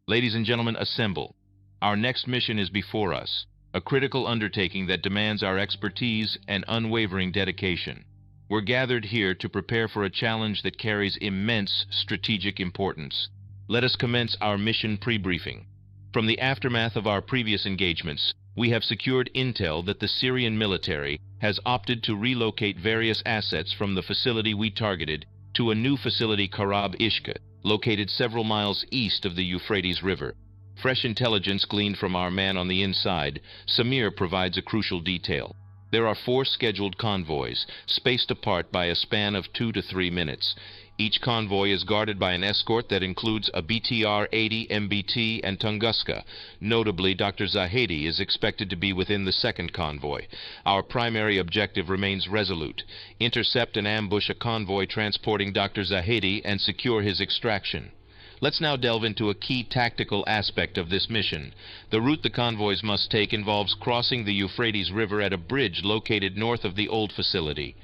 Ladies and gentlemen, assemble. Our next mission is before us, a critical undertaking that demands our expertise and unwavering dedication. We're gathered here to prepare for a challenge that carries immense strategic importance. Let us commence our mission pre-briefing. From the aftermath of our previous engagements, we have secured intel that the Syrian military has opted to relocate various assets from the facility we targeted to a new facility, Karab Ishka, located several miles east of the Euphrates River. Fresh intelligence gleaned from our man on the inside, Samir, provides a crucial detail. There are 4 scheduled convoys, spaced apart by a span of 2 to 3 minutes. Each convoy is guarded by an escort that includes a BTR-80 MBT and Tunguska. Notably, Dr. Zahedi is expected to be within the second convoy. Our primary objective remains resolute: intercept and ambush a convoy transporting Dr. Zahedi and secure his extraction. Let's now delve into a key tactical aspect of this mission. The route the convoys must take involves crossing the Euphrates River at a bridge located north of the old facility.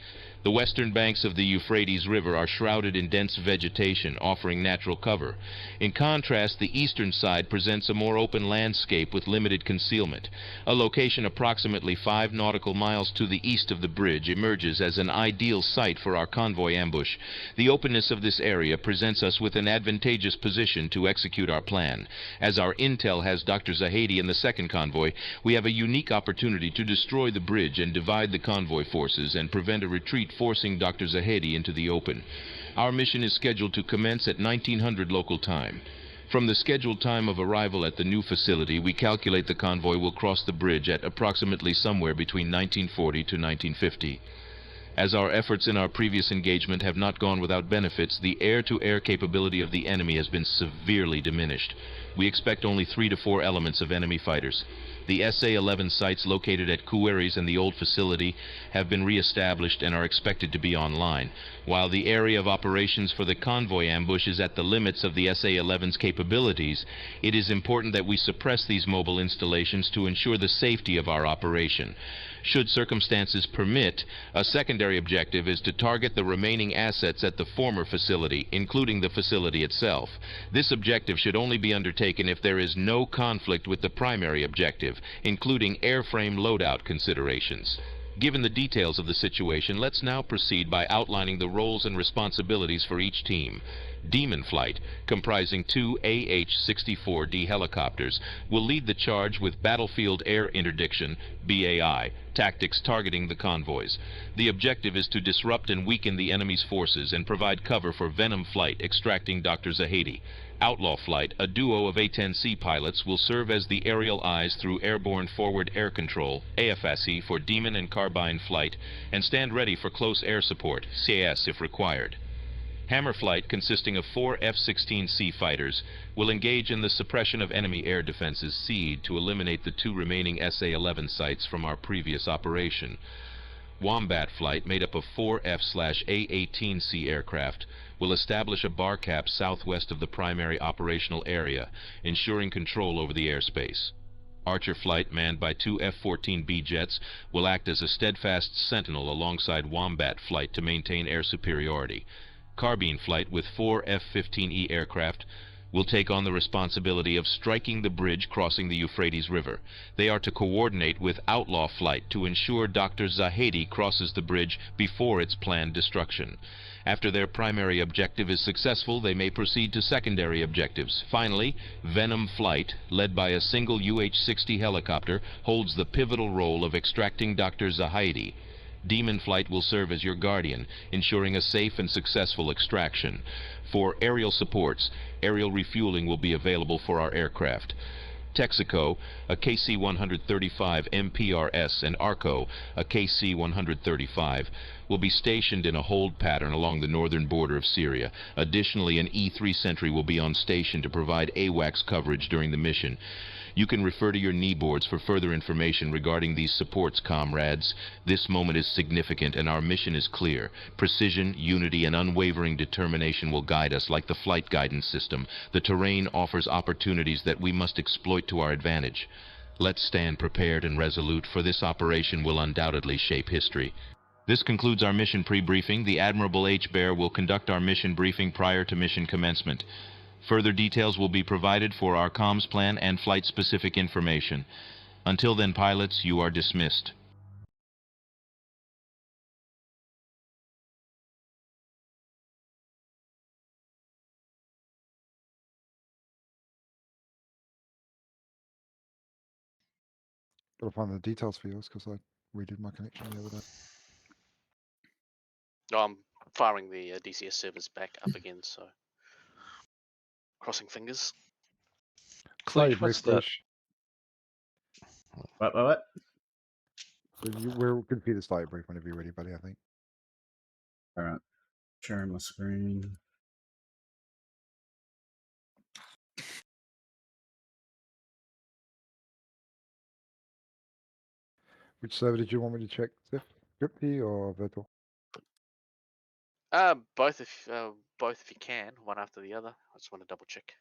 The western banks of the Euphrates River are shrouded in dense vegetation, offering natural cover. In contrast, the eastern side presents a more open landscape with limited concealment. A location approximately 5 nautical miles to the east of the bridge emerges as an ideal site for our convoy ambush. The openness of this area presents us with an advantageous position to execute our plan. As our intel has Dr. Zahedi in the second convoy, we have a unique opportunity to destroy the bridge and divide the convoy forces and prevent a retreat forcing Dr. Zahedi into the open. Our mission is scheduled to commence at 1900 local time. From the scheduled time of arrival at the new facility, we calculate the convoy will cross the bridge at approximately somewhere between 1940 to 1950. As our efforts in our previous engagement have not gone without benefits, the air-to-air capability of the enemy has been severely diminished. We expect only 3 to 4 elements of enemy fighters. The SA-11 sites located at Kuwaris and the old facility have been re-established and are expected to be online. While the area of operations for the convoy ambush is at the limits of the SA-11's capabilities, it is important that we suppress these mobile installations to ensure the safety of our operation. Should circumstances permit, a secondary objective is to target the remaining assets at the former facility, including the facility itself. This objective should only be undertaken if there is no conflict with the primary objective, including airframe loadout considerations. Given the details of the situation, let's now proceed by outlining the roles and responsibilities for each team. Demon Flight, comprising 2 AH-64D helicopters, will lead the charge with Battlefield Air Interdiction, BAI, tactics targeting the convoys. The objective is to disrupt and weaken the enemy's forces and provide cover for Venom Flight extracting Dr. Zahedi. Outlaw Flight, a duo of A-10C pilots, will serve as the aerial eyes through Airborne Forward Air Control, AFSE, for Demon and Carbine Flight, and stand ready for close air support, CAS, if required. Hammer Flight, consisting of 4 F-16C fighters, will engage in the suppression of enemy air defenses SEAD to eliminate the 2 remaining SA-11 sites from our previous operation. Wombat Flight, made up of 4 F/A-18C aircraft, will establish a bar cap southwest of the primary operational area, ensuring control over the airspace. Archer Flight, manned by 2 F-14B jets, will act as a steadfast sentinel alongside Wombat Flight to maintain air superiority. Carbine Flight, with 4 F-15E aircraft, will take on the responsibility of striking the bridge crossing the Euphrates River. They are to coordinate with Outlaw Flight to ensure Dr. Zahedi crosses the bridge before its planned destruction. After their primary objective is successful, they may proceed to secondary objectives. Finally, Venom Flight, led by a single UH-60 helicopter, holds the pivotal role of extracting Dr. Zahedi. Demon Flight will serve as your guardian, ensuring a safe and successful extraction. For aerial supports, aerial refueling will be available for our aircraft. Texaco, a KC-135 MPRS, and Arco, a KC-135, will be stationed in a hold pattern along the northern border of Syria. Additionally, an E-3 sentry will be on station to provide AWACS coverage during the mission. You can refer to your knee boards for further information regarding these supports, comrades. This moment is significant and our mission is clear. Precision, unity, and unwavering determination will guide us like the flight guidance system. The terrain offers opportunities that we must exploit to our advantage. Let's stand prepared and resolute, for this operation will undoubtedly shape history. This concludes our mission pre-briefing. The Admirable H. Bear will conduct our mission briefing prior to mission commencement. Further details will be provided for our comms plan and flight-specific information. Until then, pilots, you are dismissed. Gotta find the details for yours because I redid my connection the other day. No, I'm firing the DCS servers back up again, so crossing fingers. Slightly Cluj, brief, what's the... Bruce. What? We're good for you to start brief whenever you're ready, buddy, I think. All right. Sharing my screen. Which server did you want me to check, Sif? Crypty or Virtual? Both if you can, one after the other. I just want to double check.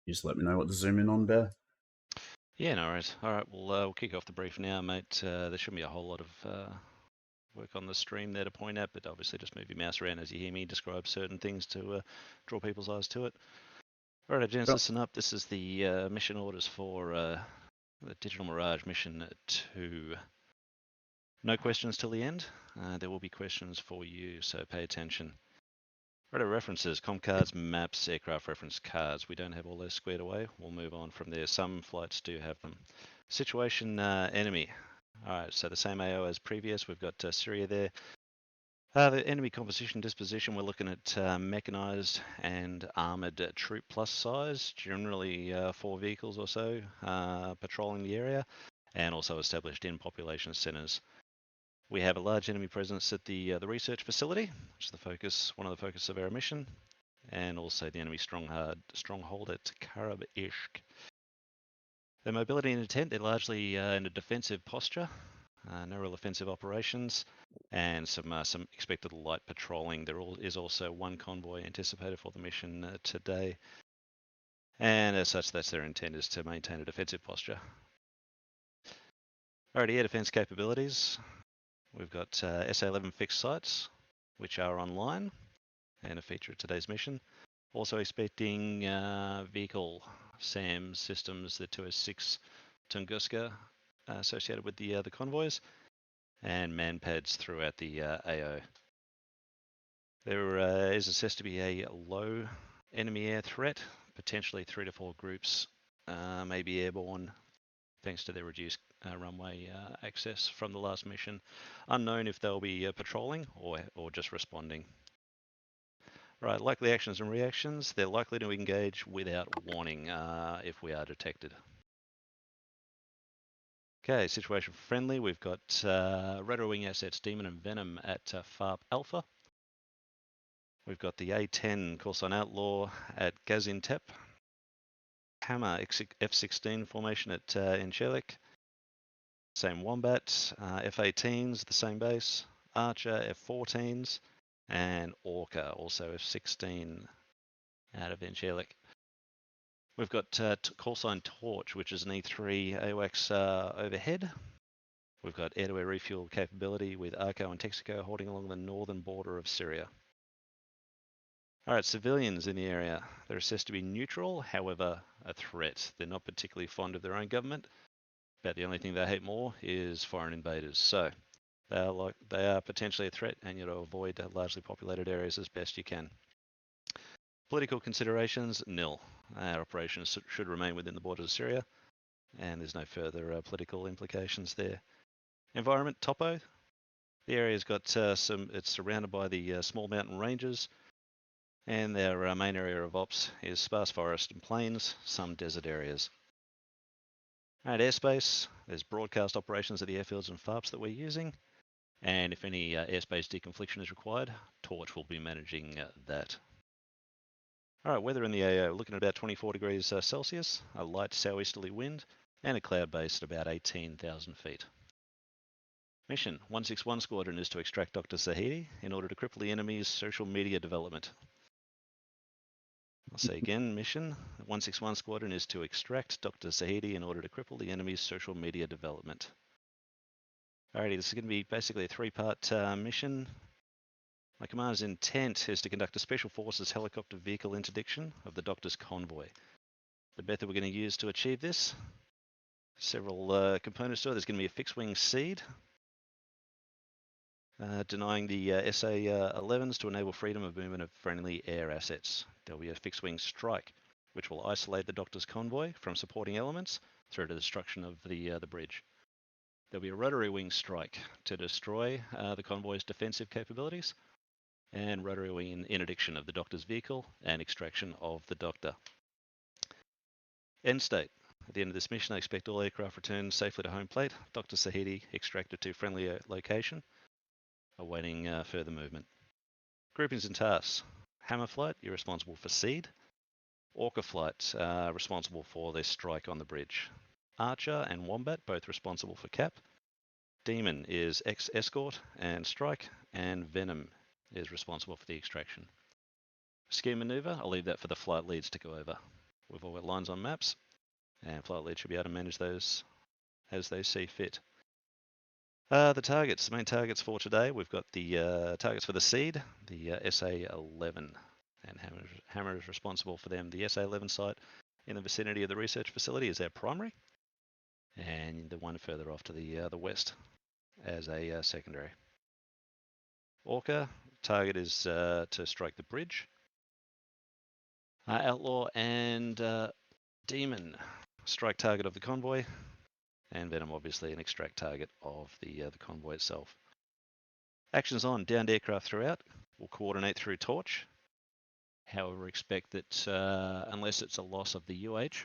Just let me know what to zoom in on, Bear. Yeah, no worries. All right, we'll kick off the brief now, mate. There shouldn't be a whole lot of work on the stream there to point at, but obviously just move your mouse around as you hear me describe certain things to draw people's eyes to it. All right, gents, listen up. This is the mission orders for the Digital Mirage Mission 2. No questions till the end. There will be questions for you, so pay attention. Right, references, comm cards, maps, aircraft reference cards. We don't have all those squared away. We'll move on from there. Some flights do have them. Situation enemy. All right, so the same AO as previous. We've got Syria there. The enemy composition disposition, we're looking at mechanized and armored troop plus size, generally 4 vehicles or so patrolling the area, and also established in population centers. We have a large enemy presence at the research facility, which is the focus, one of the focus of our mission, and also the enemy stronghold at Karab-Ishq. Their mobility and intent, they're largely in a defensive posture, no real offensive operations, and some expected light patrolling. There is also one convoy anticipated for the mission today, and as such, that's their intent, is to maintain a defensive posture. Alrighty, air defense capabilities. We've got SA-11 fixed sites, which are online, and a feature of today's mission. Also expecting vehicle SAM systems, the 206 Tunguska associated with the convoys, and man pads throughout the AO. There is assessed to be a low enemy air threat, potentially 3 to 4 groups may be airborne, thanks to their reduced runway access from the last mission. Unknown if they'll be patrolling or just responding. Right, likely actions and reactions. They're likely to engage without warning if we are detected. Okay, situation friendly. We've got Retro Wing assets Demon and Venom at FARP Alpha. We've got the A-10 Callsign Outlaw at Gaziantep. Hammer F-16 formation at Incirlik. Same Wombat. F-18s, the same base. Archer F-14s. And Orca, also F-16 out of Incirlik. We've got Callsign Torch, which is an E3 AWACS overhead. We've got air-to-air refuel capability with Arco and Texaco holding along the northern border of Syria. All right, civilians in the area. They're assessed to be neutral, however, a threat. They're not particularly fond of their own government, but the only thing they hate more is foreign invaders. So they are potentially a threat, and you got to avoid largely populated areas as best you can. Political considerations, nil. Our operations should remain within the borders of Syria, and there's no further political implications there. Environment, topo. The area's got it's surrounded by the small mountain ranges, and their main area of ops is sparse forest and plains, some desert areas. At airspace, there's broadcast operations at the airfields and FARPs that we're using, and if any airspace deconfliction is required, Torch will be managing that. All right, weather in the AO, looking at about 24 degrees Celsius, a light southeasterly wind, and a cloud base at about 18,000 feet. Mission 161 Squadron is to extract Dr. Zahidi in order to cripple the enemy's social media development. I'll say again, mission 161 Squadron is to extract Dr. Zahedi in order to cripple the enemy's social media development. Alrighty, this is going to be basically a three-part mission. My commander's intent is to conduct a Special Forces helicopter vehicle interdiction of the Doctor's convoy. The method we're going to use to achieve this, several components to it. There's going to be a fixed-wing seed, denying the SA-11s to enable freedom of movement of friendly air assets. There'll be a fixed-wing strike, which will isolate the Doctor's convoy from supporting elements through to destruction of the bridge. There'll be a rotary wing strike to destroy the convoy's defensive capabilities, and rotary wing interdiction of the Doctor's vehicle and extraction of the Doctor. End state. At the end of this mission, I expect all aircraft return safely to home plate. Dr. Zahedi extracted to friendly location, awaiting further movement. Groupings and tasks. Hammer Flight, you're responsible for seed. Orca Flight, responsible for this strike on the bridge. Archer and Wombat, both responsible for cap. Demon is escort and strike, and Venom is responsible for the extraction. Ski maneuver, I'll leave that for the flight leads to go over. We've all got lines on maps, and flight leads should be able to manage those as they see fit. The targets, the main targets for today, we've got the targets for the seed, the SA-11, and Hammer is responsible for them. The SA-11 site in the vicinity of the research facility is our primary, and the one further off to the west as a secondary. Orca, target is to strike the bridge. Outlaw and Demon, strike target of the convoy, and Venom obviously an extract target of the convoy itself. Actions on, downed aircraft throughout, will coordinate through torch. However, expect that unless it's a loss of the UH,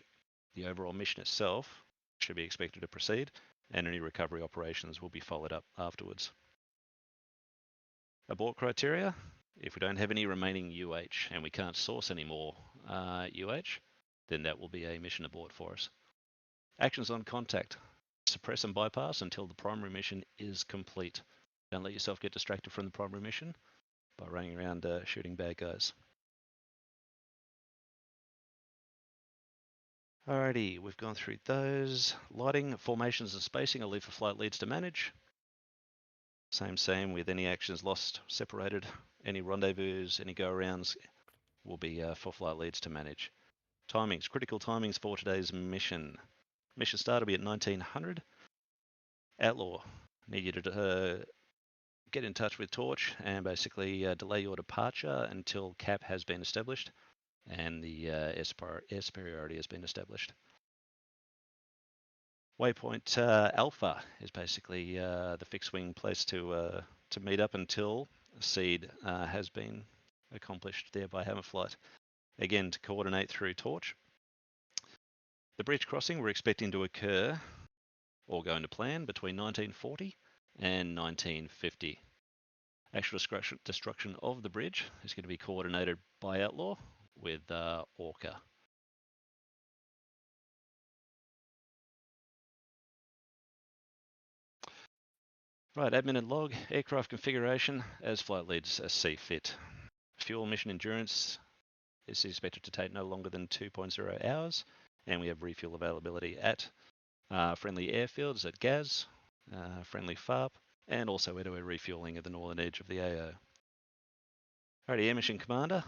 the overall mission itself should be expected to proceed, and any recovery operations will be followed up afterwards. Abort criteria, if we don't have any remaining UH and we can't source any more UH, then that will be a mission abort for us. Actions on contact, suppress and bypass until the primary mission is complete. Don't let yourself get distracted from the primary mission by running around shooting bad guys. Alrighty, we've gone through those. Lighting, formations and spacing, I'll leave for flight leads to manage. Same with any actions lost, separated, any rendezvous, any go-arounds will be for flight leads to manage. Timings, critical timings for today's mission. Mission start will be at 1900. Outlaw, need you to get in touch with Torch and basically delay your departure until cap has been established and the air superiority has been established. Waypoint Alpha is basically the fixed wing place to meet up until seed has been accomplished there by Hammer Flight. Again, to coordinate through Torch. The bridge crossing we're expecting to occur, or going to plan, between 1940 and 1950. Actual destruction of the bridge is going to be coordinated by Outlaw with Orca. Right, admin and log, aircraft configuration as flight leads see fit. Fuel mission endurance is expected to take no longer than 2.0 hours, and we have refuel availability at friendly airfields at Gaz, friendly FARP, and also air refueling at the northern edge of the AO. Alrighty, air mission commander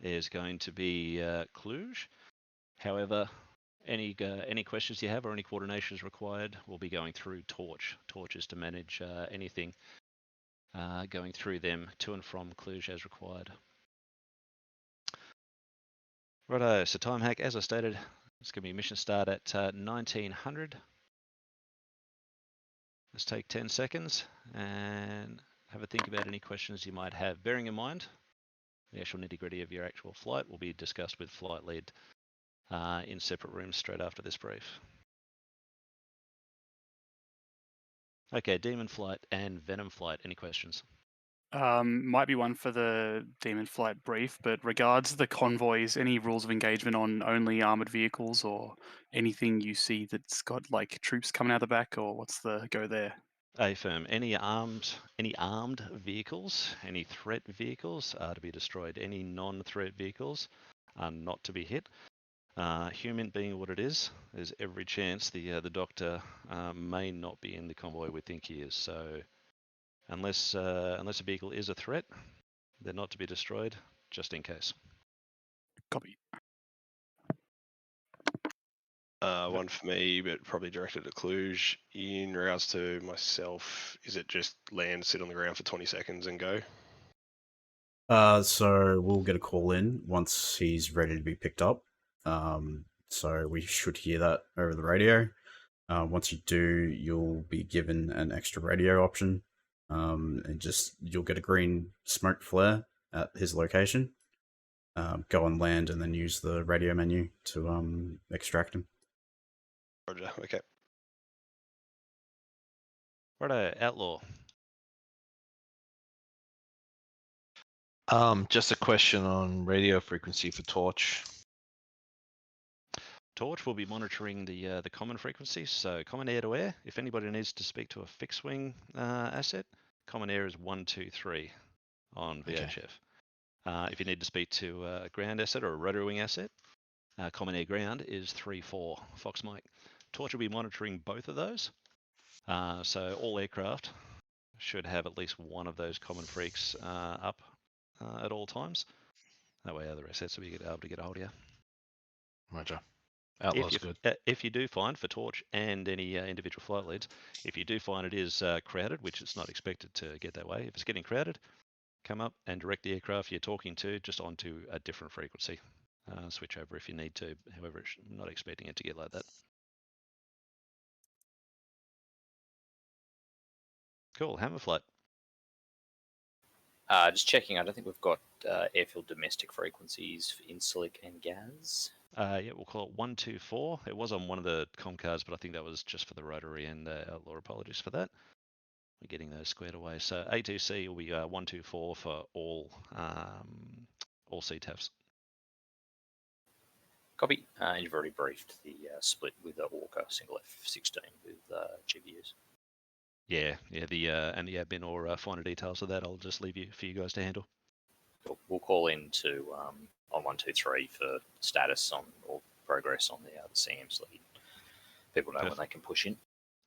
is going to be Cluj. However, any questions you have or any coordinations required will be going through Torch. Torch is to manage anything going through them to and from Cluj as required. Righto, so time hack, as I stated, it's going to be mission start at 1900. Let's take 10 seconds and have a think about any questions you might have. Bearing in mind, the actual nitty-gritty of your actual flight will be discussed with flight lead in separate rooms straight after this brief. Okay, Demon Flight and Venom Flight, any questions? Might be one for the Demon Flight brief, but regards the convoys, any rules of engagement on only armored vehicles or anything you see that's got like troops coming out the back, or what's the go there? Affirm, any armed vehicles, any threat vehicles are to be destroyed. Any non-threat vehicles are not to be hit. Human being what it is, there's every chance the doctor may not be in the convoy we think he is. So unless a vehicle is a threat, they're not to be destroyed, just in case. Copy. One for me, but probably directed at Cluj. In regards to myself, is it just land, sit on the ground for 20 seconds and go? So we'll get a call in once he's ready to be picked up. So we should hear that over the radio. Once you do, you'll be given an extra radio option. And you'll get a green smoke flare at his location. Go on land and then use the radio menu to extract him. Roger, okay. Righto, Outlaw. Just a question on radio frequency for Torch. Torch will be monitoring the common frequencies, so common air to air. If anybody needs to speak to a fixed wing asset, common air is 123 on VHF. If you need to speak to a ground asset or a rotary wing asset, common air ground is 34 Fox Mike. Torch will be monitoring both of those, so all aircraft should have at least one of those common freaks up at all times. That way other assets will be able to get a hold of you. Roger. Outlaw's good. If you do find, for Torch and any individual flight leads, if you do find it is crowded, which it's not expected to get that way, if it's getting crowded, come up and direct the aircraft you're talking to just onto a different frequency. Switch over if you need to, however, I'm not expecting it to get like that. Cool, Hammer Flight. Just checking, I don't think we've got airfield domestic frequencies for Insilic and Gaz. Yeah, we'll call it 124. It was on one of the com cards, but I think that was just for the rotary, and Outlaw, apologies for that. We're getting those squared away. So A2C will be 124 for all CTAFs. Copy. You've already briefed the split with the Orca single F-16 with GBUs. Yeah, and the admin or finer details of that, I'll just leave for you guys to handle. Cool. We'll call in to on 123 for status on or progress on the CM so that people know when they can push in.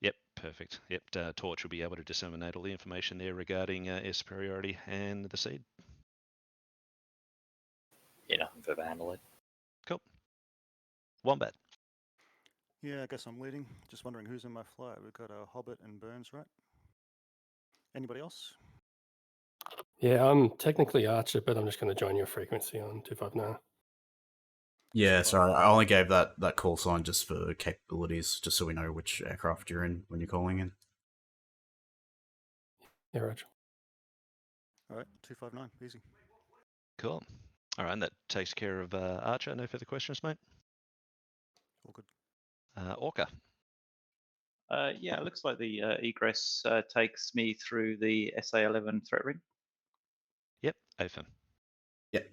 Yep, perfect. Yep, Torch will be able to disseminate all the information there regarding air superiority and the seed. Yeah, nothing further handle it. Cool. Wombat. Yeah, I guess I'm leading. Just wondering who's in my flight. We've got a Hobbit and Burns, right? Anybody else? Yeah, I'm technically Archer, but I'm just going to join your frequency on 259. Yeah, sorry, I only gave that call sign just for capabilities, just so we know which aircraft you're in when you're calling in. Yeah, Roger. All right, 259, easy. Cool. All right, and that takes care of Archer. No further questions, mate? All good. Orca. Yeah, it looks like the egress takes me through the SA-11 threat ring. Yep, open. Yep.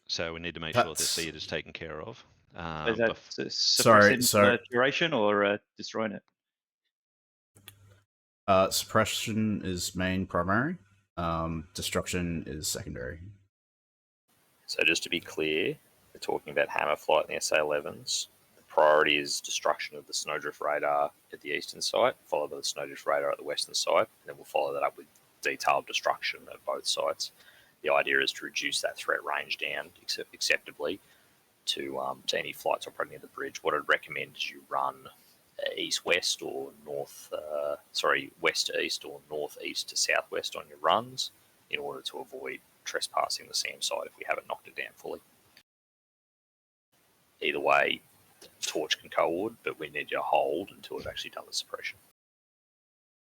So we need to make sure the seed is taken care of. Is that suppressing duration or destroying it? Suppression is main primary. Destruction is secondary. So just to be clear, we're talking about Hammer Flight and the SA-11s. The priority is destruction of the Snowdrift radar at the eastern site, followed by the Snowdrift radar at the western site, and then we'll follow that up with detailed destruction of both sites. The idea is to reduce that threat range down acceptably to any flights operating near the bridge. What I'd recommend is you run east-west or west-to-east or north-east to southwest on your runs in order to avoid trespassing the SAM site if we haven't knocked it down fully. Either way, Torch can co-ord, but we need to hold until we've actually done the suppression.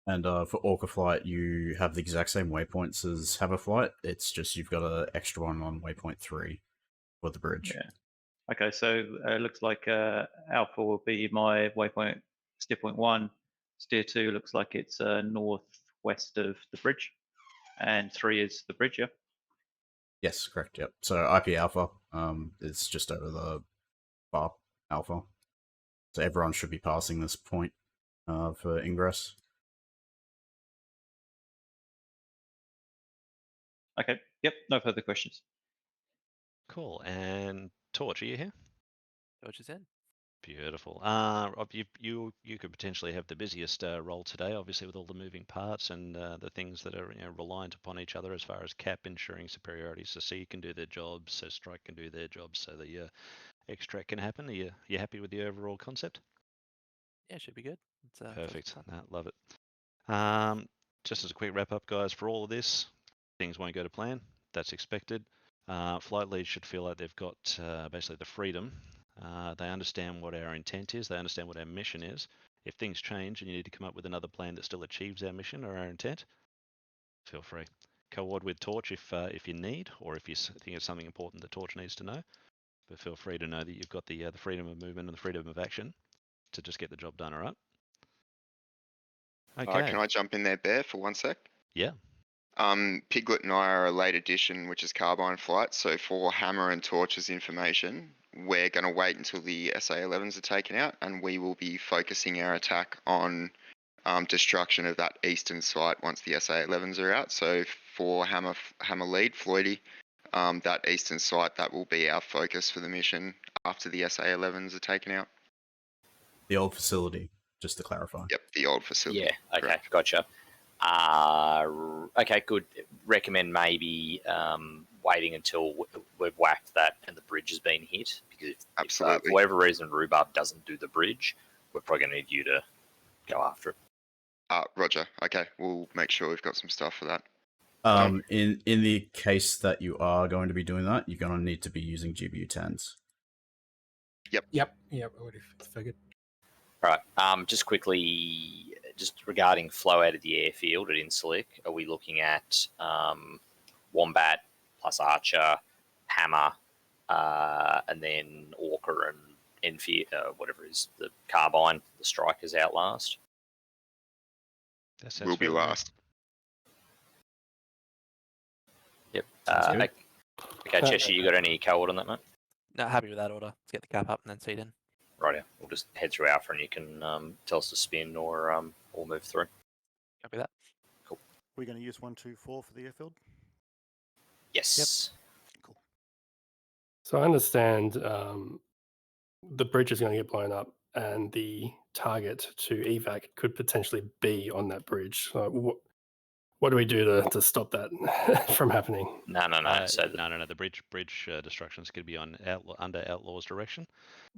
And for Orca Flight, you have the exact same waypoints as Hammer Flight. It's just you've got an extra one on waypoint 3 for the bridge. Yeah. Okay, so it looks like Alpha will be my waypoint, steer point 1. Steer 2 looks like it's northwest of the bridge. And 3 is the bridge, yeah? Yes, correct, yep. So IP Alpha is just over the bar Alpha. So everyone should be passing this point for ingress. Okay, yep, no further questions. Cool. And Torch, are you here? Torch is in. Beautiful. You could potentially have the busiest role today, obviously with all the moving parts and the things that are reliant upon each other as far as Cap ensuring superiority. So C can do their jobs, so Strike can do their jobs, so the extract can happen. Are you happy with the overall concept? Yeah, should be good. It's, Perfect. No, love it. Just as a quick wrap up, guys, for all of this, things won't go to plan. That's expected. Flight leads should feel like they've got basically the freedom. They understand what our intent is. They understand what our mission is. If things change and you need to come up with another plan that still achieves our mission or our intent, feel free. Co-ord with Torch if you need, or if you think it's something important that Torch needs to know. But feel free to know that you've got the freedom of movement and the freedom of action to just get the job done. All right. Okay. Can I jump in there, Bear, for 1 sec? Yeah. Piglet and I are a late addition, which is Carbine Flight. So for Hammer and Torch's information, we're going to wait until the SA-11s are taken out, and we will be focusing our attack on destruction of that eastern site once the SA-11s are out. So for Hammer lead, Floydie, that eastern site, that will be our focus for the mission after the SA-11s are taken out. The old facility, just to clarify. Yep, the old facility. Yeah, okay, correct. gotcha. Okay, good. Recommend maybe waiting until we've whacked that and the bridge has been hit, because if for whatever reason Rhubarb doesn't do the bridge, we're probably going to need you to go after it. Roger. Okay, we'll make sure we've got some stuff for that. In the case that you are going to be doing that, you're going to need to be using GBU-10s. Yep. I already figured. Right. Just quickly, just regarding flow out of the airfield at Inslick, are we looking at Wombat plus Archer, Hammer, and then Orca and Enfield, whatever is the Carbine, the Strikers out last? We'll be last. Yep. Okay, Cheshire, you got any co-ord on that, mate? No, happy with that order. Let's get the cap up and then seed in. Right, we'll just head through Alpha and you can tell us to spin or move through. Copy that. Cool. We're going to use 124 for the airfield? Yes. Yep. Cool. So I understand the bridge is going to get blown up and the target to evac could potentially be on that bridge. So what do we do to stop that from happening? No. So no. The bridge destruction is going to be on under Outlaw's direction.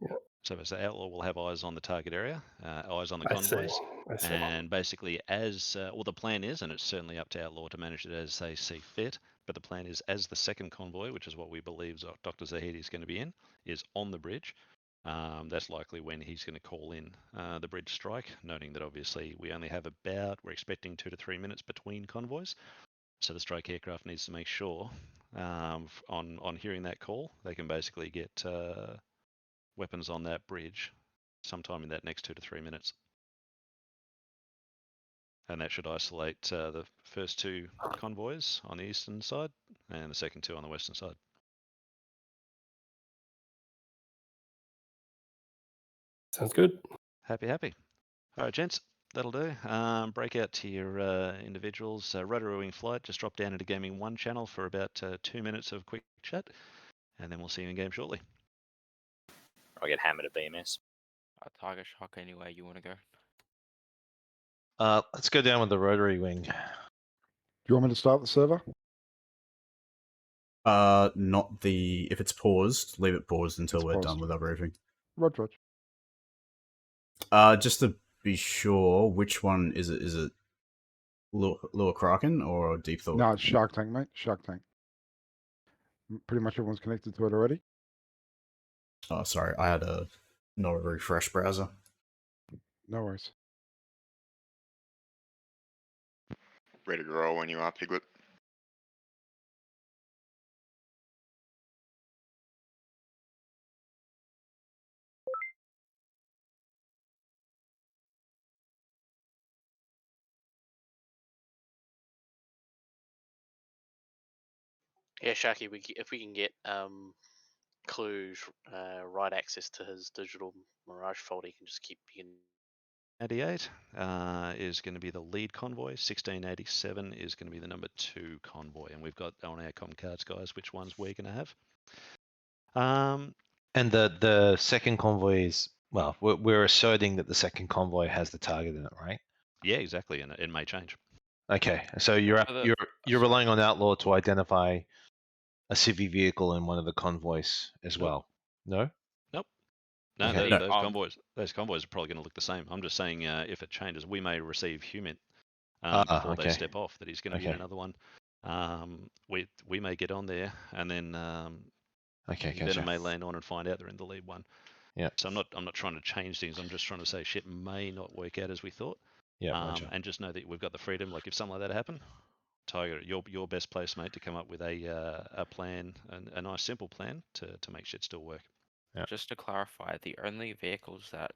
Yeah. So the Outlaw will have eyes on the target area, eyes on the convoys, I see. and basically the plan is, and it's certainly up to Outlaw to manage it as they see fit, but the plan is as the second convoy, which is what we believe Dr. Zahidi is going to be in, is on the bridge. That's likely when he's going to call in the bridge strike, noting that obviously we're expecting 2 to 3 minutes between convoys. So the strike aircraft needs to make sure on hearing that call, they can basically get weapons on that bridge sometime in that next 2 to 3 minutes. And that should isolate the first 2 convoys on the eastern side and the second 2 on the western side. Sounds good. Happy. All right, gents, that'll do. Break out to your individuals. Rotary Wing Flight, just drop down into Gaming 1 channel for about 2 minutes of quick chat, and then we'll see you in game shortly. I'll get hammered at BMS. Tiger Shock anyway, you want to go? Let's go down with the rotary wing. Do you want me to start the server? If it's paused, leave it paused until we're done with our briefing. Roger. Just to be sure, which one is it? Is it Lure Kraken or Deep Thought? No, it's Shark Tank, mate. Shark Tank. Pretty much everyone's connected to it already. Oh, sorry. I had not a very fresh browser. No worries. Ready to roll when you are, Piglet. Yeah, Sharky, if we can get Cluj right access to his digital Mirage folder, he can just keep 88 is going to be the lead convoy. 1687 is going to be the number 2 convoy. And we've got on our com cards, guys, which ones we're going to have. And the second convoy is, well, we're asserting that the second convoy has the target in it, right? Yeah, exactly, and it may change. Okay, so you're For the- you're sorry. relying on Outlaw to identify a civvy vehicle in one of the convoys as Nope. well. No. Nope. No, Okay. those convoys are probably going to look the same. I'm just saying, if it changes, we may receive Humint before they okay. step off that he's going to be in Okay. another one. We may get on there, and then Okay, Venom gotcha. may land on and find out they're in the lead one. Yeah. So I'm not trying to change things. I'm just trying to say shit may not work out as we thought. Yeah. Gotcha. And just know that we've got the freedom. Like if something like that happened, Tiger, your best place, mate, to come up with a plan, a nice simple plan to make shit still work. Yeah. Just to clarify, the only vehicles that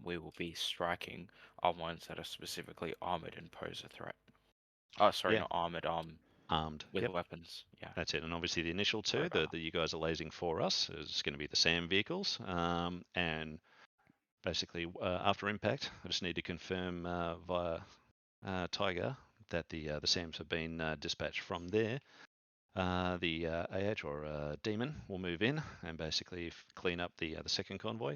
we will be striking are ones that are specifically armored and pose a threat. Oh, sorry, Yeah. not armored. Armed with yep. weapons. Yeah. That's it. And obviously the initial two that you guys are lasing for us is going to be the SAM vehicles. And basically after impact, I just need to confirm via Tiger that the SAMs have been dispatched from there. The AH or Demon will move in and basically clean up the second convoy,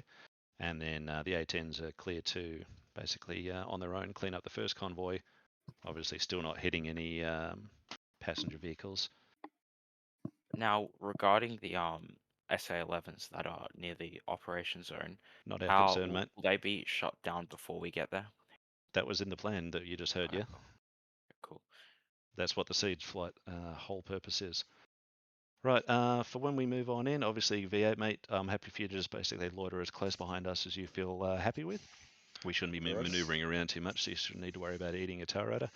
and then the A10s are clear to basically on their own clean up the first convoy. Obviously, still not hitting any passenger vehicles. Now, regarding the SA-11s that are near the operation zone, Not our how concern, mate. will they be shut down before we get there? That was in the plan that you just heard, yeah? Cool. That's what the siege flight whole purpose is. Right, for when we move on in, obviously V8, mate, I'm happy for you to just basically loiter as close behind us as you feel happy with. We shouldn't be maneuvering around too much, so you shouldn't need to worry about eating a tail rotor.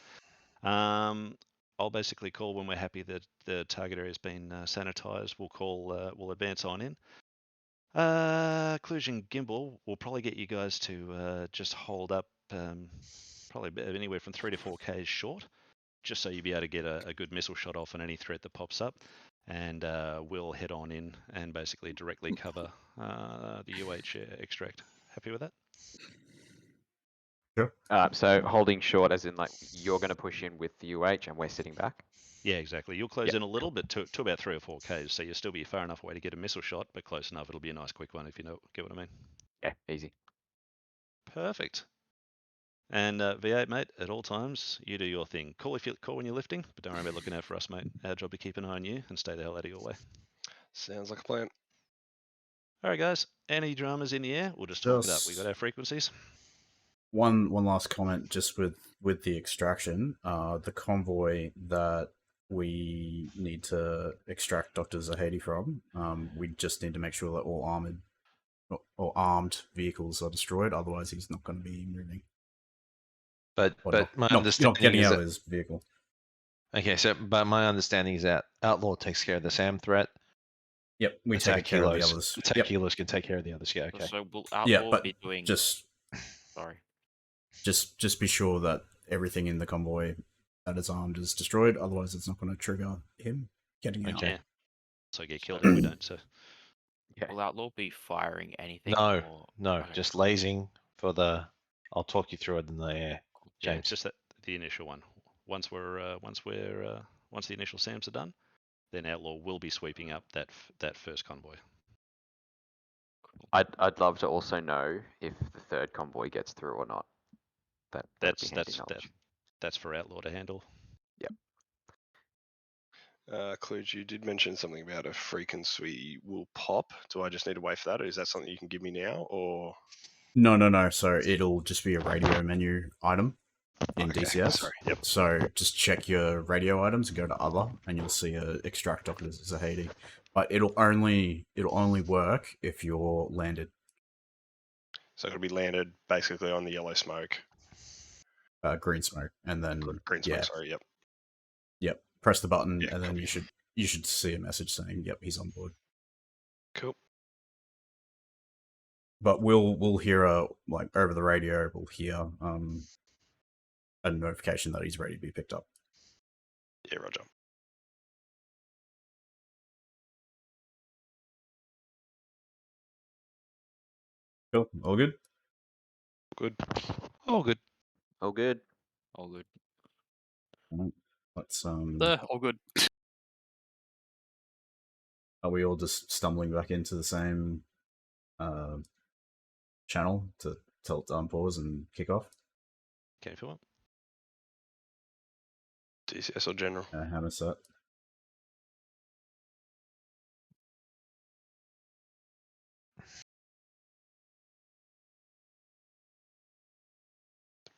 I'll basically call when we're happy that the target area has been sanitized. We'll advance on in. Cluj and Gimbal will probably get you guys to just hold up probably anywhere from 3 to 4 Ks short, just so you'll be able to get a good missile shot off on any threat that pops up. And we'll head on in and basically directly cover the UH extract. Happy with that? Sure. So holding short as in like you're going to push in with the UH and we're sitting back? Yeah, exactly. You'll close in a little bit to about 3 or 4 Ks, so you'll still be far enough away to get a missile shot, but close enough. It'll be a nice quick one if you get what I mean. Yeah, easy. Perfect. And V8, mate, at all times, you do your thing. Call when you're lifting, but don't worry about looking out for us, mate. Our job to keep an eye on you and stay the hell out of your way. Sounds like a plan. All right, guys. Any dramas in the air? We'll just talk it up. We got our frequencies. One last comment, just with the extraction. The convoy that we need to extract Dr. Zahedi from, we just need to make sure that all armed vehicles are destroyed. Otherwise, he's not going to be moving. But my not understanding getting is out that, of his vehicle. Okay, so but my understanding is that Outlaw takes care of the SAM threat. Yep, we take care of the others. Attack healers can take care of the others. Yeah, okay. So will Outlaw be doing? Sorry. Just be sure that everything in the convoy that is armed is destroyed. Otherwise, it's not going to trigger him getting out. Okay. So get killed if we don't. So. Yeah. Will Outlaw be firing anything? No, just lasing for the. I'll talk you through it in the air. Yeah, just the initial one. Once the initial SAMs are done, then Outlaw will be sweeping up that first convoy. I'd love to also know if the third convoy gets through or not. That's for Outlaw to handle. Yep. Cluj, you did mention something about a frequency will pop. Do I just need to wait for that, or is that something you can give me now, or? No. So it'll just be a radio menu item in DCS. Sorry. Yep. So just check your radio items and go to other, and you'll see a extract Dr. Zahedi. But it'll only work if you're landed. So it'll be landed basically on the yellow smoke. Green smoke, and then green smoke. Sorry. Yep. Yep. Press the button, and then you should see a message saying, "Yep, he's on board." Cool. But we'll hear over the radio. We'll hear a notification that he's ready to be picked up. Yeah, Roger. Cool. All good. Good. All good. All good. All good. Let's all good. Are we all just stumbling back into the same channel to tell it to unpause and kick off. Okay, if you want. DCS or general? Hammer set.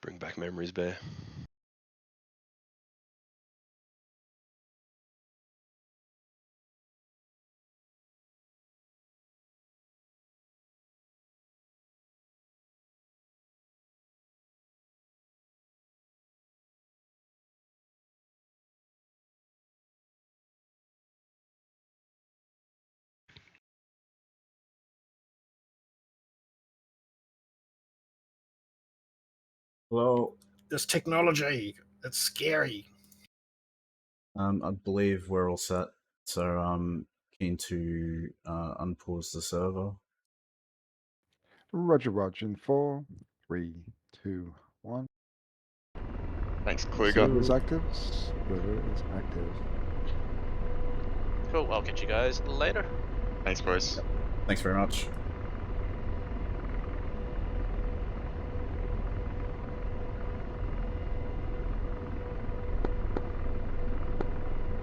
Bring back memories, Bear. Hello. This technology, it's scary. I believe we're all set, so I'm keen to unpause the server. Roger, Roger. In 4, 3, 2, 1. Thanks, Kluger. Server is active. Server is active. Cool. I'll catch you guys later. Thanks, boys. Yep. Thanks very much.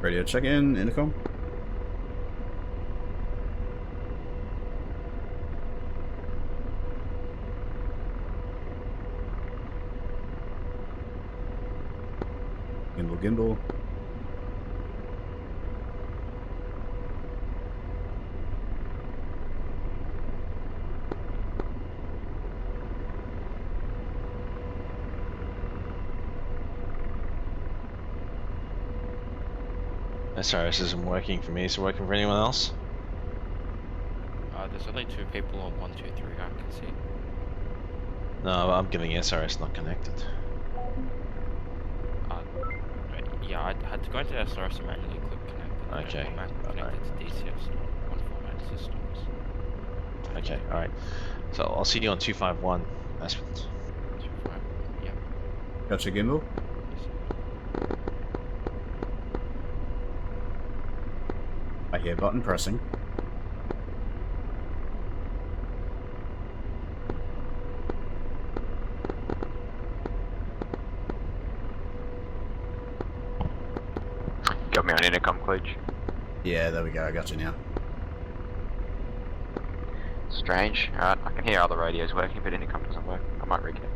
Radio check-in, intercom. Gimbal, gimbal. SRS isn't working for me. Is it working for anyone else? There's only 2 people on 1, 2, 3 I can see. No, I'm giving SRS not connected. Yeah, I had to go into SRS and manually click connect. Okay. Connected to DCS, not one format systems. Okay, alright. So I'll see you on 251. That's Yeah. Gotcha, gimbal. I hear button pressing. Got me on intercom, Kludge. Yeah, there we go. I got you now. Strange. Alright, I can hear other radios working, but intercom doesn't work. I might reconnect.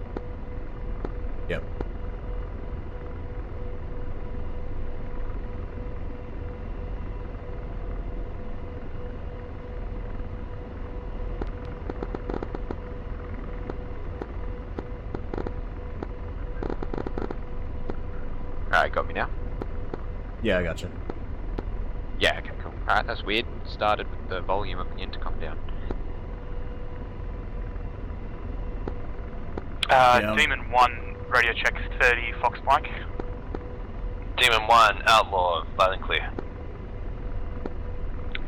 Yep. Alright, got me now? Yeah, I got you. Yeah, okay, cool. Alright, that's weird. Started with the volume of the intercom down. Demon 1, radio check 30, Fox Blank. Demon 1, Outlaw, loud and clear.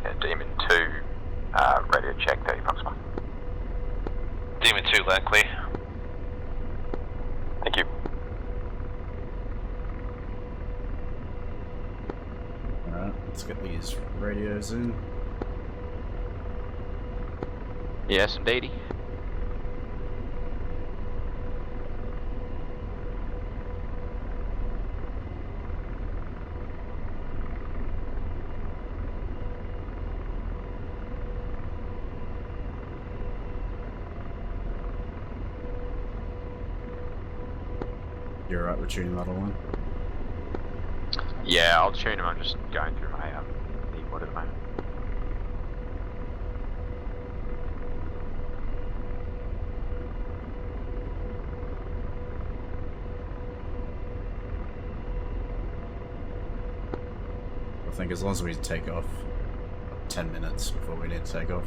Yeah, Demon 2, radio check 30, Fox Blank. Demon 2, loud and clear. Thank you. Alright, let's get these radios in. Yes, indeedy. You're right, we're tuning that all in. Yeah, I'll tune him. I'm just going through my keyboard at the moment. I think as long as we take off 10 minutes before we need to take off.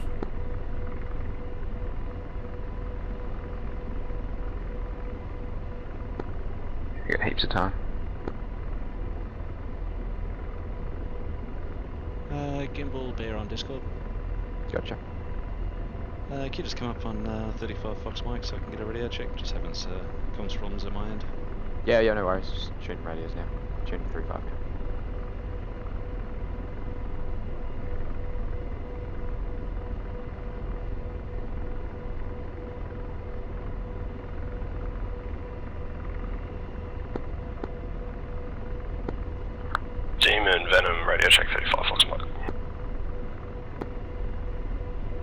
You got heaps of time. Gimbal, Bear on Discord. Gotcha. Can you just come up on 35 Fox Mike so I can get a radio check? Just having some comms problems at my end. Yeah, no worries. Just tuning radios now. Tuning 35 now. Demon Venom, radio check 35 Fox Mike.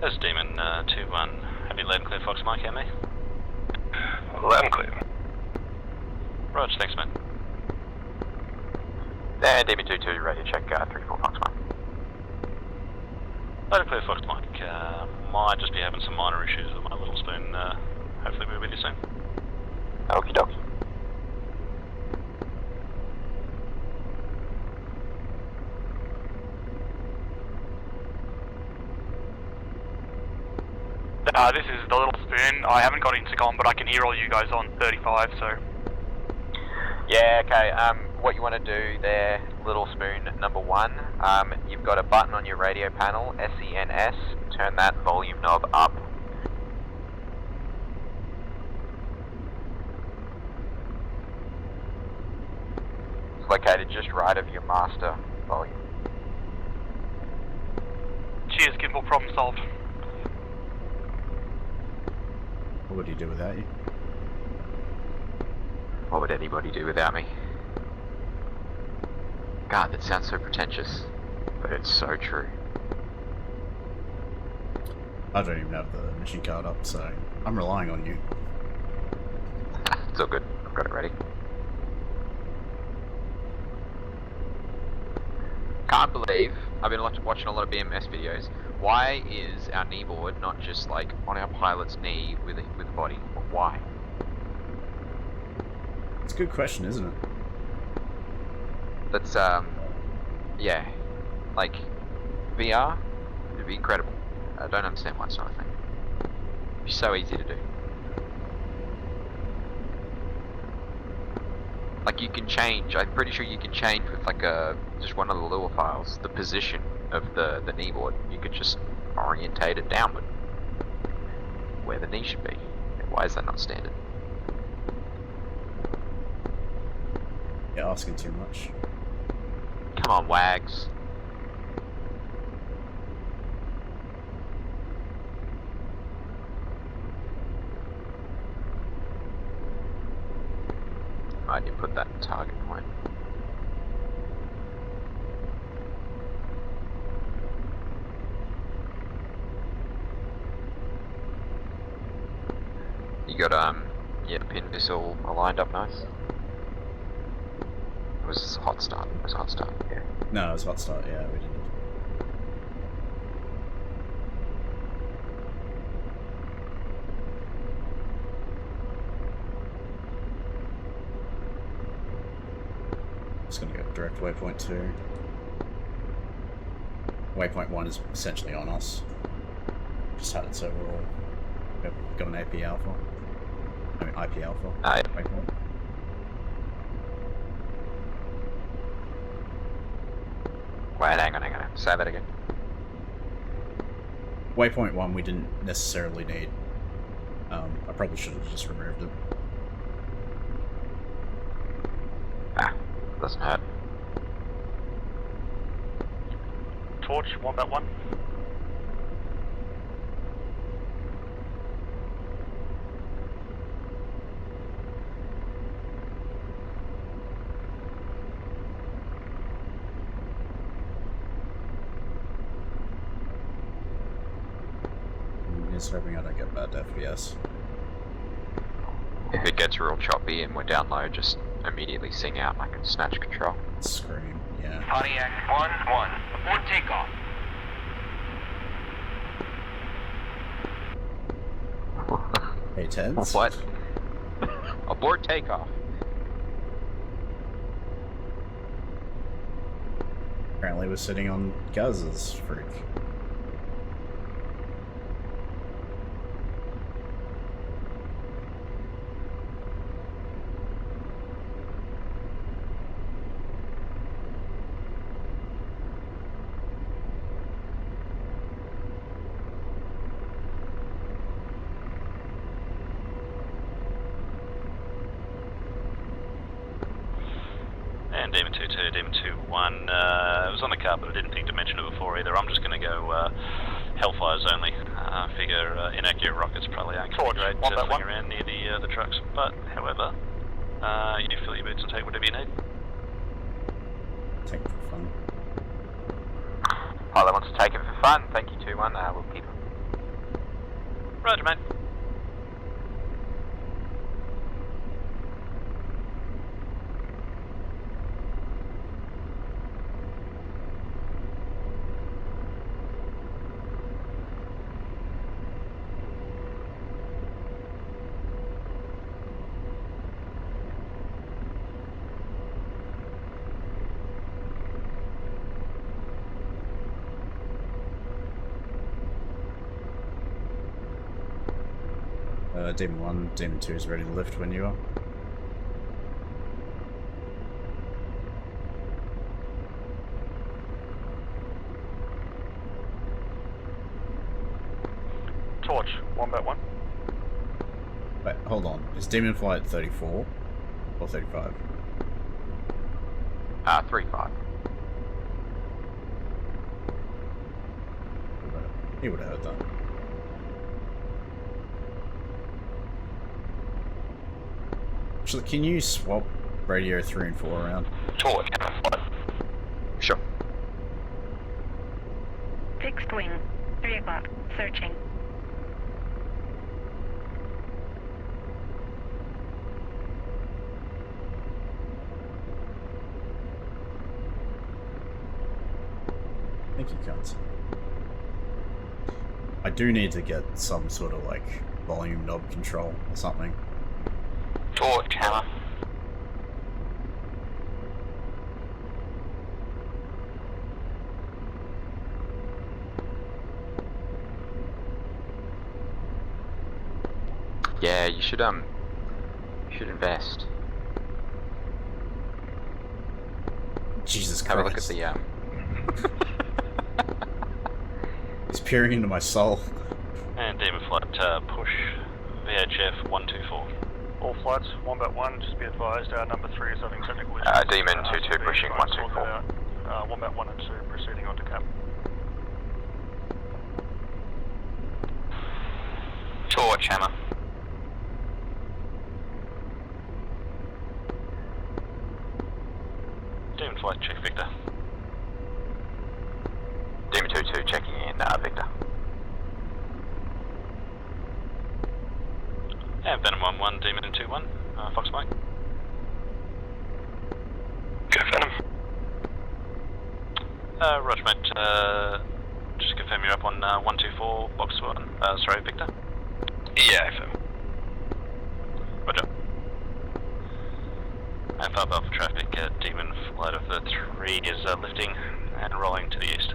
There's Demon 2-1. Have you loud and clear Fox Mike, hear me? Loud and clear. Rog, thanks, man. And Demon 2-2, radio check 3-4 Fox Mike. Loud and clear Fox Mike. Might just be having some minor issues with my little spoon. Hopefully we'll be with you soon. Okie dokie. This is the Little Spoon. I haven't got intercom, but I can hear all you guys on 35, so... Yeah, okay, what you want to do there, Little Spoon number 1, you've got a button on your radio panel, SENS, turn that volume knob up. It's located just right of your master volume. Cheers, Gimbal, problem solved. What would he do without you? What would anybody do without me? God, that sounds so pretentious, but it's so true. I don't even have the mission card up, so I'm relying on you. It's all good. I've got it ready. Can't believe I've been watching a lot of BMS videos. Why is our knee board not just like on our pilot's knee with a body? Why? It's a good question, isn't it? That's yeah, like VR, it'd be incredible. I don't understand why it's not a thing. It'd be so easy to do. Like you can change, I'm pretty sure you can change with like just one of the lure files, the position of the knee board. You could just orientate it downward, where the knee should be. Why is that not standard? You're asking too much. Come on, Wags. I didn't put that in target point. You got yeah, pin missile lined up nice. It was a hot start. It was a hot start. Yeah. No, it was hot start. Yeah, we didn't. Just gonna go direct waypoint 2. Waypoint 1 is essentially on us. Just had it so we're all got an AP alpha. I mean IP alpha. Yeah. Waypoint. Wait, hang on. Say that again. Waypoint 1 we didn't necessarily need. I probably should have just removed it. Doesn't hurt. Torch, Wombat 1. I'm just hoping I don't get bad FPS. If it gets real choppy and we're down low, just immediately sing out and I can snatch control. Scream, yeah. Pontiac 1-1, abort takeoff. Hey, Teds? What? Abort takeoff. Apparently we're sitting on Gaz's freak. And Demon 2-2, Demon 2-1. It was on the card, but I didn't think to mention it before either. I'm just going to go Hellfires only. Figure inaccurate rockets probably aren't going to be great flying around near the trucks. But, however, you fill your boots and take whatever you need. Take fun. Pilot wants to take it for fun. Thank you, 2-1. We'll keep it. Roger, mate. Demon 1, Demon 2 is ready to lift when you are. Torch, 1-1. Wait, hold on. Is Demon Flight 34 or 35? 3-5. He would have heard that. Actually, can you swap radio 3 and 4 around? Torch, Sure. Fixed wing, 3 o'clock, searching. Thank you, cunts. I do need to get some sort of like volume knob control or something. Torch, hammer. Yeah, you should invest. Jesus Have a look at Christ. the It's peering into my soul. And Demon Flight, push VHF 124. All flights, 1-1, just be advised, number 3 is having technical issues. Demon 2-2 pushing 124. 1-1 and 2 proceeding onto cap. Torch, hammer. Demon Flight, check Victor. Demon 2-2 checking in, Victor. And Venom 1-1, Demon 2-1, Fox Mike. Go Venom. Roger, mate. Just confirm you're up on 124, box 1. Sorry, Victor. Yeah, FM. Roger. And 5 Alpha traffic, Demon Flight of the 3 is lifting and rolling to the east.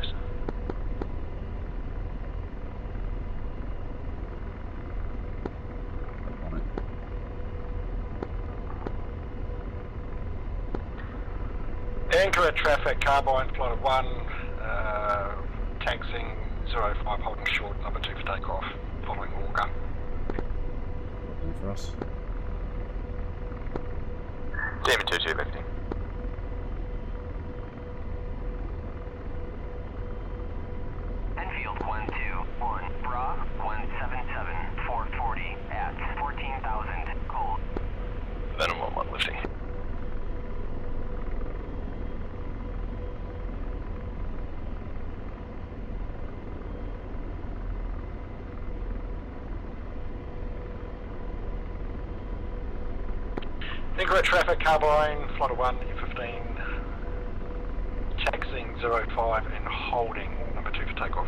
Anchor traffic, Carbine, Flight of 1, taxing 05, holding short, number 2 for takeoff, following Walker. Looking for us. Demon 2-2 lifting. Enfield 121, Bra 177, 440 at 14,000, cold. Venom 1-1 lifting. Incorrect traffic, Carbine, Flight of 1, U15, taxing 05 and holding, number 2 for takeoff.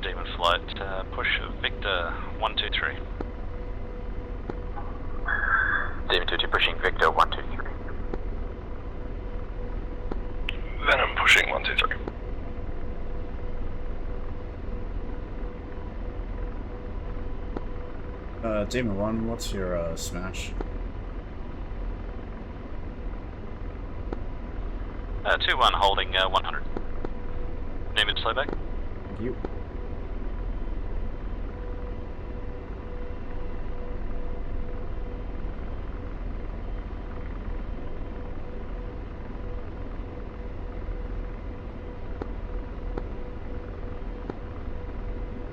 Demon Flight, push Victor 123. Demon 2-2 pushing Victor 123. pushing 123. Demon 1, what's your smash? 2-1 holding 100. Name and slowback. Thank you.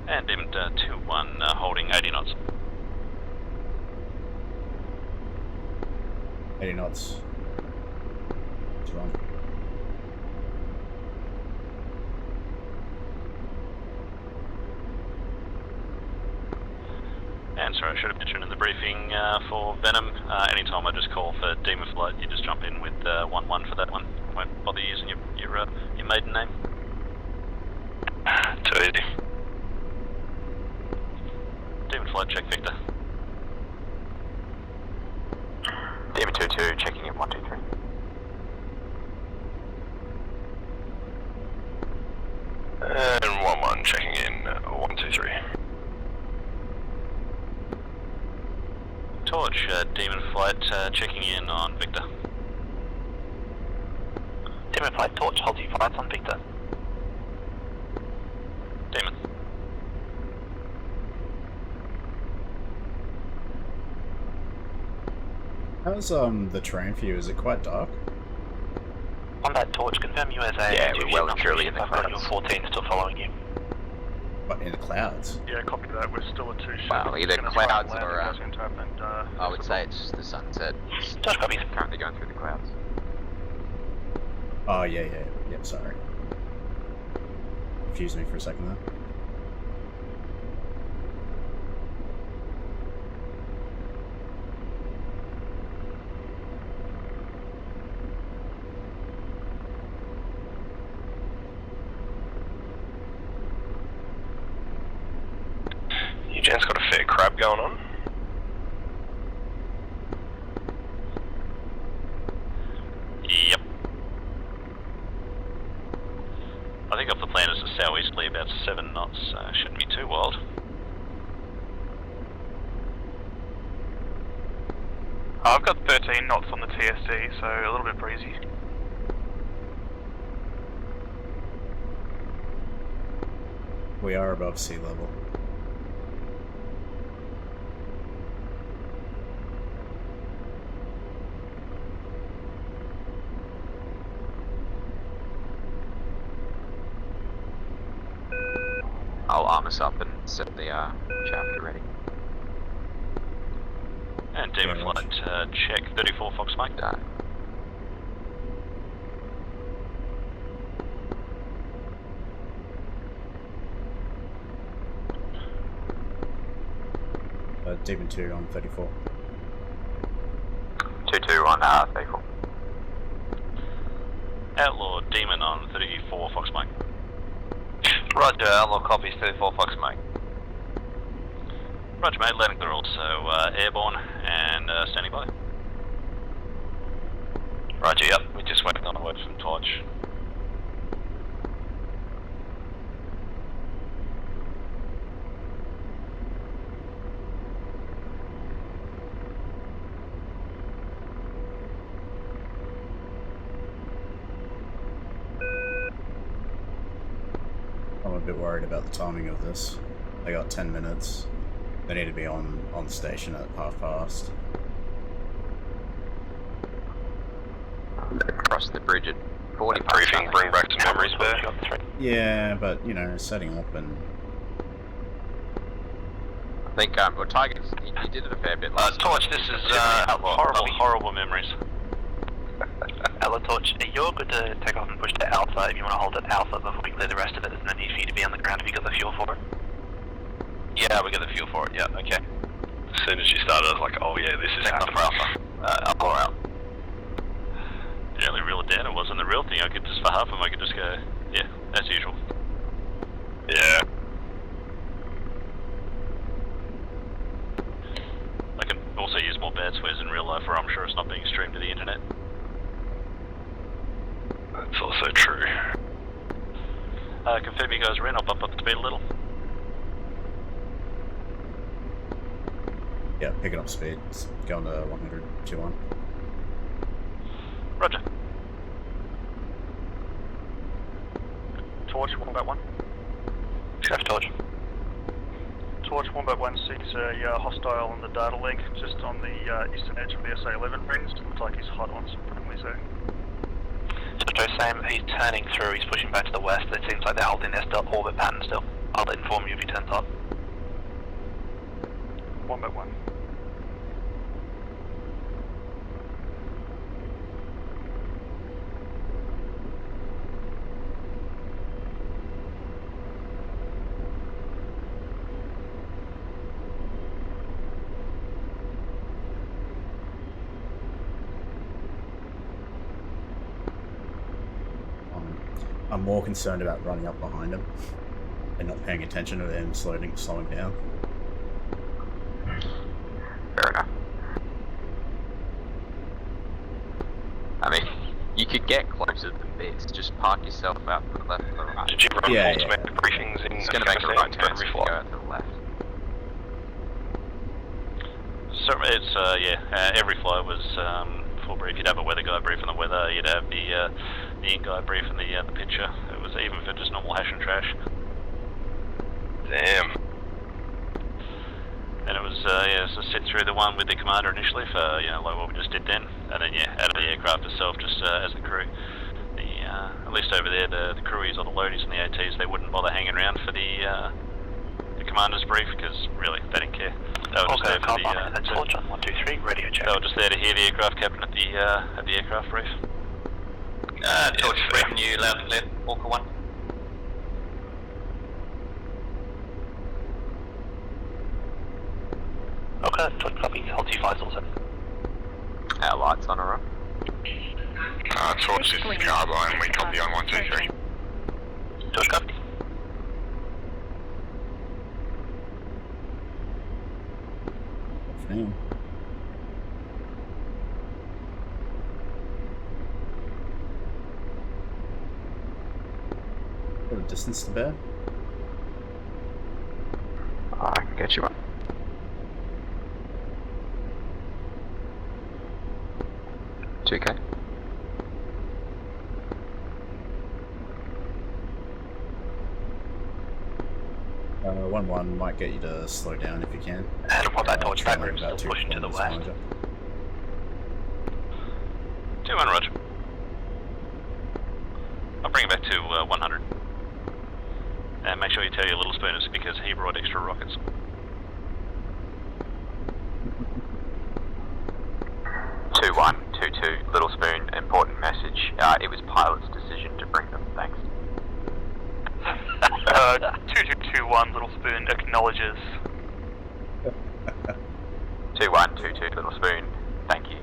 And Demon 2-1 holding 80 knots. 80 knots. 2-1. And sorry, I should have mentioned in the briefing for Venom, anytime I just call for Demon Flight, you just jump in with 1-1 for that one. Won't bother using your maiden name. Too easy. Demon Flight, check Victor. Demon 2-2, checking in 123. And 1-1, checking in 123. Torch, Demon Flight, checking in on Victor. Demon Flight, Torch, hold you flights on Victor. Demon. How's the terrain for you? Is it quite dark? On that Torch, confirm USA. Yeah, we're well and truly in the clouds. Your 14 still following you. What, in the clouds? Yeah, copy that. We're still at 2 shots. Well, either clouds or and, I would say it's the sunset. Josh copies. Currently going through the clouds. Oh, yeah, sorry. Confused me for a second there. Eugene's got a fair crab going on. Yep. I think off the plan is to southeasterly about 7 knots, shouldn't be too wild. I've got 13 knots on the TSD, so a little bit breezy. We are above sea level. I'll arm us up and set the chapter ready. And Demon Flight, check 34 Fox Mike. Demon 2 on 34. 2-2 on 34. Outlaw Demon on 34 Fox Mike. Roger, Outlaw copies 34 Fox Mike. Roger mate, landing clear also airborne and standing by. Roger, yep, we're just waiting on a word from Torch. I'm a bit worried about the timing of this. They got 10 minutes. They need to be on station at half past. Cross the bridge at 40 past. Briefing, bring back some memories there. Yeah, but, you know, setting up and... I think, well, Tiger, he did it a fair bit last Torch, time. this is horrible memories. Outlaw Torch, you're good to take off and push to Alpha if you want to hold at Alpha before we clear the rest of it. There's no need for you to be on the ground if you got the fuel for it. Yeah, we got the fuel for it, yeah, okay. As soon as you started, I was like, oh yeah, this is happening. Alpha out. Yeah, they reel it down, it wasn't the real thing, I could just, for half of them, I could just go, yeah, as usual. Yeah. I can also use more bad swears in real life where I'm sure it's not being streamed to the internet. That's also Also true. Confirm you guys are in, I'll bump up the speed a little. Yeah, picking up speed. It's going to 100, 2-1. Roger. Torch, 1x1. Chef Torch. Torch, 1x1 sees a hostile on the data link, just on the eastern edge of the SA-11 rings. Looks like he's hot on some friendly zone. Joe, same. He's turning through. He's pushing back to the west. It seems like they're holding their orbit pattern still. I'll inform you if he turns up. 1x1. I'm more concerned about running up behind him and not paying attention to them slowing down. Fair enough. I mean, you could get closer than this. Just park yourself out to the left or the right. Did you run ultimate briefings in It's going to make a right turn so you flight? go out to the left. So it's every flight was full brief. You'd have a weather guy brief on the weather. You'd have the ink guy brief on the picture. It was even for just normal hash and trash. Damn. And it was so sit through the one with the commander initially for like what we just did then, and then out of the aircraft itself just as the crew. The at least over there the crewies or the loadies and the ATs, they wouldn't bother hanging around for the commander's brief because really they didn't care. They were just there for the Torch on 123 radio check. they were just there to hear the aircraft captain at the aircraft brief. Torch briefing you loud and clear. Walker 1. Okay, Torch copy. Hold 25 also. Our lights on or off? Torch, this is Carbine. We copy on 123. Torch copy. Damn. Got a distance to bear? I can get you one. $2K. Uh, 1-1 might get you to slow down if you can. And what that Torch Try back room's about still 2 pushing to the kilometers west. behind you. 2-1, Roger. I'll bring it back to 100. And make sure you tell your little spooners because he brought extra rockets. Two 2-2, Little Spoon, important message. It was pilot's decision to bring them, thanks. 2221 Little Spoon acknowledges. 2-1, Little Spoon, thank you.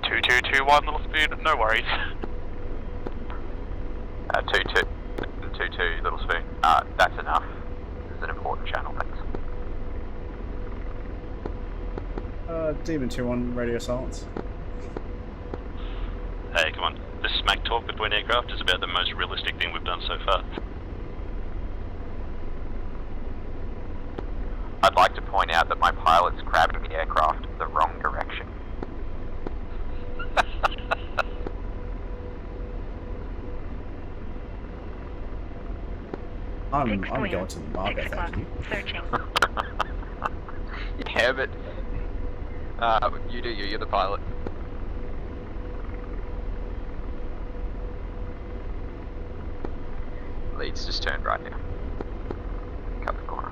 2221 Little Spoon, no worries. 2-2, Little Spoon, that's enough. This is an important channel, thanks. Demon 2-1, radio silence. Hey, come on. This smack talk between aircraft is about the most realistic thing we've done so far. I'd like to point out that my pilot's crabbing the aircraft the wrong direction. I'm going to the marker, thank you. Searching. Yeah, but you're the pilot. Lead's just turned right now. Cut the corner.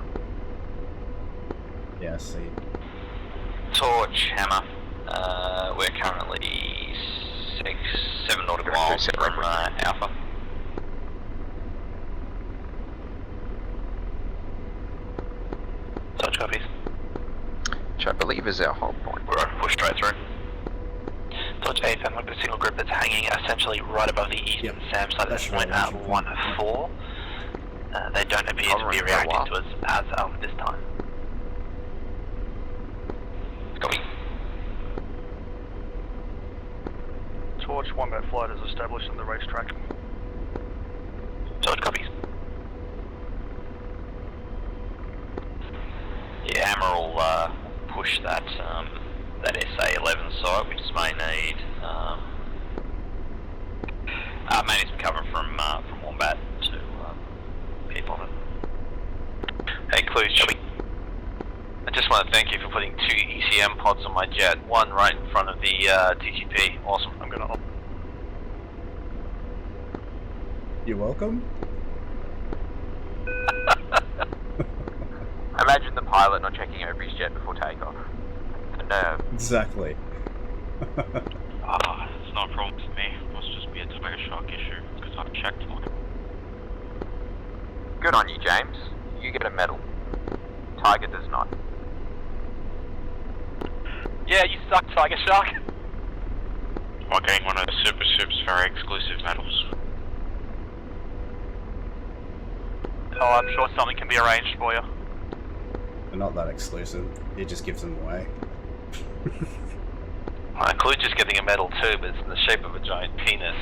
Yeah, I see. Torch, Hammer. We're currently 7 nautical miles from Alpha. Torch copies. Which I believe is our hold point. We're on push straight through. Torch 8, I'm looking at a single group that's hanging essentially right above the eastern SAM side at this point at 1-4. They don't appear to be reacting to us as of this time. Copy. Torch, Wombat flight is established on the racetrack. Torch copies. Yeah, Hammer will push that that SA-11 site. We just may need some cover from Wombat to keep on it. Hey, Cluj. I just want to thank you for putting 2 ECM pods on my jet. One right in front of the TTP. Awesome. I'm gonna. You're welcome. Imagine the pilot not checking over his jet before takeoff. The nerve. Exactly. It's not a problem for me. It must just be a tire shock issue because I've checked mine. Good on you, James. You get a medal. Tiger does not. Yeah, you suck, Tiger Shark. While getting one of the Super Soup's very exclusive medals. Oh, I'm sure something can be arranged for you. They're not that exclusive. He just gives them away. Cluj is getting a medal too, but it's in the shape of a giant penis.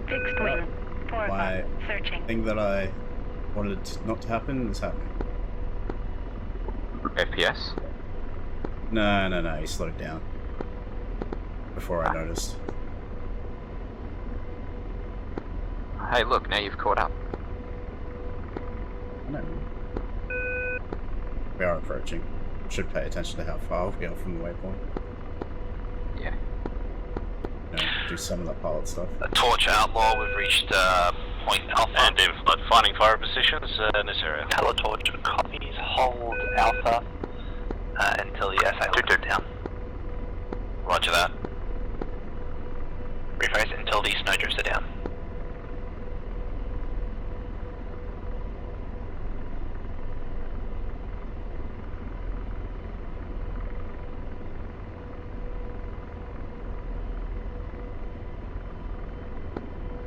Fixed wing. 4 My o'clock. Searching. thing that I wanted not to happen is happening. FPS? No, he slowed down. Before I noticed. Hey, look, now you've caught up. I know. We are approaching. Should pay attention to how far we are from the waypoint. Yeah. Do some of that pilot stuff. Torch Outlaw, we've reached point Alpha. And David Flood, finding fire positions in this area. Hello, Torch. Copies. Hold Alpha until the SA-11 is down. Roger that. Rephrase until the snowdrifts are down.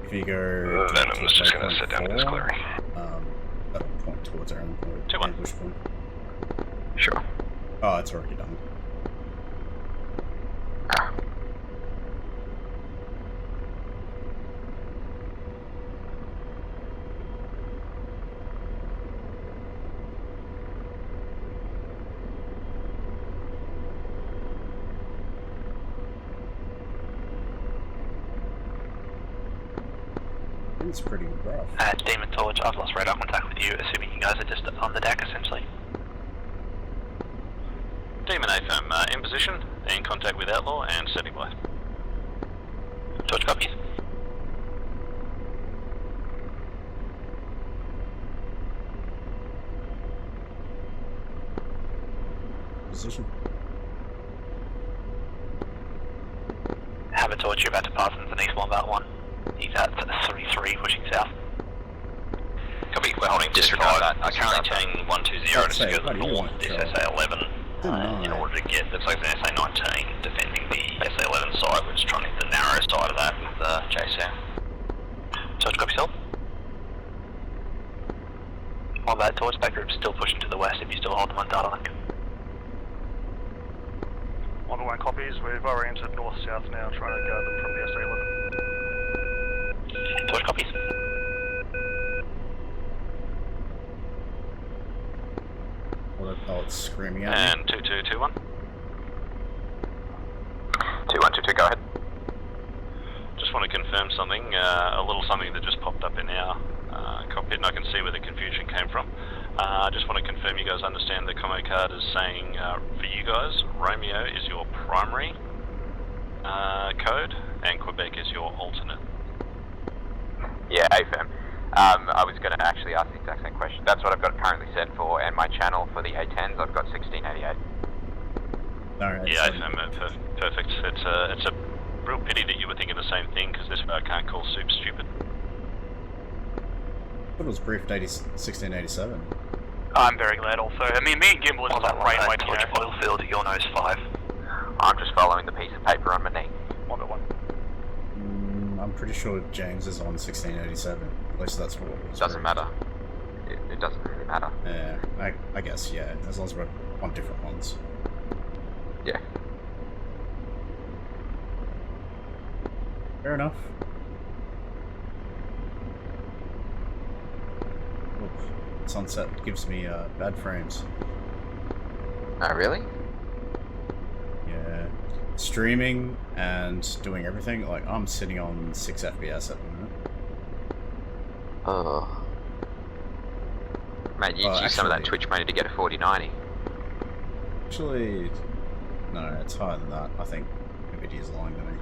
If you go... Venom was just going to sit down in this clearing. That'll point towards our ambush point. Sure. Oh, it's already done. It's pretty rough. Demon Torch, I've lost radar contact with you, assuming you guys are just on the deck, essentially. Demon AFM in position, in contact with Outlaw and standing by. Torch copies. Position. Have a Torch, you're about to pass underneath Wombat 1. He's at 3-3, pushing south. Copy, we're holding disregard that. Currently turning 120 to secure the north, this SA-11. In order to get, looks like the SA-19 defending the SA-11 side. We're just trying to hit the narrow side of that with JSON. Torch copy still. Wombat Torch, that group's still pushing to the west if you still hold them on data link. Wombat 1 copies, we've oriented north-south now, trying to guard them from the SA-11. Torch copies. Oh, it's screaming at me. And 2221. 2122, go ahead. Just want to confirm something, a little something that just popped up in our cockpit, and I can see where the confusion came from. I just want to confirm you guys understand the commo card is saying, for you guys, Romeo is your primary code, and Quebec is your alternate. Yeah, AFM. I was going to actually ask the exact same question. That's what I've got currently set for, and my channel for the A10s, I've got 1688. Alright. Yeah, AFM, perfect. It's a real pity that you were thinking the same thing, because this I can't call soup stupid. I thought it was briefed 1687. I'm very glad also. I mean, me and Gimbal are just brainwave, Torch oil field at your nose 5. I'm just following the piece of paper on my knee. 1-1. I'm pretty sure James is on 1687. At least that's what was Doesn't raised. matter. It doesn't really matter. Yeah, I guess, yeah. As long as we're on different ones. Yeah. Fair enough. Oof. Sunset gives me bad frames. Oh, really? Yeah. Streaming and doing everything, like, I'm sitting on 6 FPS at the moment. Oh. Mate, you use some of that Twitch money to get a 4090. Actually, no, it's higher than that. I think NVIDIA's lying to me.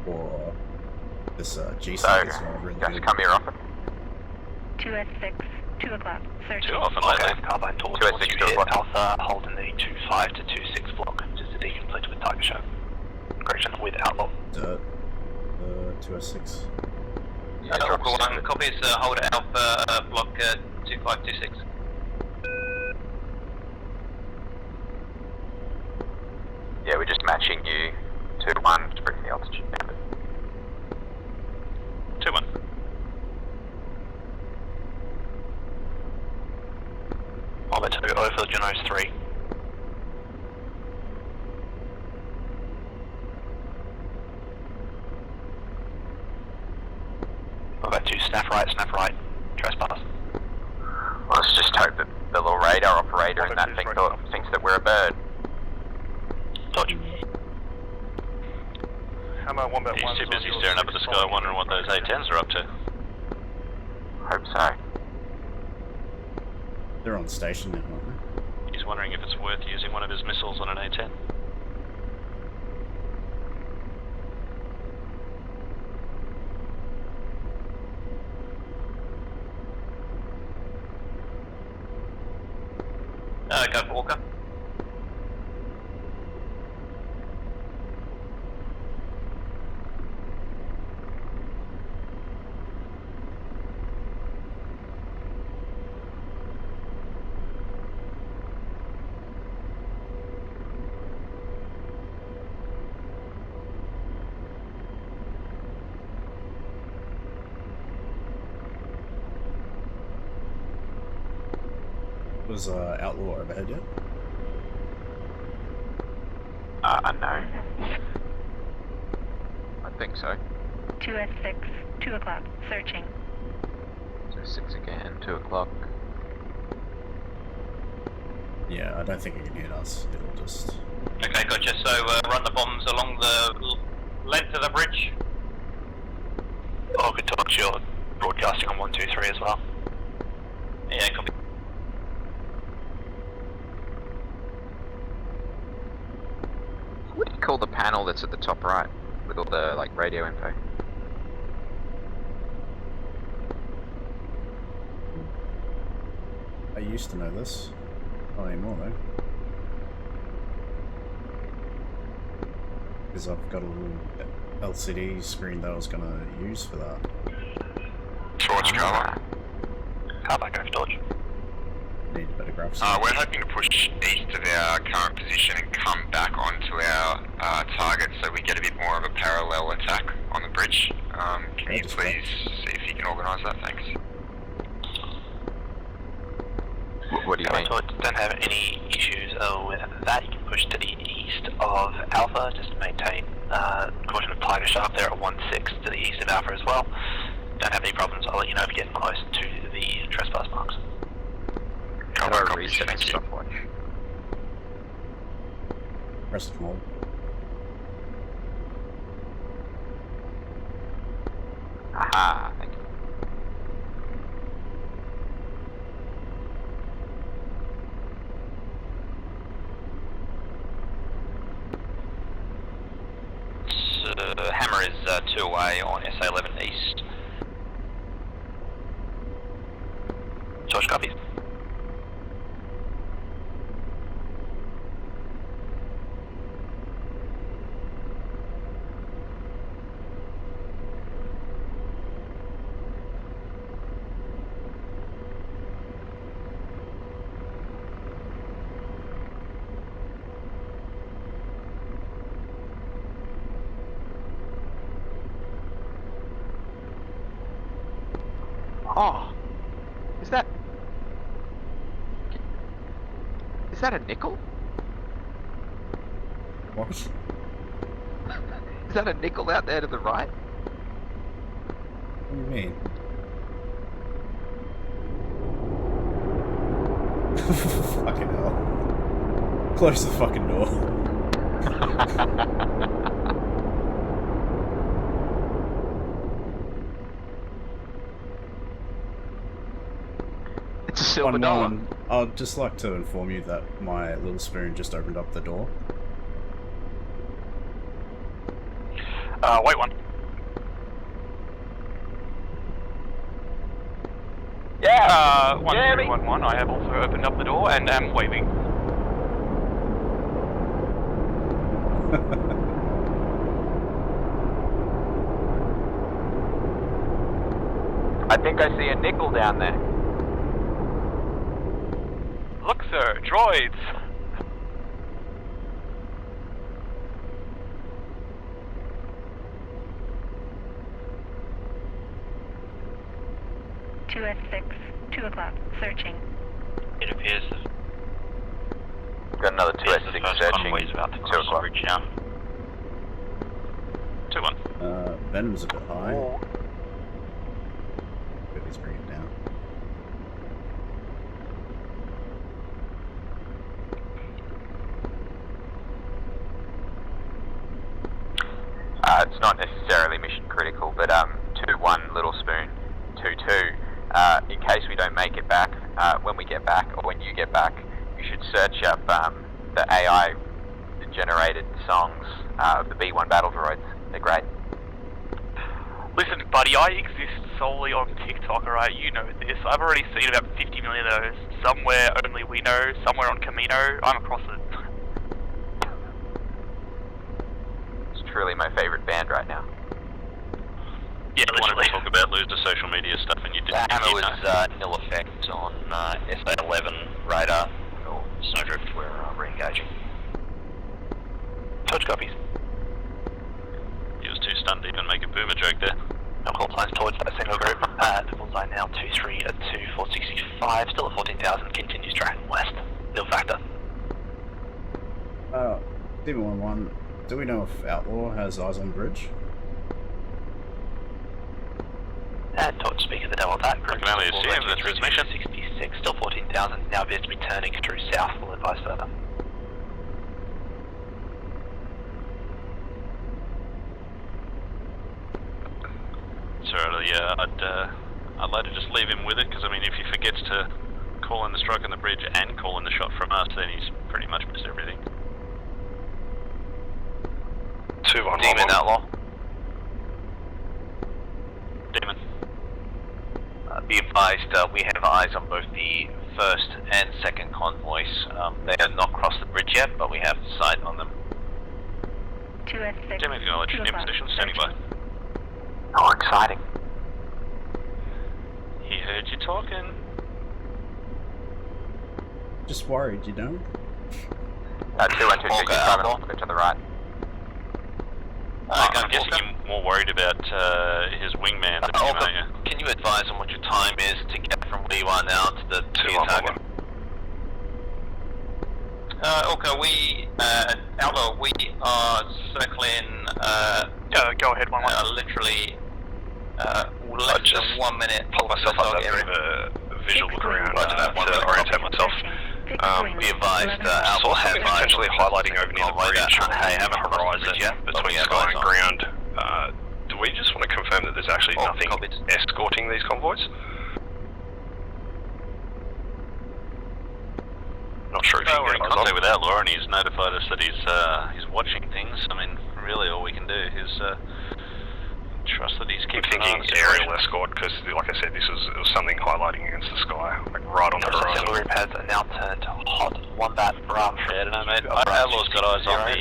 Or this G So, is really you guys good. come here often? 2S6, 2 o'clock, searching. Too often lately. Carbine towards 2S6 you to here, what? Alpha holding the 25 to 26 block, just to deconflict with Tiger Show. Correction, with Outlaw. Dirt. 2S6. Yeah, drop us down. Copies, hold Alpha block 2526. Yeah, we're just matching you 2-1 to bring the altitude down. 2-1. Over to over Junos 3. Over to snap right, trespass. Well, let's just hope that the little radar operator in that thing thinks that we're a bird. Dodge. Hammer 1 He's too busy staring up at the sky wondering what those A10s are up to. Hope so. They're on station now, aren't they? He's wondering if it's worth using one of his missiles on an A10. Go for Walker. Was Outlaw overhead yet? Unknown. I think so. 2S6, 2 o'clock, searching. So 6 again, 2 o'clock. Yeah, I don't think it can hit us. It'll just... Okay, gotcha. So run the bombs along the length of the bridge. Oh, good talk. You're broadcasting on 123 as well. Yeah, copy. What do you call the panel that's at the top right with all the like radio info? I used to know this. Not anymore though. Because I've got a little LCD screen that I was gonna use for that. Torch cover. Carbine, go for torch. Need better graphics. We're hoping to push east of our current position and come back onto our target so we get a bit more of a parallel attack on the bridge. Can you please see if you can organise that? Thanks. What do you mean? Don't have any issues with that. You can push to the east of Alpha just to maintain caution of Tiger Shark there at 1-6 to the east of Alpha as well. Don't have any problems. I'll let you know if you're getting close to the trespass marks. How do I reset the stopwatch? Press the hold. Aha, thank you. So, Hammer is 2 away on SA11 east. George copies. Oh, is that a nickel? What? Is that a nickel out there to the right? What do you mean? Fucking hell. Close the fucking door. It's a silver dollar. I'd just like to inform you that my little spoon just opened up the door. Wait one. Yeah. 1311. I have also opened up the door and am waving. I think I see a nickel down there. Look, sir, droids. S6, 2 o'clock, searching. It appears Got another 2S6 searching. about to 2 cross the o'clock. bridge now. 2-1. Venom's a bit high. But let's bring it down. It's not necessarily mission critical, but 2-1 Little Spoon, 2-2. In case we don't make it back, when we get back, or when you get back, you should search up the AI generated songs of the B1 battle droids. They're great. Listen, buddy, I exist solely on TikTok, alright? You know this. I've already seen about 50 million of those. Somewhere only we know, somewhere on Camino. I'm across it. It's truly my favorite band right now. Yeah, you wanted to talk about loser social media stuff and you didn't. The hammer was nil effect on SA11 radar or snowdrift. We're re-engaging. Touch copies. He was too stunned to even make a boomer joke there. No call plans towards that single group. The bullseye now 23 at 24665. Still at 14,000. Continues tracking west. Nil factor. Demon 1-1. Do we know if Outlaw has eyes on bridge? Torch speaking the devil that group. I can only assume that's his mission. 66, still 14,000. Now appears to be turning through south. We'll advise further. Sorry, I'd like to just leave him with it, because I mean, if he forgets to call in the strike on the bridge and call in the shot from us, then he's pretty much missed everything. 2-1. Demon Outlaw. Demon. Be advised, we have eyes on both the first and second convoys. They have not crossed the bridge yet, but we have sight on them. 2S6, Demon acknowledged. 2 In o'clock, position, standing by. Oh, exciting. He heard you talking. Just worried, you know? 2-1-2-3, to the right. I'm guessing you're more worried about his wingman than him, aren't you? Can you advise on what your time is to get from where you are now to the target? Orca, Outlaw, we are circling, go ahead, 1-1. literally, less than 1 minute. Pull myself up that bit of a visual look around to orientate myself. Be advised, Saw something potentially highlighting over near the bridge on the horizon between sky and ground. Do we just want to confirm that there's actually nothing escorting these convoys? Not sure if you We're can in contact with Outlaw and he's notified us that he's watching things. I mean, really all we can do is trust that he's keeping an eye on the situation. Aerial escort, because like I said, it was something highlighting against the sky, like right on the horizon. Single group has now turned hot. Wombat, Bravo. Yeah, I don't know, mate. Outlaw's got eyes on the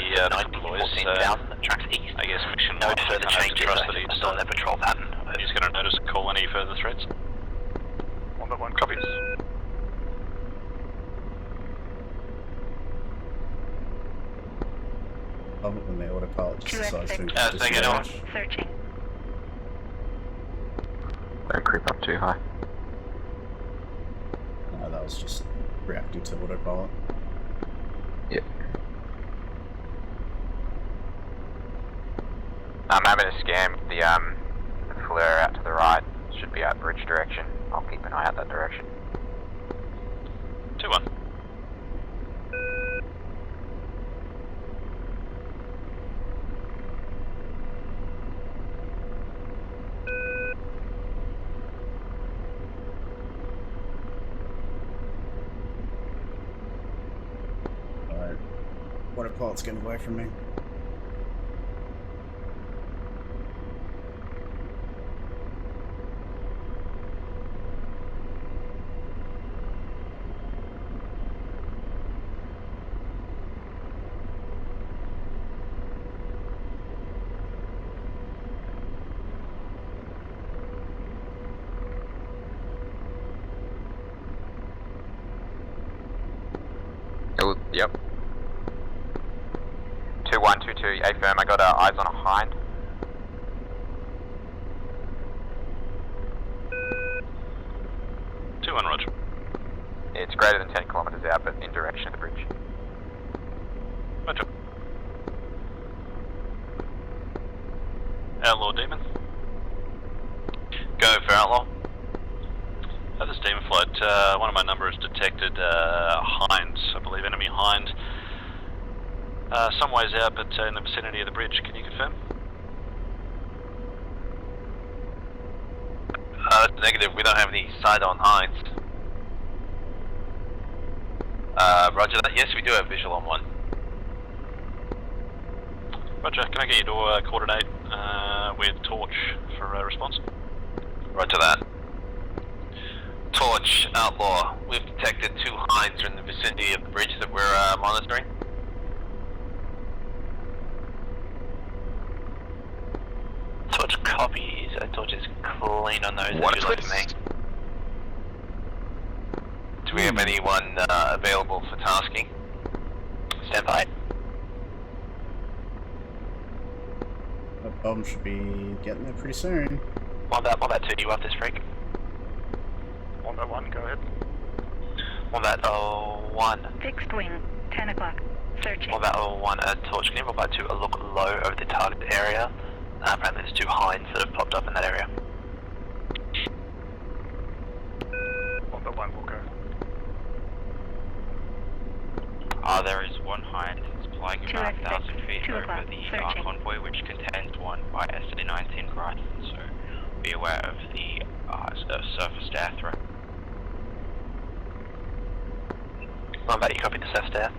deploys, so tracks east. I guess mission No one, further we're gonna have to changes. trust that Still on their patrol pattern. he's going to notice and call any further threats. 1-1 copies. Love it when the autopilot just decides to Take it on. searching. creep up too high. No, that was just reacting to autopilot. Yep. I'm having a scan with the flare out to the right. Should be out bridge direction. I'll keep an eye out that direction. 2-1. Alright. Autopilot's getting away from me. Oh, yep. 2122, A firm, I got eyes on a hind. Roger. It's greater than 10 kilometers out, but in direction of the bridge. Roger. Outlaw demon. Go for outlaw. This demon flight, one of my numbers detected hind, I believe enemy hind, some ways out, but in the vicinity of the bridge. Can you confirm? Negative, we don't have any sight on hinds. Roger that. Yes, we do have visual on one. Roger, can I get you to coordinate with Torch for response? Roger that. Torch, outlaw, we've detected 2 hinds in the vicinity of the bridge that we're monitoring. Torch copies. Torch is clean on those. What if you like me. Do we have anyone available for tasking? Stand by. That bomb should be getting there pretty soon. Wombat 2, you up this freak? Wombat 1, go ahead. Wombat 1. Fixed wing, 10 o'clock. Searching. Wombat 1, Torch, can you Wombat 2 look low over the target area? Apparently there's 2 hinds that have popped up in that area. Wombat 1 will go. There is one hind that's flying about 1,000 feet over the convoy, which contains one by SA-19 right, so be aware of the surface to air threat. Wombat, you copy the surface to air?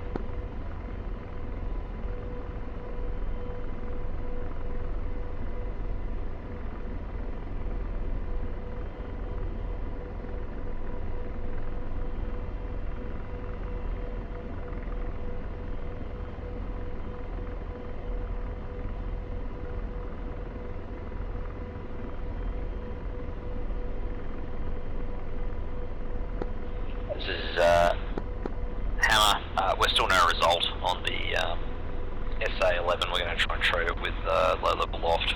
This is Hammer. We're still no result on the SA-11. We're going to try and trade it with low-level loft.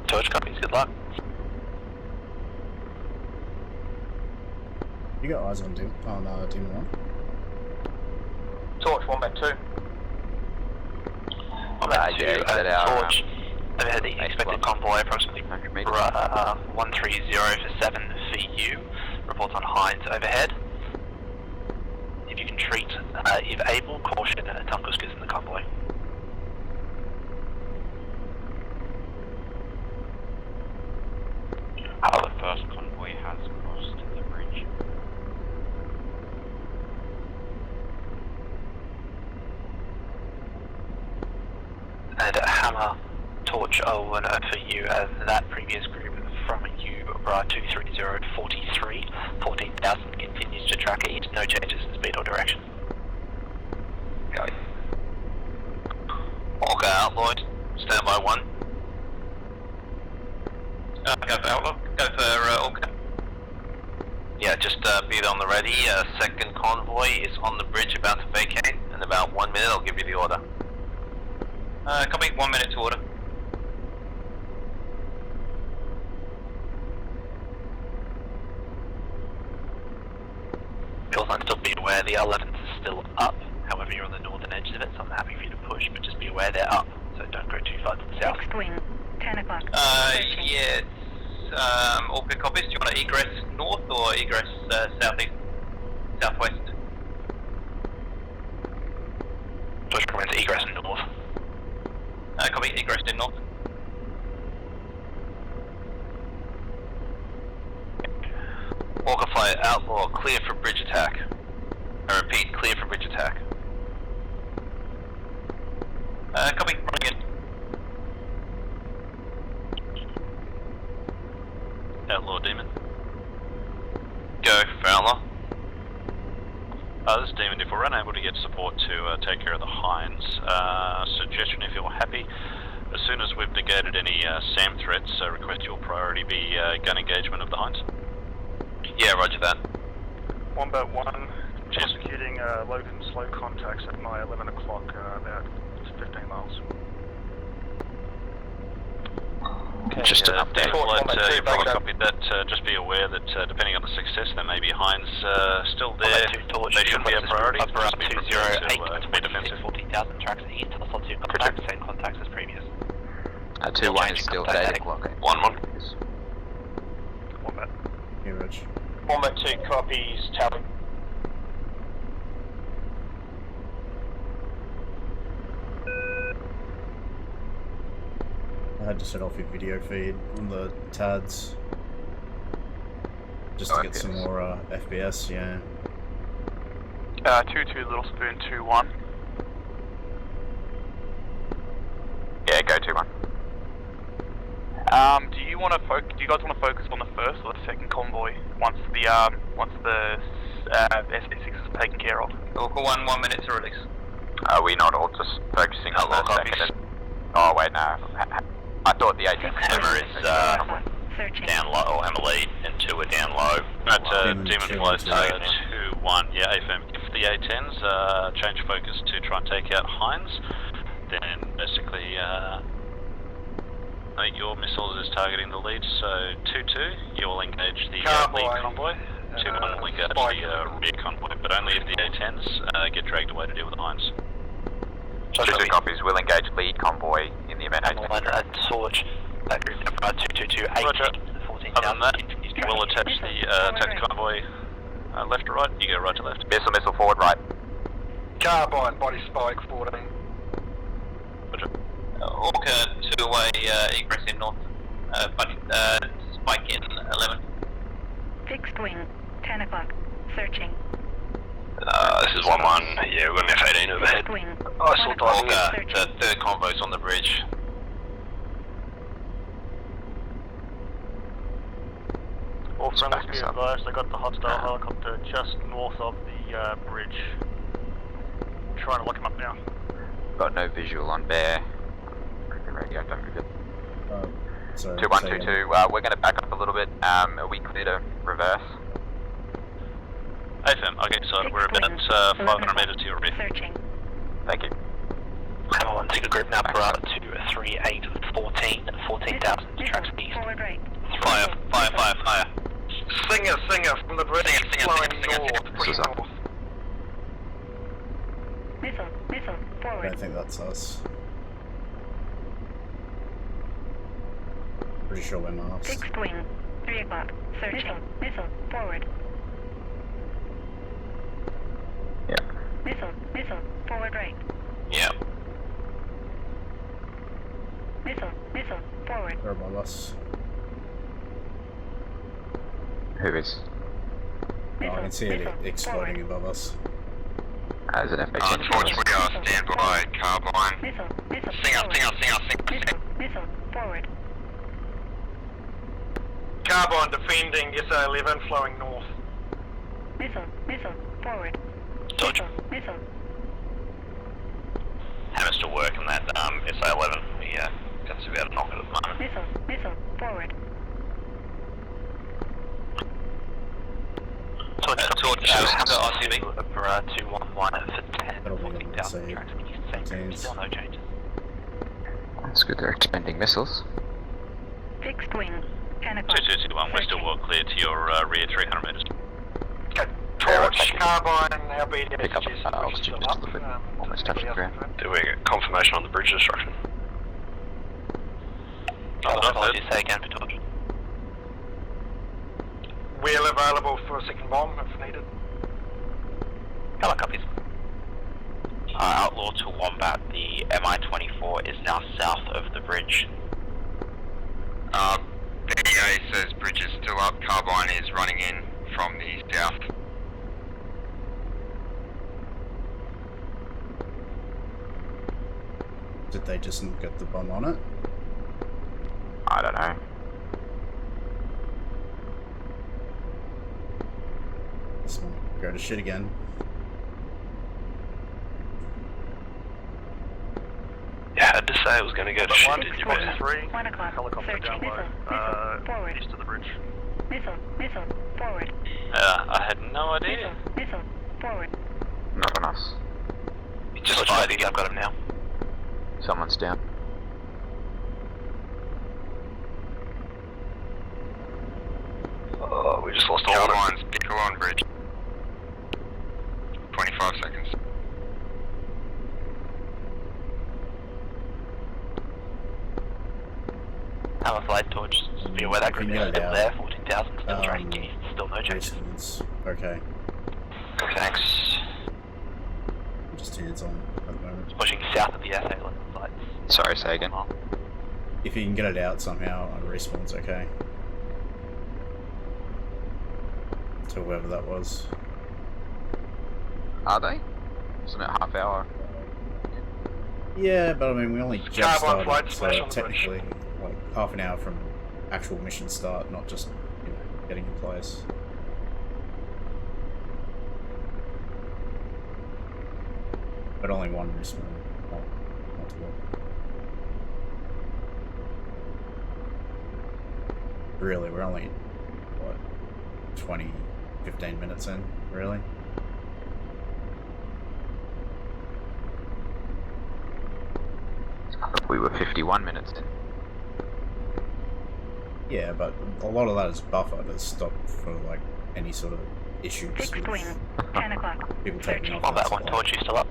Torch copies, good luck. You got eyes on Demon 1? Torch, Wombat 2. Wombat 2, Torch. Overhead the expected convoy, approximately 130 for 7 VU. Reports on hinds overhead. If you can treat, if able, caution Tunguska's in the convoy. The first convoy has crossed the bridge. And Hammer, Torch 01 for you, that previous group from you, 230 at 43, 14,000 continues to track east, no changes in speed or direction. Okay. Orca outlawed, standby 1. Go for outlaw, go for Orca. Yeah, just be on the ready. Second convoy is on the bridge about to vacate. In about 1 minute, I'll give you the order. Copy, 1 minute to order. also still be aware the 11th is still up. However, you're on the northern edge of it, so I'm happy for you to push, but just be aware they're up, so don't go too far to the south. Fixed wing, 10 o'clock. Yeah, all good copies. Do you want to egress north or egress southeast, southwest? Push comments egress north. Copy, egress in north. Walker Flight Outlaw, clear for bridge attack. I repeat, clear for bridge attack. Copy, running in. Outlaw Demon. Go for Outlaw. This is Demon, if we're unable to get support to take care of the Hinds, suggestion if you're happy, as soon as we've negated any SAM threats, request your priority be gun engagement of the Hinds. Yeah, roger that. Wombat 1, prosecuting Logan slow contacts at my 11 o'clock, about 15 miles. Okay, just an update. You probably back copied that. Just be aware that depending on the success, there may be Hinds still there. They should be a priority. Just be prepared to be defensive. 14,000 tracks east, plus 2 contacts, same contacts as previous. 2-1 is still 8 o'clock. 1-1. Wombat. Mirage. Wombat 2 copies, tally. I had to set off your video feed on the TADs. Just to get some more FPS, yeah. 2-2 Little Spoon 2-1. Yeah, go 2-1. Do you want to do you guys want to focus on the first or the second convoy once the SC6 is taken care of? Local 1 minute to release. Are we not all just focusing on the second? Oh wait, no. I thought the 18th Hammer is down low, or Hammer lead, and 2 are down low. But Demon Flight 2-1, yeah, AFM. If the A10s change focus to try and take out Hinds, then basically your missiles is targeting the lead, so 2-2, you will engage the lead convoy. 2-1 will engage the rear convoy, but only if the A10s get dragged away to deal with the Hinds. 2 copies, will engage lead convoy in the event 18. Torch, that group number 222 18, Roger. 14,000. Other than that, we'll attach the attack convoy left to right, you go right to left. Missile forward right. Carbine, body spike 14. Roger. Orca 2 away, egress in north, spike in 11. Fixed wing, 10 o'clock. Searching. This is 1-1, yeah, we've got an F-18 overhead. Fixed wing. I saw Orca, the third convoy's on the bridge. All friendlies be advised, I got the hostile helicopter just north of the bridge. I'm trying to look him up now. Got no visual on bear. The radio, don't move it. Sorry, 2122, we're going to back up a little bit. Are we clear to reverse? AFM, okay, so we're about 500 metres to your rear. Searching. Thank you. Hammer 1, take a group now per hour to 38, 14, 14,000 tracks east. Forward right. Fire. Singer from the bridge, flying north, pushing north. Missile, I forward. don't think that's us. Pretty sure we're masked. Fixed wing, 3 o'clock. Searching. Missile, forward. Yeah. Missile, forward right. Yeah. Missile, forward. They're above us. Who is? Oh, I can see it exploding above us. As an F-18. Torch, we are standby, carbine. Missile, Singer. Missile, forward. Carbine defending SA-11 flowing north. Missile, forward. Dodge. Missile. Hammer's still working that SA-11. Yeah, got to be able to knock it at the moment. Missile, forward. Torch, Hammer RCV for 211 for 10, That'll be on the 14,000 same tracks east, same group, still no changes. That's good, they're expending missiles. Fixed wing, 10 o'clock. 2221, we're still well clear to your rear 300 metres. Torch Torch, Carbine, our BDS Pick up altitude just a little bit, almost touching the ground. Do we get confirmation on the bridge destruction? Apologies, say again for Torch. Wheel available for a second bomb if needed. Hello, copies. Outlaw to Wombat, the MI-24 is now south of the bridge. BDA says bridge is still up, Carbine is running in from the south. Did they just not get the bomb on it? I don't know. This one go to shit again. Yeah, I had to say it was going to go to shit, did you, man? 1 o'clock. Helicopter Searching. down low, Missile. Forward. east of the bridge. Missile. Forward. I had no idea. Missile. Forward. Not on us. Just fired, I've got him now. Someone's down. Oh, we just lost all of Carbine's Pickle on bridge. 25 seconds. Hammer flight Torch, just be aware that group is still there, 14,000, still tracking east, still no change. Okay. Thanks. Just hands on at the moment. Pushing south of the SA site. Sorry, say again. If you can get it out somehow on respawn's okay. To whoever that was. Are they? Isn't it half hour? Yeah, but I mean we only just Carbine started, flight so splash on the bridge. technically like half an hour from actual mission start, not just getting in place. But only one respawn, not multiple. Really, we're only what 15 minutes in, really. We were 51 minutes in. Yeah, but a lot of that is buffer to stop for like any sort of issues. Fixed wing. with 10 o'clock. people taking off. On that and one, stuff. Torch, you still up?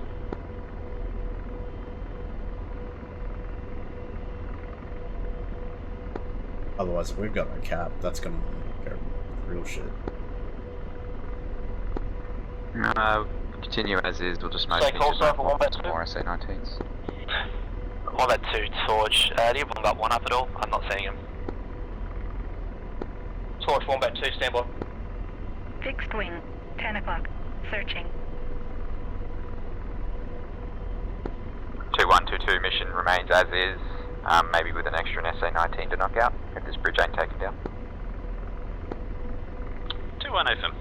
Otherwise, if we've got no cap, that's gonna go real shit. Continue as is, we'll just make Stay close over Wombat 2. more SA-19s. Wombat 2, Torch. Do you have Wombat 1 up at all? I'm not seeing him. Torch, Wombat 2, stand by. Fixed wing. 10 o'clock. Searching. 2122 mission remains as is, maybe with an extra SA-19 to knock out, if this bridge ain't taken down. 2-1 FM.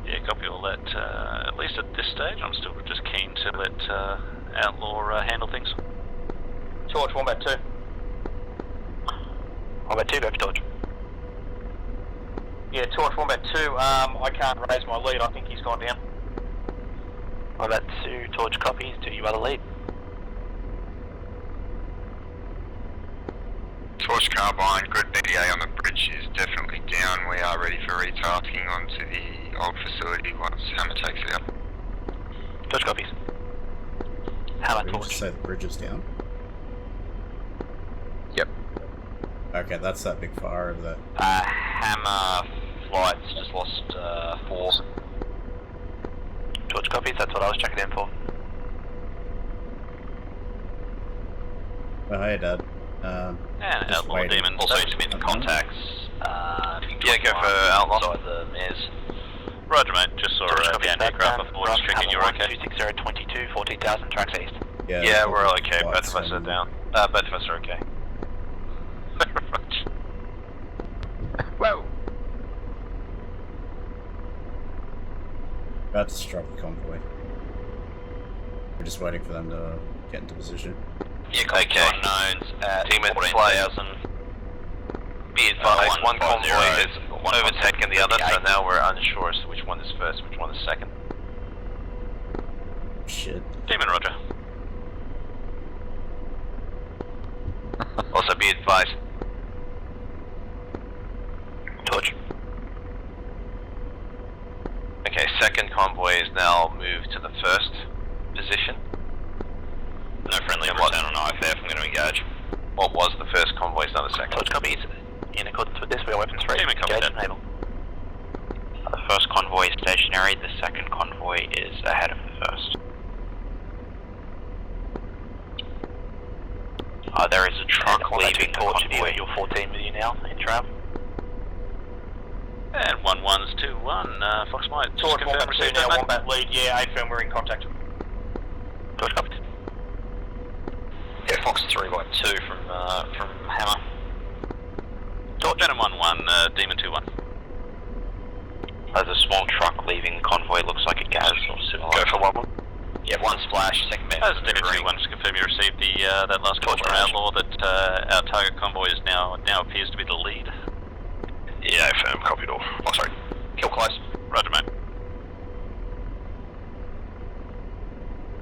Yeah, copy all that. At least at this stage, I'm still just keen to let Outlaw handle things. Torch, Wombat 2. Wombat 2, go for Torch. Yeah, Torch, Wombat 2, I can't raise my lead, I think he's gone down. Wombat 2, Torch copies, do you have a lead? Torch Carbine, good BDA on the bridge is definitely down. We are ready for retasking onto the old facility once Hammer takes it out. Torch copies. Hammer Did we Torch. just say the bridge is down? Yep. Okay, that's that big fire over there. Hammer flights just lost 4. Torch copies, that's what I was checking in for. Oh, hey, Dad. And just Outlaw waiting. Demon. Also submitting contacts. Yeah, go for Outlaw. Outside the mares. Roger, mate. Just saw a down aircraft before, just checking you're okay. 26022, 14,000 tracks east. Yeah, we're okay. Both of us are down. Both of us are okay. Whoa! About to strike the convoy. We're just waiting for them to get into position. Yeah, Okay. unknowns at Demon 14,000. Be advised, one convoy has overtaken the other, so now we're unsure as to which one is first, which one is second. Shit. Demon, roger. Also be advised. Torch. second convoy is now moved to the first position. No friendly return on IFF, I'm going to engage. What was the first convoy is now the second. Torch copies. In accordance with this, we are weapons ready. Demon copy that. Enable. The first convoy is stationary, the second convoy is ahead of the first. There is a truck leaving the convoy. You're 14 with you now in travel. And 1-1's 2-1. Fox Mike, just Torch confirm Wombat 2 received now, that, mate. Wombat lead. Yeah, AFM, we're in contact. Torch copies. Yeah, Fox 3 by 2 from Hammer. Venom 1-1, Demon 2-1. There's a small truck leaving convoy, looks like a gas or similar. Go for 1-1. Yeah, 1 splash, second man. As Demon 2-1, just confirm you received the that last call from Outlaw that our target convoy is now appears to be the lead. Yeah, firm, copied all. Oh, sorry. Kill close. Roger, mate.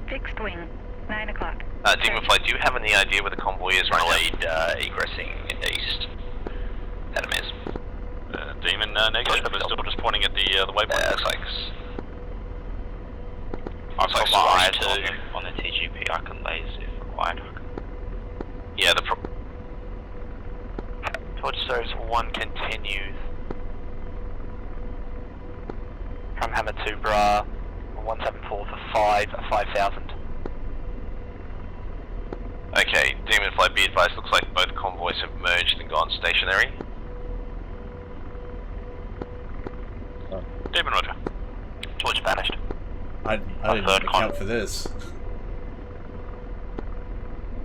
Fixed wing, 9 o'clock. Demon Flight, do you have any idea where the convoy is right Lead egressing east. Adam is. Demon negative, but still just pointing at the waypoint. Looks like. I've got like my splash eyes on the TGP, I can laze if required. Yeah, Torch Surge 1 continues. From Hammer to Bra, 174 for 5,000. Okay, Demon Flight, be advised, looks like both convoys have merged and gone stationary. Demon, roger. Torch vanished. I didn't account for this.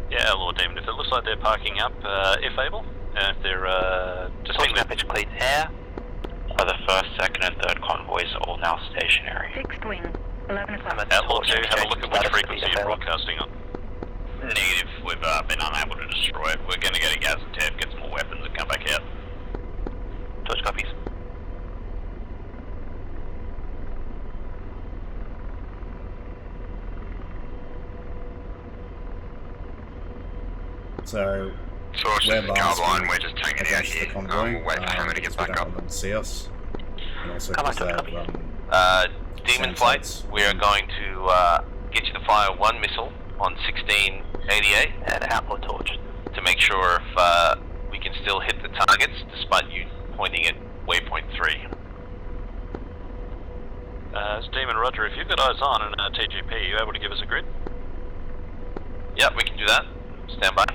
Yeah, Lord Demon, if it looks like they're parking up, if able, and if they're just Torch map is clean air. The first, second, and third convoys are all now stationary. Fixed wing, 11 o'clock. Outlaw 2, have a look at which frequency you're broadcasting on. Negative, we've been unable to destroy it. We're going to go to Gaz and Tab, get some more weapons and come back out. Torch copies. So Source we're is the carbine, we're just taking it out against here. the convoy. We'll wait for Hammer to get back up. They don't see us. And also Come on, because they copy. have, Demon Same Flight, sites. we are going to get you to fire one missile on 1688 And Outlaw Torch. to make sure if we can still hit the targets despite you pointing at waypoint 3. It's Demon, roger. If you've got eyes on and TGP, are you able to give us a grid? Yep, we can do that. Stand by.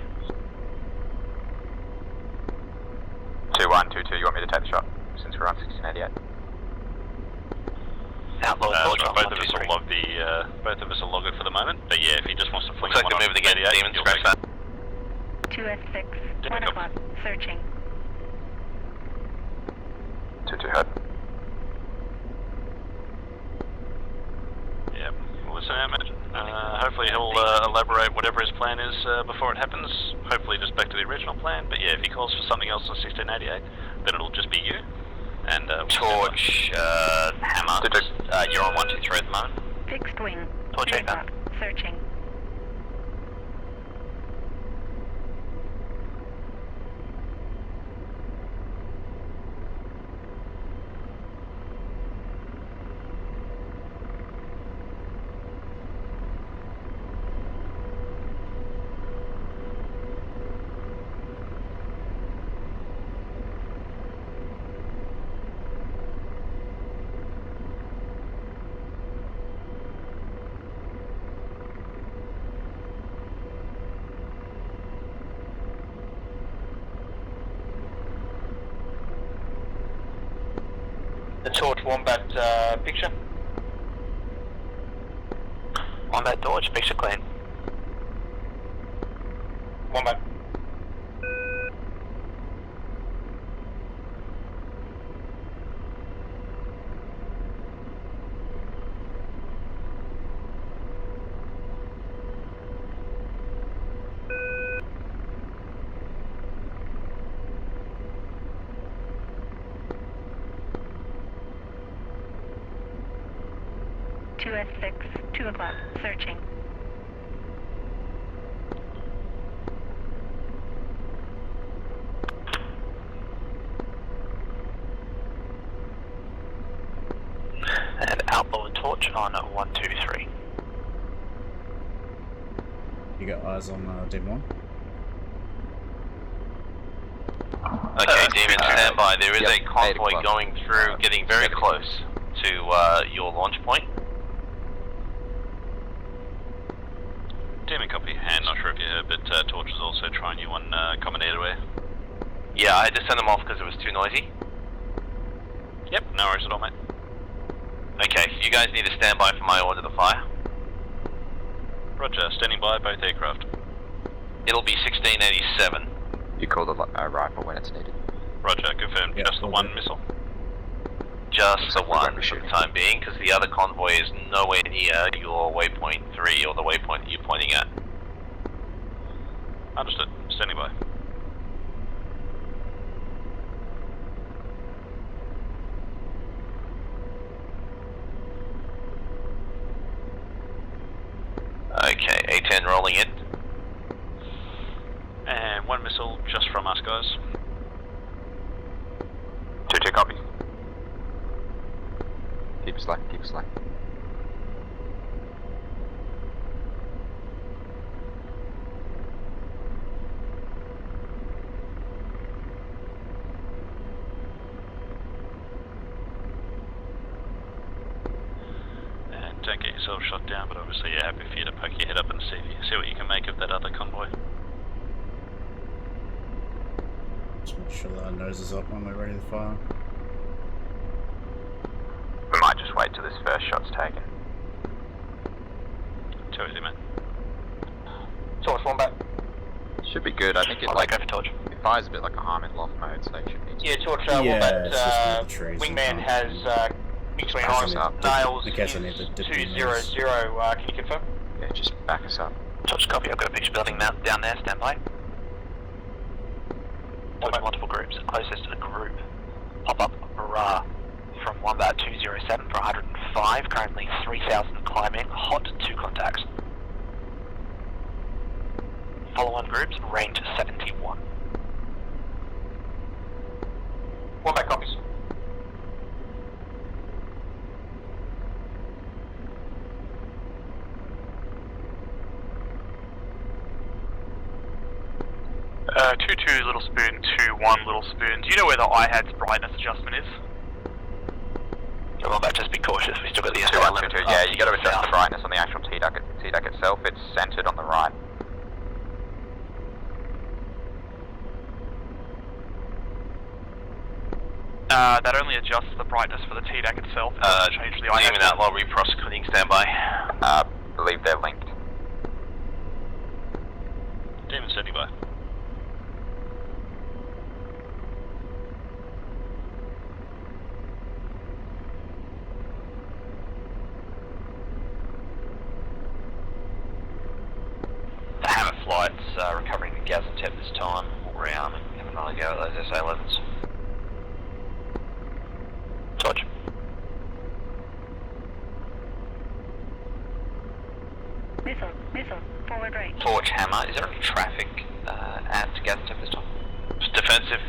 2122, you want me to take the shot since we're on 1688? Outlaw Torch. Sorry, both of us will log both of us will log it for the moment. But yeah, if he just wants to fling Looks like one they're on moving again. 88, Demon, you'll scratch take that. 2F6, 1 o'clock. Searching. 22 heard. Yeah, well, listen out, mate. Hopefully he'll elaborate whatever his plan is before it happens. Hopefully just back to the original plan. But yeah, if he calls for something else on 1688, then it'll just be you. And Torch, Hammer, you're on 123 at the moment. Fixed wing, Torch 3 8 o'clock. Searching. The Torch Wombat picture. Wombat Torch, picture clean. Wombat. F6, 2 o'clock. Searching. And Outlaw Torch on 123. You got eyes on Demon 1? Okay, Demon, stand by. There is a convoy going through, getting very close to your launch point. Demon copy. And not sure if you heard, but Torch is also trying you on common airway. Yeah, I had to send them off because it was too noisy. Yep, no worries at all, mate. Okay, you guys need to stand by for my order to fire. Roger, standing by both aircraft. It'll be 1687. You call the rifle when it's needed. Roger, confirmed. Just the one missile. Just the one for the time being, because the other convoy is nowhere near your waypoint 3 or the waypoint that you're pointing at. Understood. Standing by. Okay, A10 rolling in. And one missile just from us, guys. 2-2 copy. Keep it slack, keep it slack. And don't get yourself shot down, but obviously you're happy for you to poke your head up and see what you can make of that other convoy. Just make sure that our nose is up when we're ready to fire. We might just wait till this first shot's taken. Too easy, mate. Torch, one back. Should be good. I think it Go for Torch. it fires a bit like a harm in loft mode, so it should be. Yeah, Torch, Yeah, Wombat, it's just near the trees, we wingman can't- has between back arms us up. nails In case I need to dip in 200. Can you confirm? Yeah, just back us up. Torch copy, I've got a picture building mount down there, stand by. Multiple groups, closest to the group. Pop up Mirage from Wombat 207 for 105, currently 3000 climbing, hot 2 contacts. Follow on groups, range 71. Wombat copies. Uh, 2-2 Little Spoon, 2-1 Little Spoon. Do you know where the iHad's brightness adjustment is? Yeah, Wombat, just be cautious, we still got the 2-1-2-2. Yeah, you got to adjust the brightness on the actual T-duct itself. It's centered on the right. That only adjusts the brightness for the TDAC itself. It doesn't change the iHad. Demon Outlaw reprosecuting, stand by. Believe they're linked. Demon standing by. The Hammer flight's recovering the Gaziantep this time, all round, and have another go at those SA-11s. Torch. Missile, forward right. Torch, Hammer, is there any traffic at Gaziantep this time? It's defensive.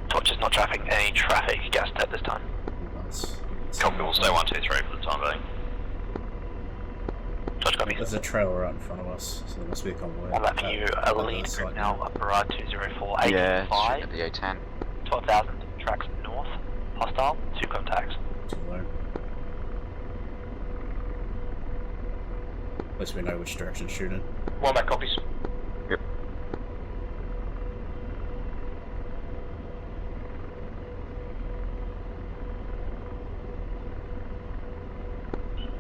Torch is not traffic, any traffic Gaziantep this time. Copy, we'll stay 123 for the time being. Torch, copy. There's a trail right in front of us, so there must be a convoy. On that for you, a lead group now, up Mirage 204, 85. At the A10. 12,000 tracks north, hostile, 2 contacts. Too low. At least we know which direction shooting. Wombat copies. Yep.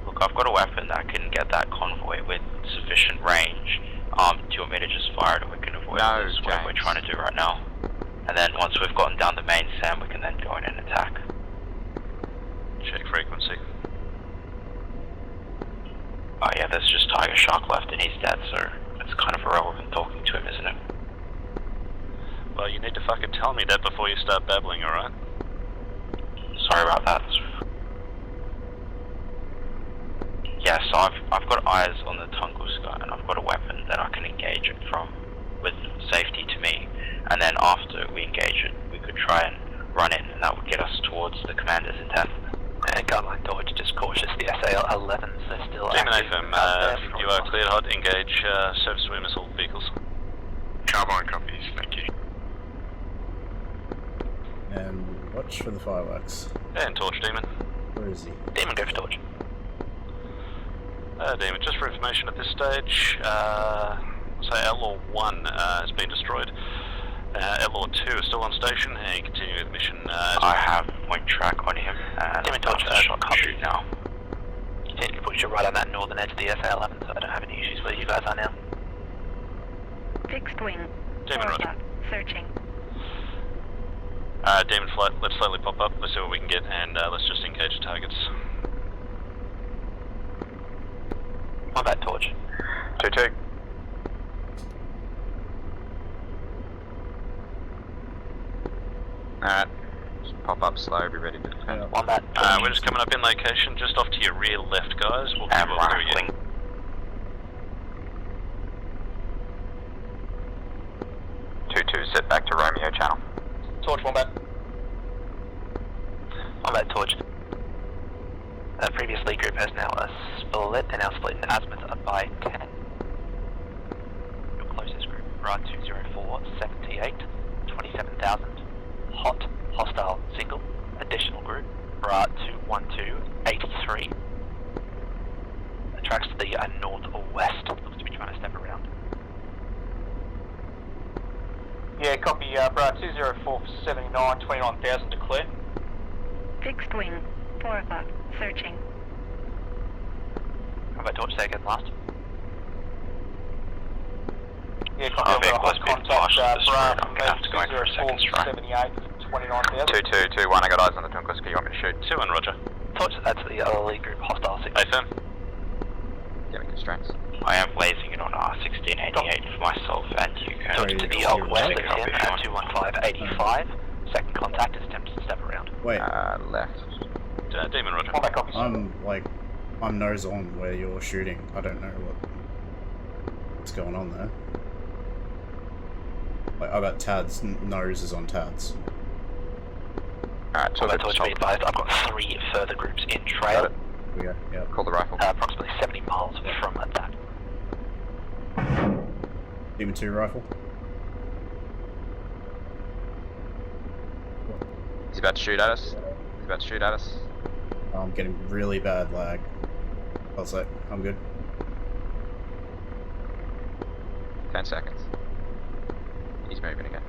Look, I've got a weapon that can get that convoy with sufficient range. Do you want me to just fire it and we can avoid No, this? What we're trying to do right now. And then once we've gotten down the main SAM, we can then go in and attack. Check frequency. Oh yeah, there's just Tiger Shark left and he's dead, so it's kind of irrelevant talking to him, isn't it? Well, you need to fucking tell me that before you start babbling, alright? Sorry about that. Yeah, so I've got eyes on the Tunguska and I've got a weapon that I can engage it from with safety to me. And then after we engage it, we could try and run in and that would get us towards the commander's intent. And Carbine Torch, just cautious, the SA-11s, they're still Demon active. FM, you are cleared hot, engage surface to missile vehicles. Carbine copies, thank you. And watch for the fireworks. And Torch Demon. Where is he? Demon, go for Torch. Demon, just for information at this stage, say Outlaw 1 has been destroyed. Outlaw 2 is still on station and continuing with the mission. I have point track on him. Demon Torch, shot copy now. Continue to push you right on that northern edge of the SA-11, so I don't have any issues where you guys are now. Fixed wing. Demon, roger. Searching. Demon flight, let's slowly pop up, let's see what we can get, and let's just engage the targets. On that Torch. 2-2. Alright, just pop up slow, be ready to defend. On that we're just coming up in location, just off to your rear left, guys. We'll keep on through you. Set back to Romeo channel. Torch, Wombat. Wombat Torch. Previous lead group has now split, and now split in azimuth by 10. Your closest group, Bra 204, 78, 27,000. Hot, hostile, single. Additional group, Bra 212, 83. The tracks to the northwest. Looks to be trying to step around. Yeah, copy, Bra 204 for 79, 29,000 declared. Fixed wing. 4 o'clock. Searching. How about Torch, say again last? Yeah, copy, I've got a hot contact, Bra from me, 204 for 78, 29,000. 2-2-2-1, I got eyes on the Tunguska, you want me to shoot? 2-1, roger. Torch, that's the other lead group, hostile signal. Affirm. Giving constraints. I am blazing it on R1688 for myself and you can. Torch to the west of him at 215-85. Second contact is attempting to step around. Wait. Left. Demon, roger. I'm nose on where you're shooting. I don't know what's going on there. Like, I got Tad's nose is on Tad's. Alright, so Torch, be advised, I've got 3 further groups in trail. We go, yeah. Call the rifle. Approximately 70 miles from that. Demon 2 rifle. He's about to shoot at us. I'm getting really bad lag. I'll say, I'm good. 10 seconds. He's moving again.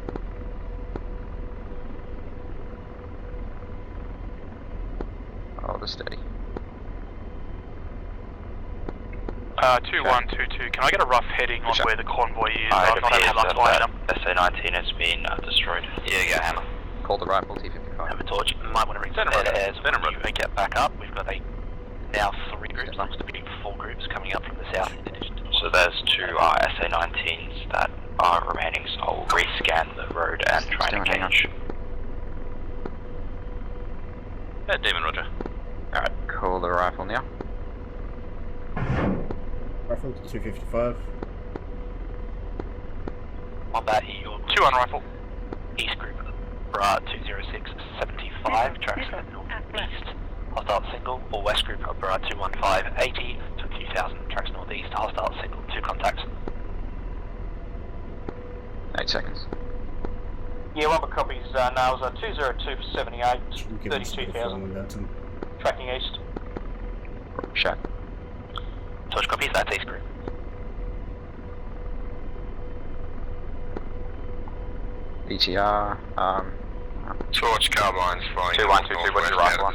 Hold it steady. 2122, can I get a rough heading on where the convoy is? It appears that SA-19 has been destroyed. Yeah, Hammer. Call the rifle, T-55. Hammer Torch, might want to ring some airs and get back up. We've got now 3 groups, looks to be 4 groups coming up from the south in addition to So there's 2 SA-19s that are remaining, so I'll rescan the road and try to engage. Demon, roger. Alright, call the rifle now. Rifle to 255. On that, your 2 on rifle. East group, Bra 206, 75, tracks to the northeast. Hostile single, or west group, Bra 215, 80, 22,000, tracks northeast, hostile single, 2 contacts. 8 seconds. Yeah, one copies, nails are 202 for 78, 32,000. Tracking east. Shot. Torch copies, that's east group. ETR, Torch carbines flying. 2122, what's your rifle on?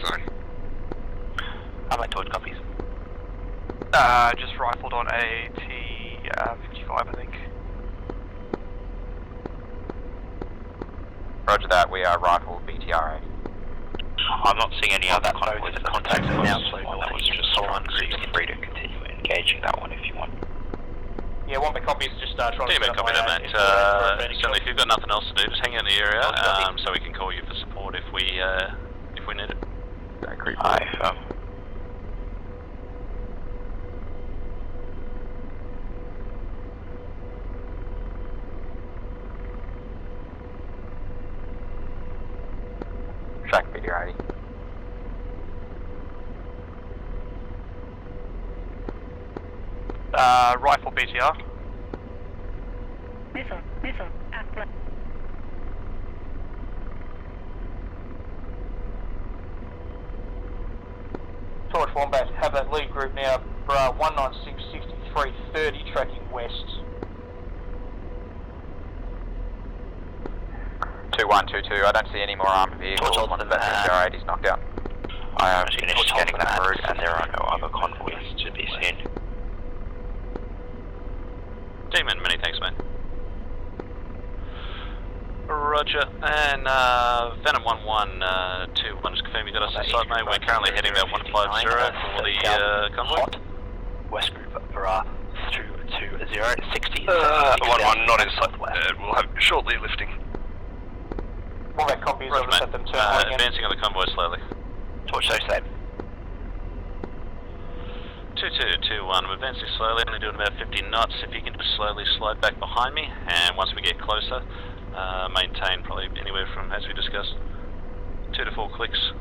How many Torch copies? Just rifled on a T55, I think. Roger that, we are rifle BTR 80. I'm not seeing any other convoys. The contacts are now, so that was just one, so you can free to continue engaging that one if you want. Yeah, one big copy is just trying to Demon, copy that, mate. Certainly, if you've got nothing else to do, just hang out in the area, so we can call you for support if we need it. Don't creep. Track BTR 80. Rifle BTR. Missile, aft left. Torch Wombat, have that lead group now, Bra 1966330 tracking west. 2122, I don't see any more armed vehicles. One of that BTR-80's knocked out. I am finished scanning that route and there are no other convoys to be seen. Demon, many thanks, mate. Roger, and Venom 1121, just confirm you got us inside, mate. We're currently heading about 150 for the convoy. West group Bra 220, 60. 1-1, not inside. We'll have shortly lifting. Wombat copies, Roger, I've mate. set them to Advancing on the convoy slowly. Torch so same. 2221, we're advancing slowly, only doing about 50 knots. If you can just slowly slide back behind me, and once we get closer, maintain probably anywhere from, as we discussed, 2 to 4 clicks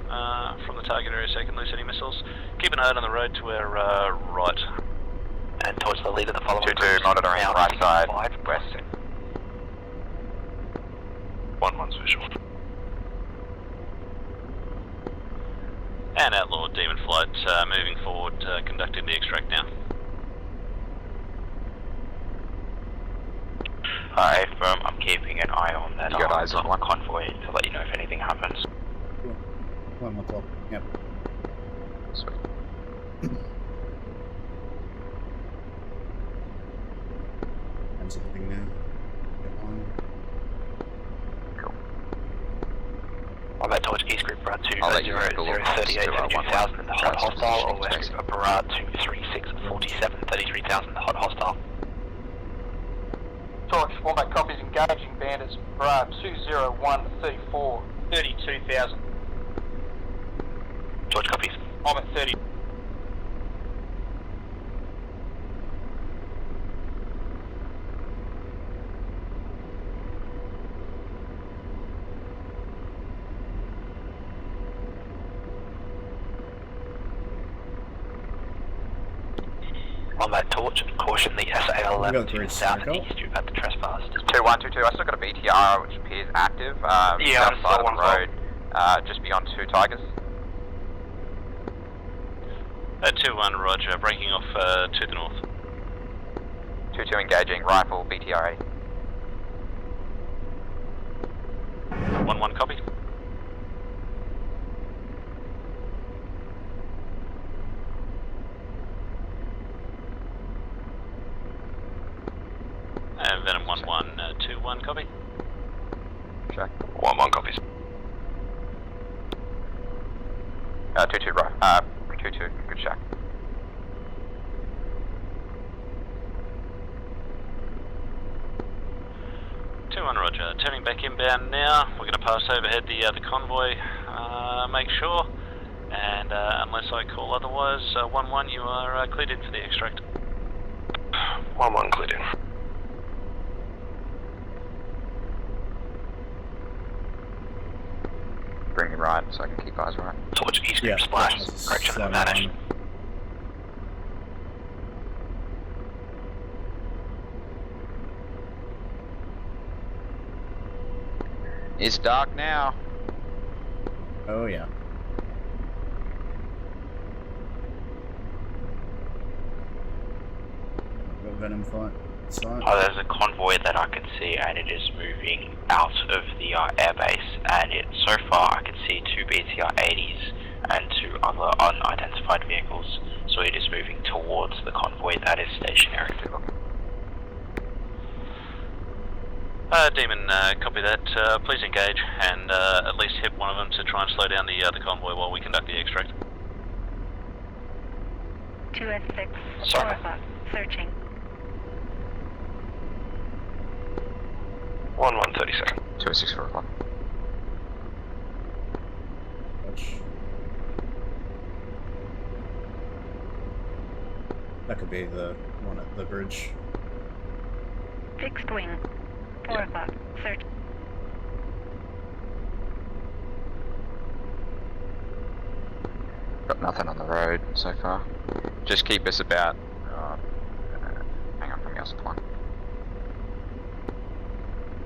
from the target area so you can lose any missiles. Keep an eye out on the road to our right. And towards the lead of the following 22 monitoring right side, west. 1-1's visual. And Outlaw Demon Flight moving forward, conducting the extract now. Firm, I'm keeping an eye on that. You got eyes on one convoy to let you know if anything happens. 1 o'clock. Yep. Sweet. I'm zipping now. Get on. Cool. On that torch East group Bra 2 I'll let you know if the local 38 32,000 the hot hostile, or West expecting. group Bra 236 47 33,000 the hot hostile. Torch Wombat copies engaging bandits, Bra 20134, 32,000. Torch copies. I'm at 30. On that torch, caution the SA-11 to south and east, you've had the trespass. 2122, I still got a BTR which appears active. Yeah, south side of the road, just beyond 2 Tigers. 2-1, roger, breaking off to the north. 22 engaging, rifle, BTR-80. 1-1, copy. And Venom 1121, copy. Check. 1-1 copies. 22 right. 22, good check. Roger, turning back inbound now. We're going to pass overhead the convoy, make sure, and unless I call otherwise, 1-1, you are cleared in for the extract. 1-1 cleared in. Bring me right so I can keep eyes right. Torch East group splash, correction vanished. It's dark now. Oh yeah. Got Venom Flight. Oh, there's a convoy that I can see, and it is moving out of the airbase. And so far, I can see 2 BTR-80s and 2 other unidentified vehicles. So it is moving towards the convoy that is stationary. Demon, copy that. Please engage and at least hit one of them to try and slow down the convoy while we conduct the extract. 2 at 6, 4 o'clock, searching. 1-1, 30 seconds. 2 at 6, 4 o'clock. That could be the one at the bridge. Fixed wing, 4 o'clock, search. Got nothing on the road so far. Just keep us about else at the line.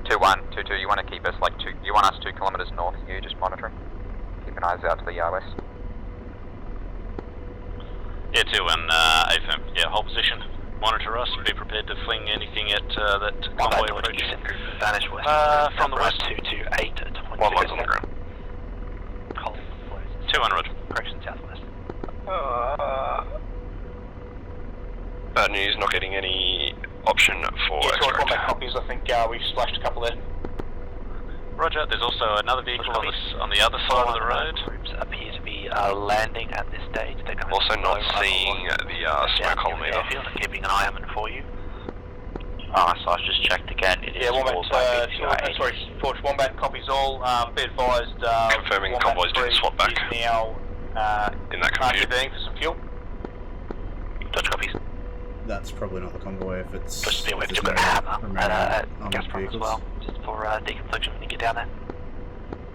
2-1, 2-2, you want to keep us like you want us 2 kilometers north of you, just monitoring. Keep an eyes out to the west. Yeah, 2-1, AFM. Yeah, hold position. Monitor us. Be prepared to fling anything at that convoy approach. Vanish west. From the west. 228 at 26. 1 on the ground. 2-1, roger. Correction, southwest. Bad news, not getting any option for Yeah, extract. copies. I think we've splashed a couple there. Roger, there's also another vehicle on the other side of the road. Groups appear to be landing at this stage. They're coming Also not seeing the smoke column either. Airfield and keeping an eye on it for you. So I've just checked again. It is Wombat, sorry, Forge Wombat copies all. Be advised. Confirming Wombat convoys didn't 3 swap back. is now In that compute. RTBing for some fuel. Dodge copies. That's probably not the convoy if it's. Just be aware, if you've there's got a no hammer remaining and a armored gas pump as vehicles. well, just for deconfliction when you get down there.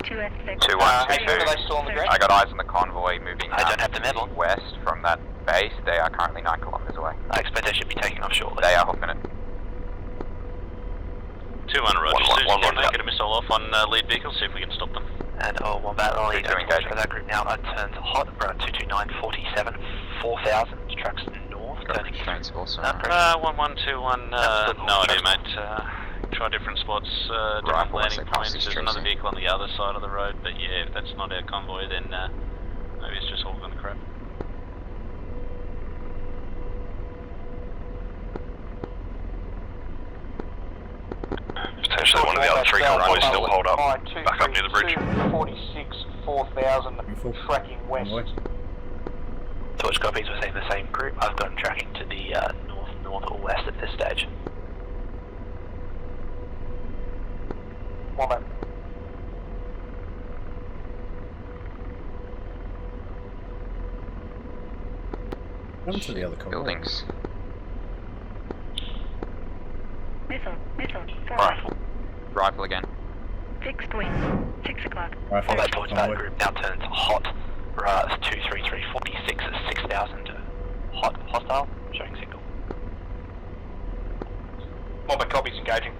2S6. 2-1, are 2-2. they still on the ground? I got eyes on the convoy moving I don't have them ever. west from that base. They are currently 9 kilometers away. I expect they should be taking off shortly. They are hoofing it. 2-1, roger. One, As soon as you one, can one. get a missile off on lead vehicle, see if we can stop them. And Wombat, I'll lead 2-2 engaging. for that group now. That turns hot. We're at 229.47, 4,000. Tracks north, turning east. 1121, no idea, mate. Try different spots, different Rifle, landing I say, points. Foxy's There's another chasing. vehicle on the other side of the road, but yeah, if that's not our convoy, then maybe it's just all gone to crap. Potentially one of the other 3 convoys still hold up. Hi, Back up near the bridge. 246, 4,000, tracking west. Torch copies, we're seeing the same group. I've got them tracking to the north or west at this stage. Wombat. Come to the other convoy. Buildings. Missile. Rifle. Rifle again. Fixed wing. 6 o'clock. Rifle. Wombat towards that Convoy. group now turns hot. We're at 233.46 at 6,000. Hot, hostile, showing signal. Wombat copies engaging.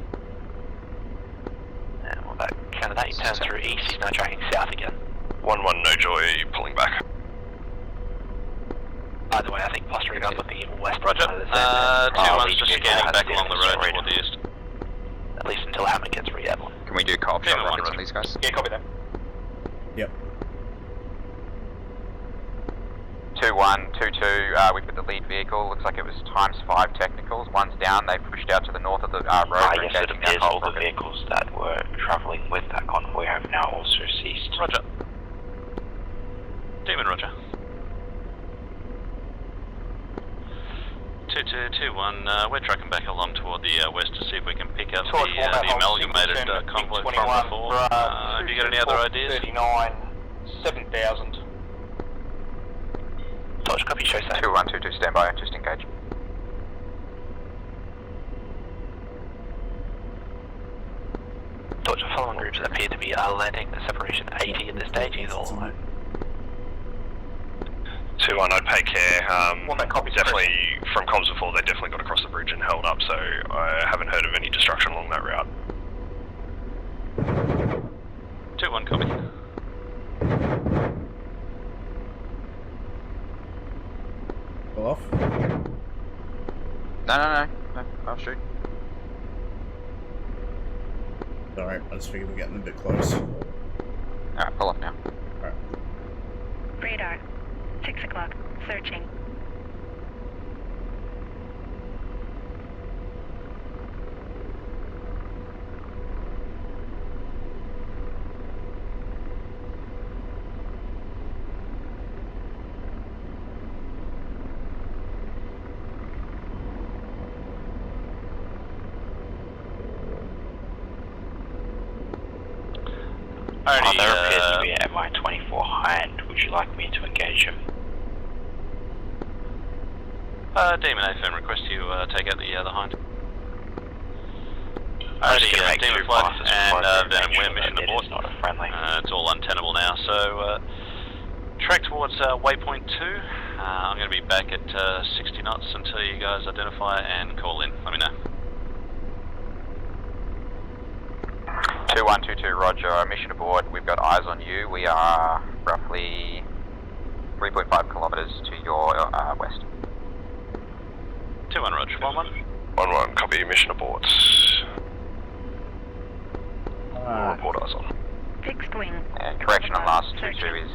And Wombat, counter that, he turns through east, he's now tracking south again. 1-1, no joy, pulling back. Either way, I think posturing up with the west. Roger. 2-1's just scanning back along the road toward the east. At least until Hammer gets re-able. Can we do co-op Yeah, shot one rockets on roger. these guys? Yeah, copy that. Yep. 2-1, 2-2, we've got the lead vehicle, looks like it was ×5 technicals, one's down, they pushed out to the north of the road, they're Yes, it engaging appears their all the rocket. vehicles that were travelling with that convoy have now also ceased. Roger. Demon, roger. 2-2-2-1, we're tracking back along toward the west to see if we can pick up Torch Wombat, the amalgamated Singleton, convoy from 21, before. Have you got any other ideas? 39, 7,000. Torch copy, show that. 2-1, 2-2, stand by, just engage. Torch, the following groups appear to be landing at separation 80 at this stage, he's all alone. 2-1, I'd pay care. Wombat copies. Definitely, from comms before, they definitely got across the bridge and held up, so I haven't heard of any destruction along that route. 2-1, copy. Pull off. No, I'll shoot. Alright, I just figured we're getting a bit close. Alright, pull off now. Alright. Radar. 6 o'clock. Searching. Alrighty, There appears to be an MI-24 hind. Would you like me to engage him? Demon AFM, request you take out the hind. I'm just Alrighty, gonna make Demon 2 Flight passes and before I Venom, make we're sure mission that it abort. is not a friendly. It's all untenable now, so track towards waypoint 2. I'm going to be back at 60 knots until you guys identify and call in. Let me know. 2122, roger. Mission aboard. We've got eyes on you. We are roughly 3.5 kilometers to your west. 2-1, roger. 1-1. 1-1, copy. Mission abort. Report eyes on. Fixed wing. And correction on last 22 is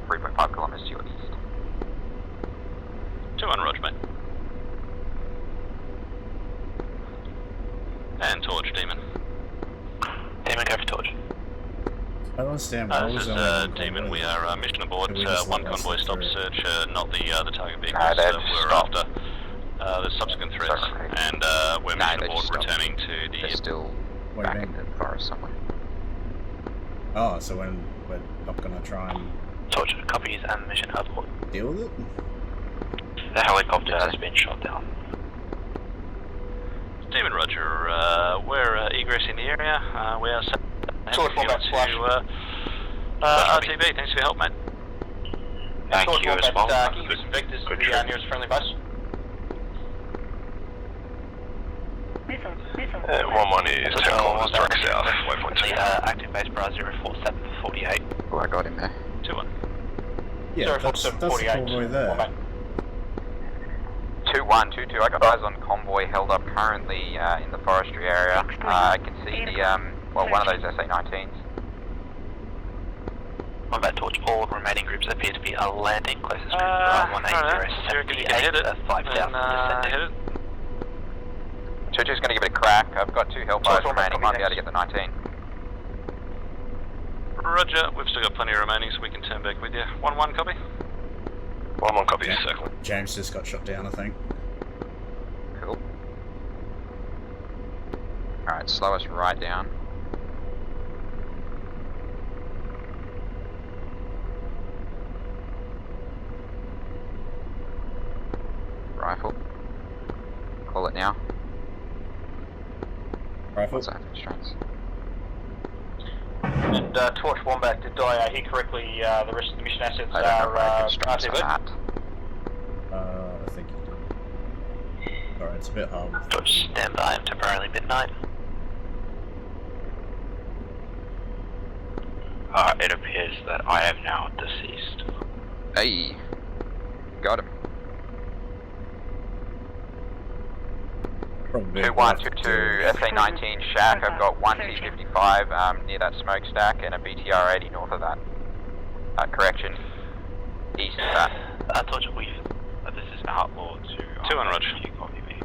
3.5 kilometers to your east. 2-1, roger, mate. And torch, Demon. Demon, go for torch. I don't understand why This was is only one Demon. convoy? We are mission aboard. Can we just One let us convoy stop through? search, not the target vehicles No, they've we're stopped. after. The subsequent threats, and we're No, mission they aboard just stopped. returning to the. They're still What do you back in mean? the forest somewhere. Oh, so when we're not gonna try and Torch, copies and mission abort. deal with it? The helicopter has been shot down. Demon, roger. We're egressing the area. We are set Torch, to Wombat, flash. RTB. Thanks for your help, mate. Thank Torch, you as Wombat, well. can you give some vectors to the nearest friendly base? Missile, missile. 1-1 is 10 kilometers direct south, waypoint 2. Active base bra 047 for 48. Oh, I got him there. 2-1. Yeah, that's the convoy there. 2122, I got eyes on convoy held up currently in the forestry area. I can see the, well, one of those SA-19s. Wombat torch, all remaining groups appear to be landing. Closest group, You reckon you can hit it? 5,000 Hit descending. it? 22's going to give it a crack. I've got 2 hellfires remaining. Might be able to get the 19. Roger. We've still got plenty remaining, so we can turn back with you. 1-1, copy. 1-1, copy. Circle. James just got shot down, I think. Cool. Alright, slow us right down. Rifle. Call it now. Rifle. What's that constraints? And Torch Wombat, did I hear correctly, the rest of the mission assets I don't know are what constraints on RTV? that. I think you did. Alright, it's a bit hard. Torch, stand by. Temporarily midnight. It appears that I am now deceased. Hey, got him. Probably 2122 SA-19 shack. I've got one T-55 near that smokestack and a BTR-80 north of that. Correction, east of that. Torch, This is Outlaw to 2-1, roger. You copy me.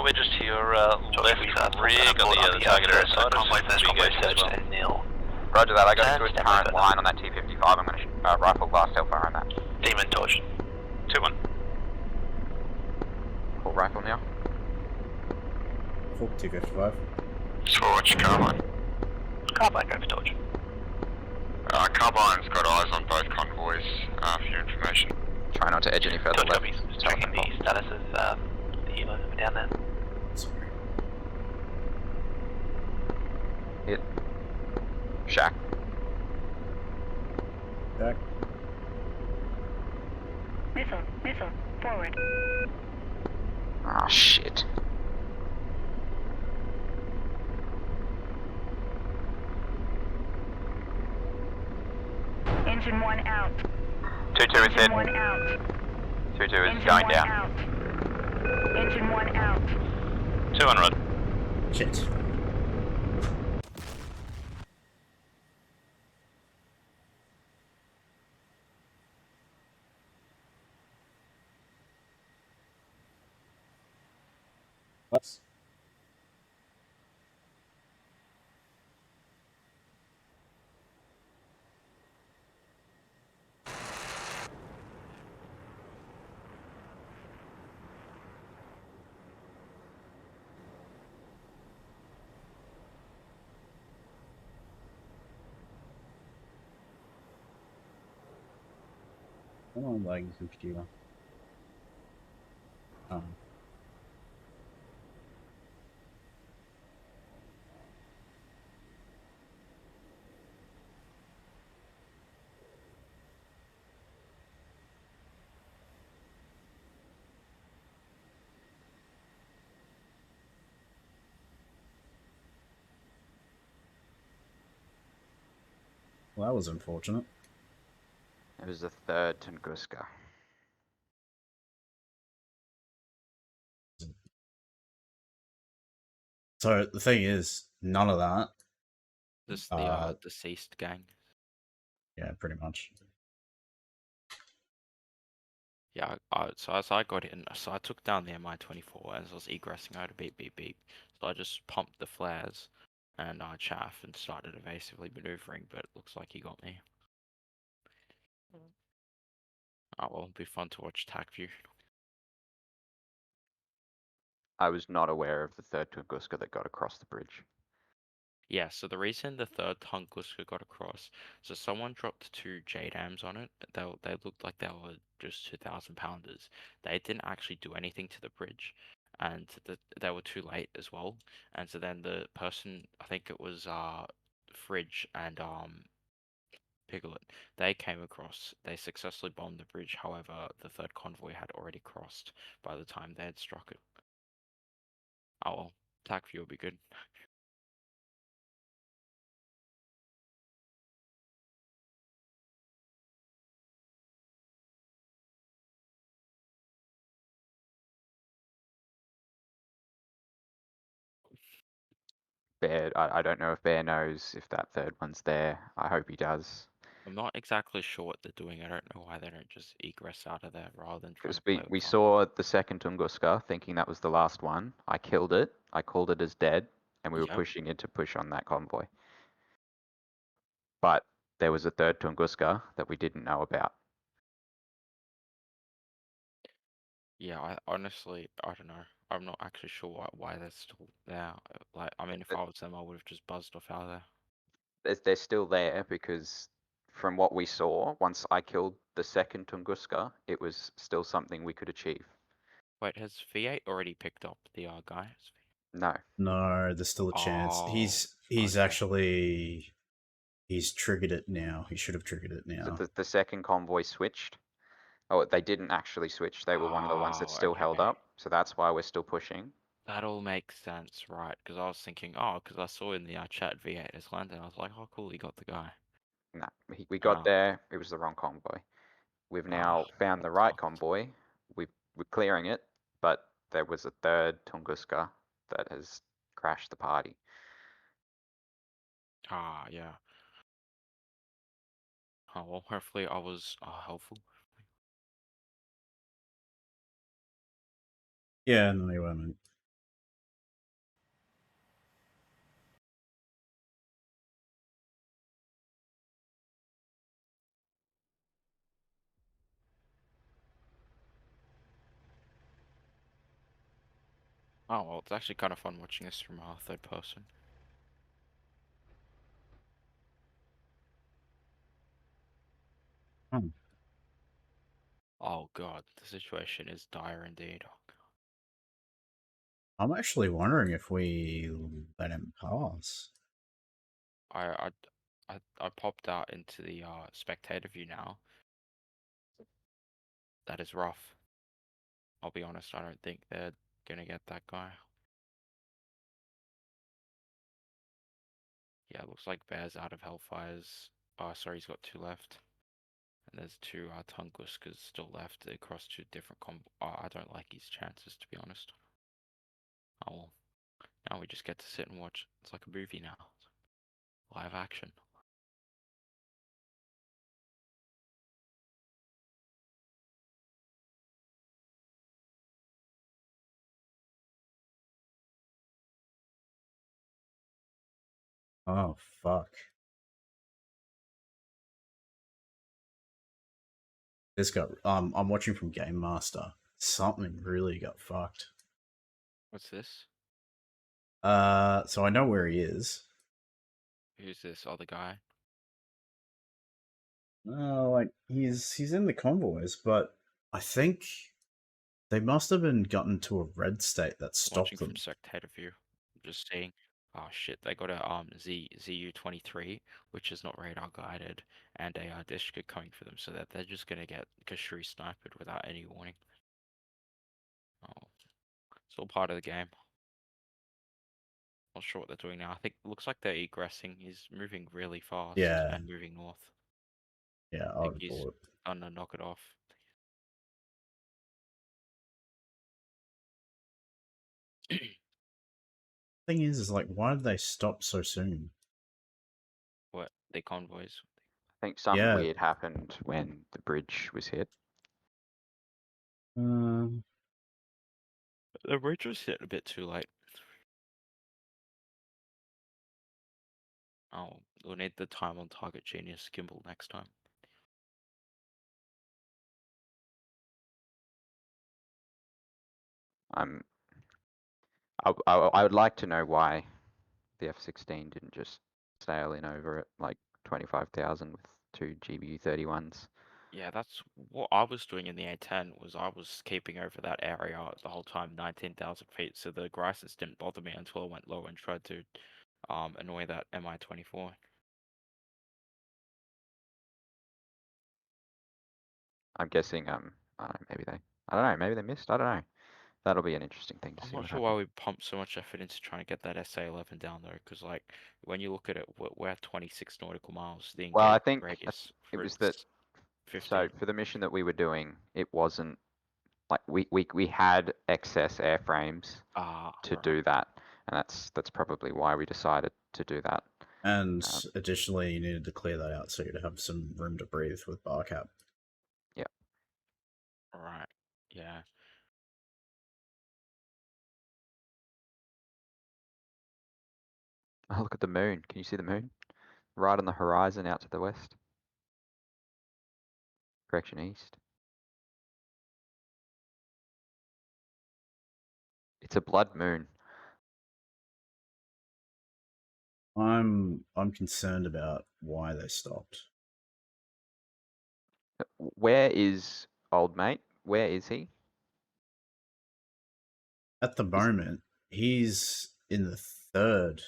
We're just here left rig on the target area side. Convoy first, convoy search and nil. Roger that, I got a good current line on that T-55. I'm going to rifle blast hellfire on that. Demon torch. 2-1. Full rifle now. Full T-55. Torch, Carbine. Carbine, go for torch. Carbine's got eyes on both convoys for your information. Try not to edge any further Torch left. copies. Just checking the status of the helos that were down there. Sorry. Hit. Shack. Back. Missile, missile, forward. Oh shit. Engine 1 out. 2-2 is hit. Engine 1 out. 2-2 is Engine going 1 down. out. Engine 1 out. 2-1, roger. Shit. What? Come on, lagging computer. Well, that was unfortunate. It was the third Tunguska. So the thing is, none of that. This the deceased gang. Yeah, pretty much. Yeah, so as I got in, so I took down the MI-24 as I was egressing out of beep beep beep. So I just pumped the flares and chaff and started evasively maneuvering, but it looks like he got me. Oh well, it'll be fun to watch TAC view. I was not aware of the third Tunguska that got across the bridge. Yeah, so the reason the third Tunguska got across, so someone dropped 2 JDAMs on it. They looked like they were just 2,000 pounders. They didn't actually do anything to the bridge, and they were too late as well. And so then the person, I think it was Fridge and Piglet, they came across. They successfully bombed the bridge. However, the third convoy had already crossed by the time they had struck it. Oh well, TAC view will be good. Bear, I don't know if Bear knows if that third one's there. I hope he does. I'm not exactly sure what they're doing. I don't know why they don't just egress out of there rather than trying Because to play we with fire. saw the second Tunguska, thinking that was the last one. I killed it. I called it as dead, and we were Yep. pushing it to push on that convoy. But there was a third Tunguska that we didn't know about. Yeah, I honestly, I don't know. I'm not actually sure why they're still there. Like, I mean, if I was them, I would have just buzzed off out of there. They're still there because from what we saw, once I killed the second Tunguska, it was still something we could achieve. Wait, has V8 already picked up the guys? No. No, there's still a chance. Oh, He's actually he's triggered it now. He should have triggered it So now. the second convoy switched. Oh, they didn't actually switch. They were one of the ones that still held okay. up. So that's why we're still pushing. That all makes sense, right? Because I was thinking, oh, because I saw in the chat V8 has landed. I was like, oh, cool, he got the guy. No, we got Oh. there. It was the wrong convoy. We've now found the right convoy. We're clearing it, but there was a third Tunguska that has crashed the party. Ah, yeah. Oh, well, hopefully I was helpful. Yeah, no, you weren't. Oh, well, it's actually kind of fun watching this from third person. Hmm. Oh god, the situation is dire indeed. I'm actually wondering if we let him pass. I popped out into the spectator view now. That is rough. I'll be honest, I don't think they're gonna get that guy. Yeah, it looks like Bear's out of Hellfires. Oh, sorry, he's got 2 left. And there's 2 Tunguskas still left. They cross 2 different Oh, I don't like his chances, to be honest. Oh well. Now we just get to sit and watch. It's like a movie now. Live action. Oh fuck. This got I'm watching from Game Master. Something really got fucked. What's this? So I know where he is. Who's this other guy? Like he's in the convoys, but I think they must have been gotten to a red state that stopped Watching them. from spectator view. Just seeing. Oh shit, they got a ZU-23, which is not radar guided, and a Dishka coming for them, so that they're just gonna get Kashuri sniped without any warning. Oh, it's all part of the game. Not sure what they're doing now. I think it looks like they're egressing. He's moving really fast Yeah. and moving north. Yeah, I I think would he's pull it. gonna knock it off. Thing is like, why did they stop so soon? What? The convoys? I think something Yeah. weird happened when the bridge was hit. The bridge was hit a bit too late. Oh, we'll need the time on target genius gimbal next time. I would like to know why the F-16 didn't just sail in over it like 25,000 with 2 GBU-31s. Yeah, that's what I was doing in the A10. Was I was keeping over that area the whole time, 19,000 feet. So the Grises didn't bother me until I went low and tried to annoy that Mi-24. I'm guessing I don't know, maybe they missed. I don't know. That'll be an interesting thing to I'm see not what sure happens. why we pumped so much effort into trying to get that SA-11 down though, because like when you look at it, we're at 26 nautical miles. The Well, I engagement think radius it for was it's that. 50. So for the mission that we were doing, it wasn't like we had excess airframes to do that, and that's probably why we decided to do that. And additionally, you needed to clear that out so you'd have some room to breathe with bar cap. Yeah. Right. Yeah. Oh, look at the moon. Can you see the moon? Right on the horizon out to the west. Correction east. It's a blood moon. I'm concerned about why they stopped. Where is old mate? Where is he? At the moment, he's in the third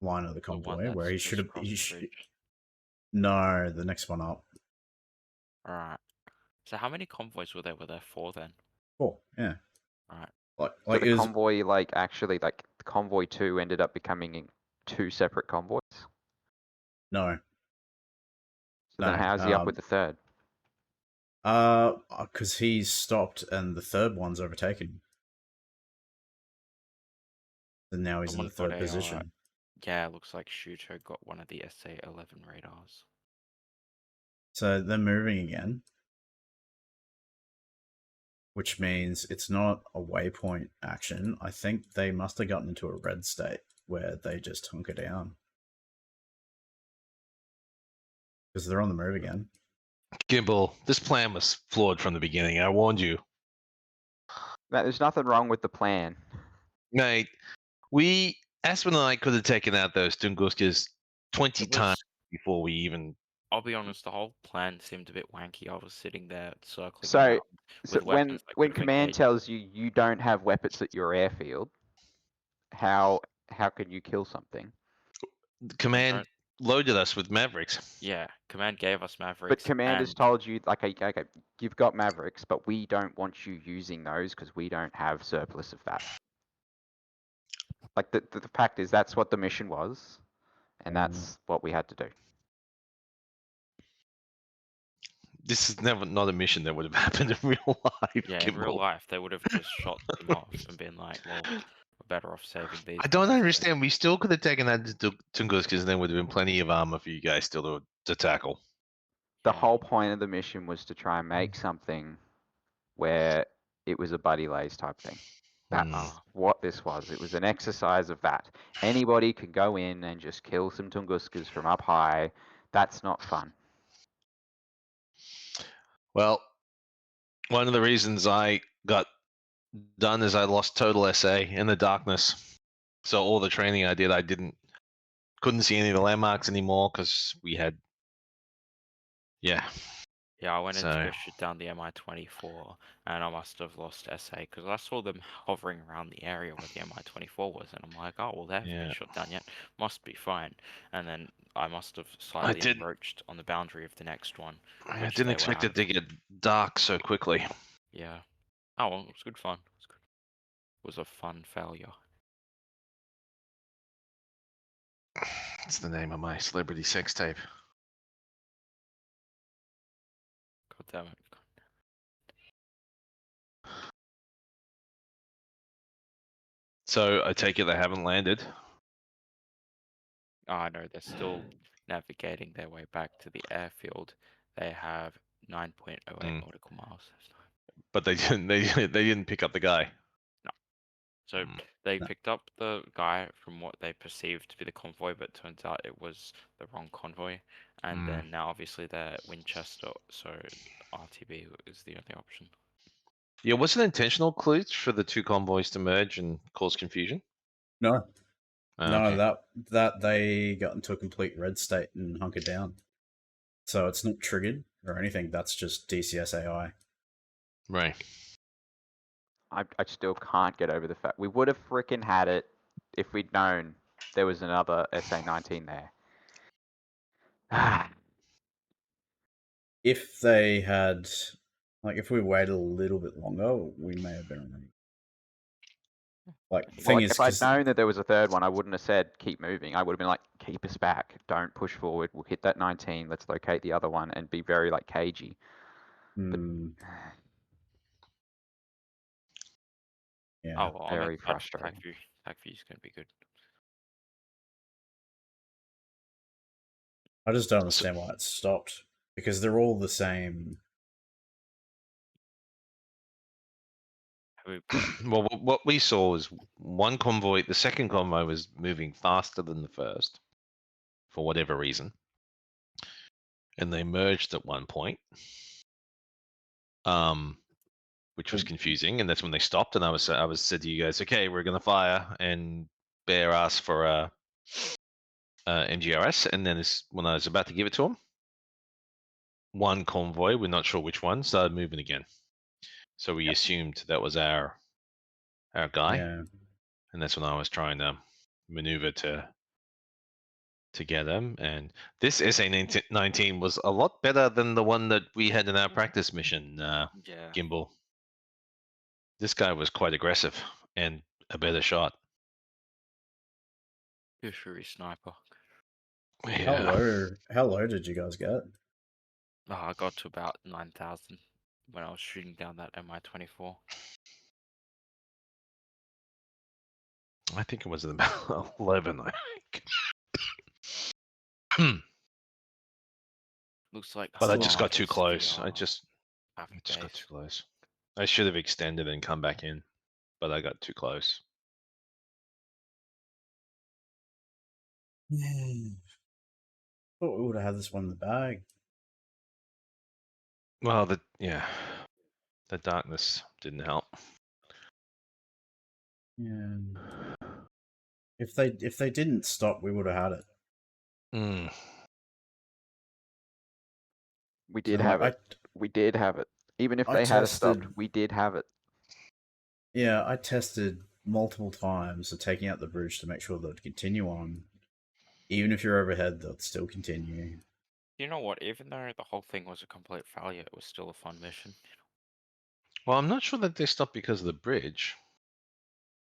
line of the The one convoy where that's he just should have. across the bridge. No, the next one up. Alright. So how many convoys were there? Were there 4 then? 4, yeah. Right. Like So the it was, convoy, actually, convoy 2 ended up becoming 2 separate convoys? no. So then how's he up with the third? Because he's stopped and the third one's overtaken. And now he's in the Someone got third position. Yeah, it looks like Shuto got one of the SA-11 radars. So they're moving again. Which means it's not a waypoint action. I think they must have gotten into a red state where they just hunker down. Because they're on the move again. Gimbal, this plan was flawed from the beginning. I warned you. There's nothing wrong with the plan. Mate, Aspen and I could have taken out those Tunguskas 20 times before we even... I'll be honest, the whole plan seemed a bit wanky. I was sitting there circling So, around with weapons that when could have command engaged. tells you you don't have weapons at your airfield, how can you kill something? Command loaded us with Mavericks. Yeah, command gave us Mavericks. But command has told you, okay, you've got Mavericks, but we don't want you using those because we don't have surplus of that. Like the fact is, that's what the mission was, and that's what we had to do. This is never not a mission that would have happened in real life. Yeah, in real life, they would have just shot them off and been like, well, we're better off saving these. I don't understand. We still could have taken out the Tunguskas, and there would have been plenty of armor for you guys still to tackle. The whole point of the mission was to try and make something where it was a buddy lays type thing. That's what this was. It was an exercise of that. Anybody can go in and just kill some Tunguskas from up high. That's not fun. Well, one of the reasons I got done is I lost total SA in the darkness. So all the training I did, couldn't see any of the landmarks anymore because we had, Yeah, I went in to go shoot down the Mi-24, and I must have lost SA because I saw them hovering around the area where the Mi-24 was, and I'm like, oh, well, they haven't been shot down yet. Must be fine. And then I must have slightly encroached on the boundary of the next one. I didn't expect it to get dark so quickly. Yeah. Oh, well, it was good fun. It was a fun failure. What's the name of my celebrity sex tape? God damn it. So I take it they haven't landed. Oh no, they're still navigating their way back to the airfield. They have 9.08 nautical miles. But they didn't. They didn't pick up the guy. No. So they picked up the guy from what they perceived to be the convoy, but turns out it was the wrong convoy. And then now obviously they're at Winchester, so RTB is the only option. Yeah, was it intentional, Clutch, for the two convoys to merge and cause confusion? No. No, okay. that they got into a complete red state and hunkered down. So it's not triggered or anything. That's just DCS AI. Right. I still can't get over the fact we would have frickin' had it if we'd known there was another SA-19 there. If they had, like, if we waited a little bit longer, we may have been ready. Like, the thing is, if I'd known that there was a third one, I wouldn't have said keep moving. I would have been like, keep us back, don't push forward. We'll hit that 19. Let's locate the other one and be very like cagey. Yeah, oh, well, very that frustrating. Tag view is going to be good. I just don't understand why it stopped because they're all the same. Well, what we saw was one convoy. The second convoy was moving faster than the first, for whatever reason, and they merged at one point. Which was confusing, and that's when they stopped. And I was said to you guys, okay, we're gonna fire, and Bear asked for MGRS, and then when I was about to give it to him, one convoy, we're not sure which one, started moving again. So we assumed that was our guy, and that's when I was trying to maneuver to get him. And this SA-19 was a lot better than the one that we had in our practice mission. Yeah. Gimbal. This guy was quite aggressive and a better shot. Fishery sniper. Yeah. How low did you guys get? Oh, I got to about 9,000 when I was shooting down that MI-24. I think it was about 11, I think. Looks like. But I just got too close. I just got base. too close. I should have extended and come back in, but I got too close. Thought we would have had this one in the bag. Well, the darkness didn't help. Yeah. If they didn't stop, we would have had it. We did have it. We did have it. Even if they had stopped, we did have it. Yeah, I tested multiple times of taking out the bridge to make sure that it'd continue on. Even if you're overhead, they'll still continue. You know what? Even though the whole thing was a complete failure, it was still a fun mission. Well, I'm not sure that they stopped because of the bridge.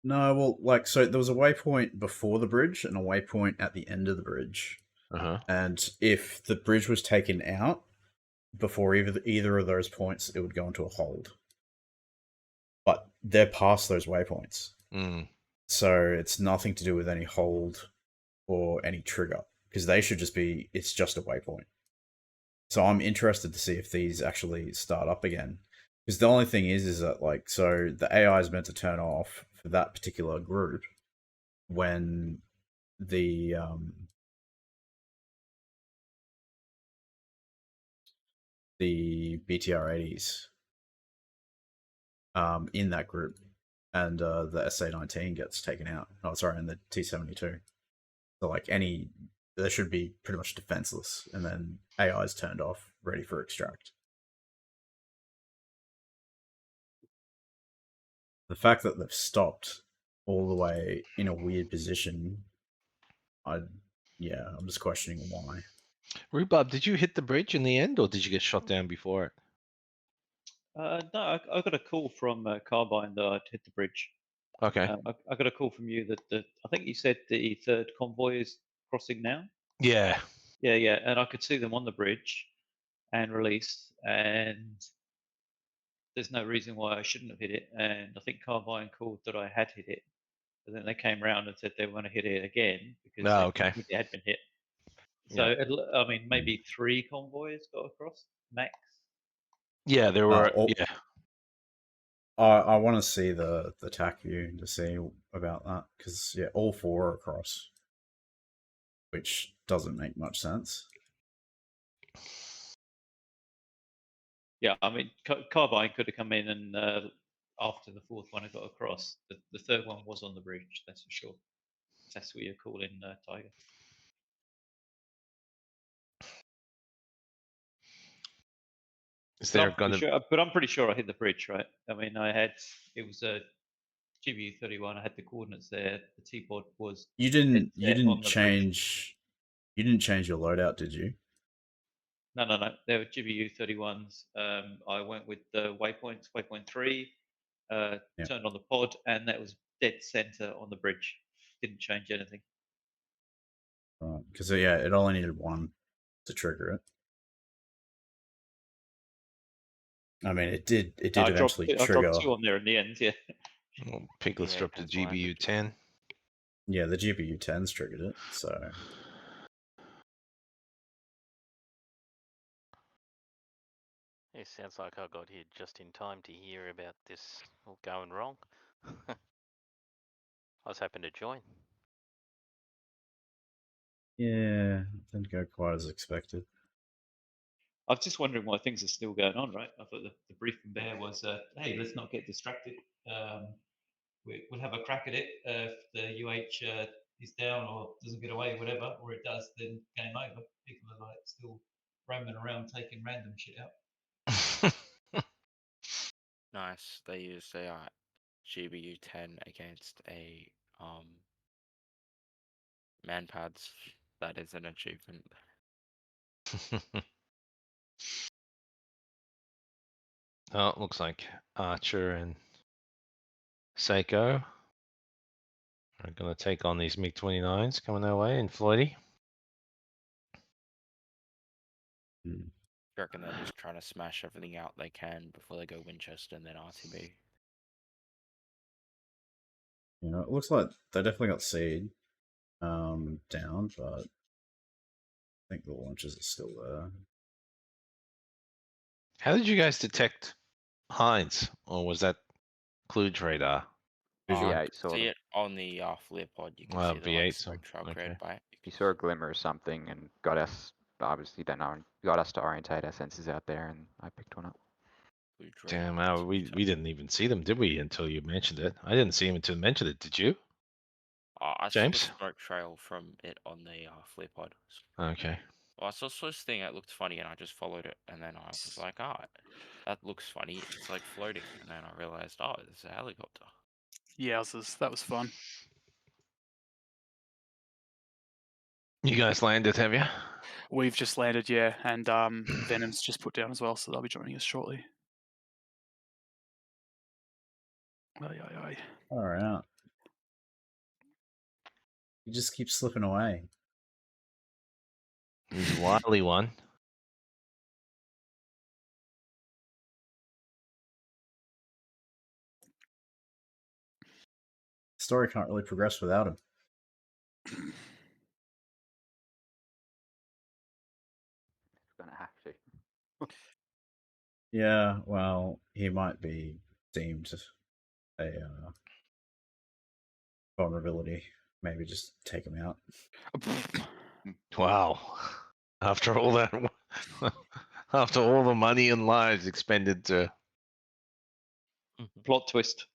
No, well, like, so there was a waypoint before the bridge and a waypoint at the end of the bridge. And if the bridge was taken out before either of those points, it would go into a hold. But they're past those waypoints. So it's nothing to do with any hold or any trigger, because they should just be, it's just a waypoint. So I'm interested to see if these actually start up again. Because the only thing is that, like, so the AI is meant to turn off for that particular group when the BTR-80s in that group, and the SA-19 gets taken out. Oh, sorry, and the T-72. So, like, they should be pretty much defenseless, and then AI is turned off, ready for extract. The fact that they've stopped all the way in a weird position, I'm just questioning why. Rhubarb, did you hit the bridge in the end, or did you get shot down before it? No, I got a call from Carbine that I'd hit the bridge. Okay. I got a call from you that I think you said the third convoy is crossing now? Yeah. Yeah, and I could see them on the bridge and release, and there's no reason why I shouldn't have hit it. And I think Carbine called that I had hit it, but then they came round and said they were going to hit it again because okay. it had been hit. So Yeah. I mean, maybe 3 convoys got across max. Yeah, there were. Yeah. I want to see the TAC view to see about that because yeah, all 4 are across, which doesn't make much sense. Yeah, I mean, Carbine could have come in and after the 4th one had got across, the 3rd one was on the bridge. That's for sure. That's what you're calling Tiger. Is there going to? But I'm pretty sure I hit the bridge, right? I mean, it was a GBU 31. I had the coordinates there. The T-pod was. You didn't change. You didn't change your loadout, did you? No. They were GBU 31s. I went with the waypoints, waypoint 3, turned on the pod, and that was dead center on the bridge. Didn't change anything. Right, because yeah, it only needed 1 to trigger it. I mean, it did eventually trigger. I dropped 2 on there in the end, yeah. Well, Piglet's dropped a GBU 10. Yeah, the GBU 10s triggered it, so. It sounds like I got here just in time to hear about this all going wrong. I was hoping to join. Yeah, didn't go quite as expected. I was just wondering why things are still going on, right? I thought the briefing there was, hey, let's not get distracted. We'll have a crack at it. If the UH is down or doesn't get away, whatever, or it does, then game over. People are like still roaming around taking random shit out. Nice. They used a GBU 10 against a manpads. That is an achievement. Oh, it looks like Archer and Seiko are going to take on these MiG-29s coming their way in Floydie. I reckon they're just trying to smash everything out they can before they go Winchester and then RTB. You know, it looks like they definitely got seed down, but I think the launches are still there. How did you guys detect Heinz, or was that Kludge radar? See it on the flare pod. You can see the V8 smoke trail created by it. You saw a glimmer of something and got us. Obviously, don't know. Got us to orientate our sensors out there, and I picked one up. Damn, we didn't even see them, did we? Until you mentioned it. I didn't see them until you mentioned it. Did you? I James? saw the smoke trail from it on the flare pod. Okay. Well, I saw this thing that looked funny, and I just followed it, and then I was like, "Oh, that looks funny. It's like floating." And then I realized, "Oh, it's a helicopter." Yeah, that was fun. You guys landed, have you? We've just landed, yeah, and Venom's just put down as well, so they'll be joining us shortly. Aye. All right. You just keep slipping away. He's a wily one. Story can't really progress without him. Gonna have to. Yeah, well, he might be deemed a vulnerability. Maybe just take him out. Wow. After all that, after all the money and lives expended to plot twist.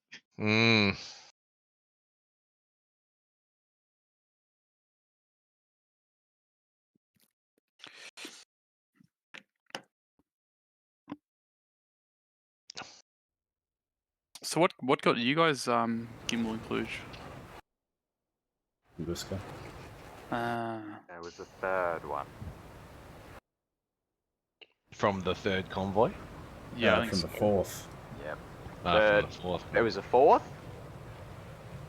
So what got you guys gimbal and Kluge? Busca. There was a 3rd one. From the 3rd convoy? Yeah, I think from so. the 4th. Yep. From the 4th. There was a 4th?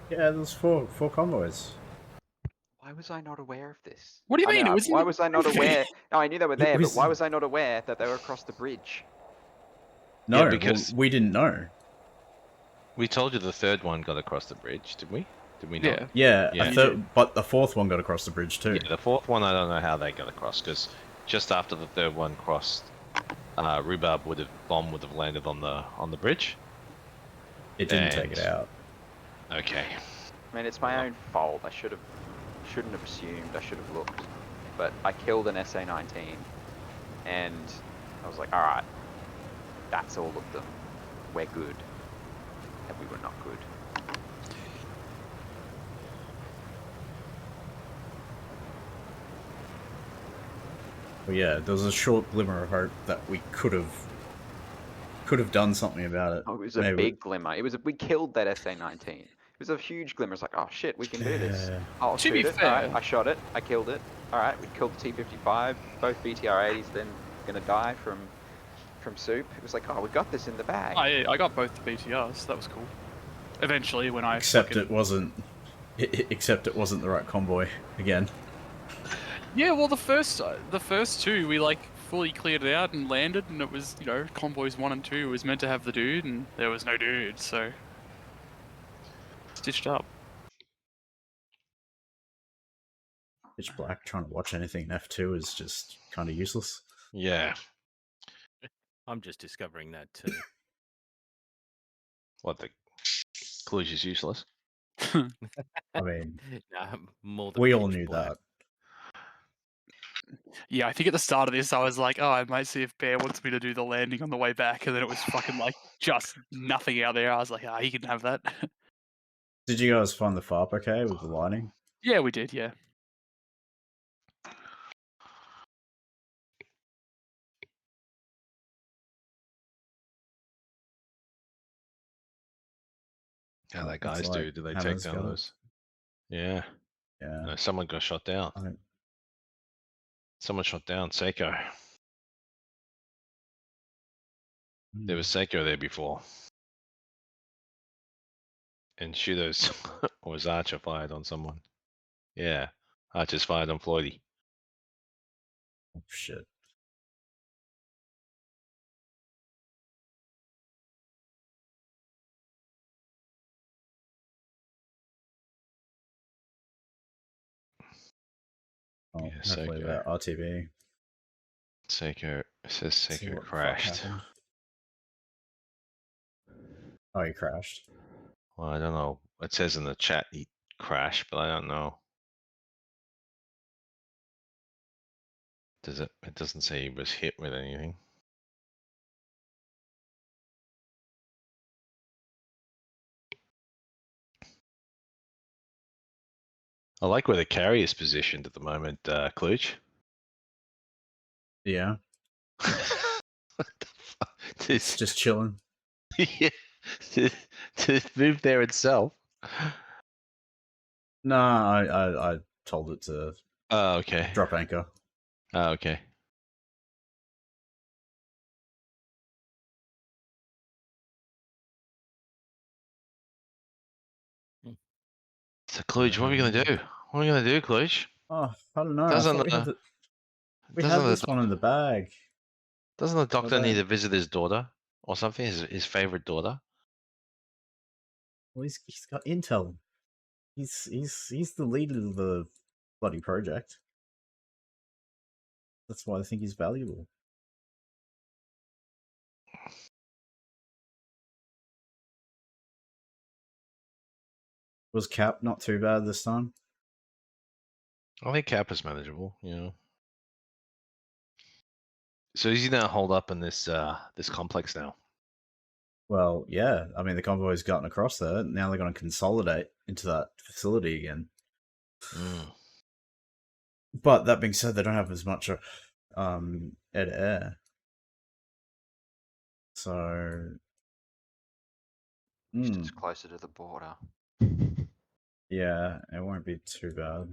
Yeah, there's four convoys. Why was I not aware of this? What do you mean? It was in why the was I not briefing. aware? No, I knew they were It there, but was- why was I not aware that they were across the bridge? No, Yeah, because well, we didn't know. we told you the third one got across the bridge, did we? Did we not? Yeah. Yeah, but the fourth one got across the bridge too. Yeah, the fourth one, I don't know how they got across, because just after the third one crossed, Rhubarb bomb would have landed on the bridge. It didn't take it out. Okay. I mean, it's my own fault. I shouldn't have assumed. I should have looked. But I killed an SA-19, and I was like, all right, that's all of them. We're good. And we were not good. Well, yeah, there was a short glimmer of hope that we could have done something about it. Oh, it was a big glimmer. We killed that SA-19. It was a huge glimmer. It's like, oh shit, we can do this. Yeah. I'll To be shoot it. fair- Alright, I shot it. I killed it. Alright, we killed the T-55. Both BTR-80s then gonna die from soup. It was like, oh, we got this in the bag. I got both the BTRs. That was cool. Eventually, when I Except it wasn't the right convoy again. Yeah, well, the first two we like fully cleared it out and landed, and it was, you know, convoys 1 and 2 was meant to have the dude, and there was no dude, so stitched up. Pitch black. Trying to watch anything in F2 is just kind of useless. Yeah. I'm just discovering that too. What, the Cluj is useless? I mean, Nah, more than we all pitch knew black. that. Yeah, I think at the start of this, I was like, oh, I might see if Bear wants me to do the landing on the way back, and then it was fucking like just nothing out there. I was like, ah, he can have that. Did you guys find the FARP okay with the lighting? Yeah, we did, yeah. How they Looks guys like do? Do they Hammer's take down got it. those? Yeah. Yeah. No, someone got shot down. Someone shot down Seiko. There was Seiko there before. And Shudo's was Archer fired on someone. Yeah. Archer's fired on Floydie. Oh, shit. Oh, Yeah, hopefully Seiko. that RTB. Seiko, it says See Seiko what the fuck crashed. happened. Oh, he crashed. Well, I don't know. It says in the chat he crashed, but I don't know. Does it? It doesn't say he was hit with anything. I like where the carrier's positioned at the moment, Kluch. Yeah. What the fuck? It's just chilling. Yeah. to move there itself. No, I told it to Oh, okay. drop anchor. Oh, okay. So, Kluge, what are we gonna do? What are we gonna do, Kluge? Oh, I don't know. Doesn't I thought we had, we had doesn't this one in the bag. Doesn't the doctor don't- need to visit his daughter or something? His favorite daughter? Well, he's got intel. He's the leader of the bloody project. That's why I think he's valuable. Was Cap not too bad this time? I think Cap is manageable, you know. So is he now hold up in this this complex now? Well, yeah. I mean, the convoy's gotten across there. Now they're going to consolidate into that facility again. But that being said, they don't have as much air-to-air. So... It's just closer to the border. Yeah, it won't be too bad.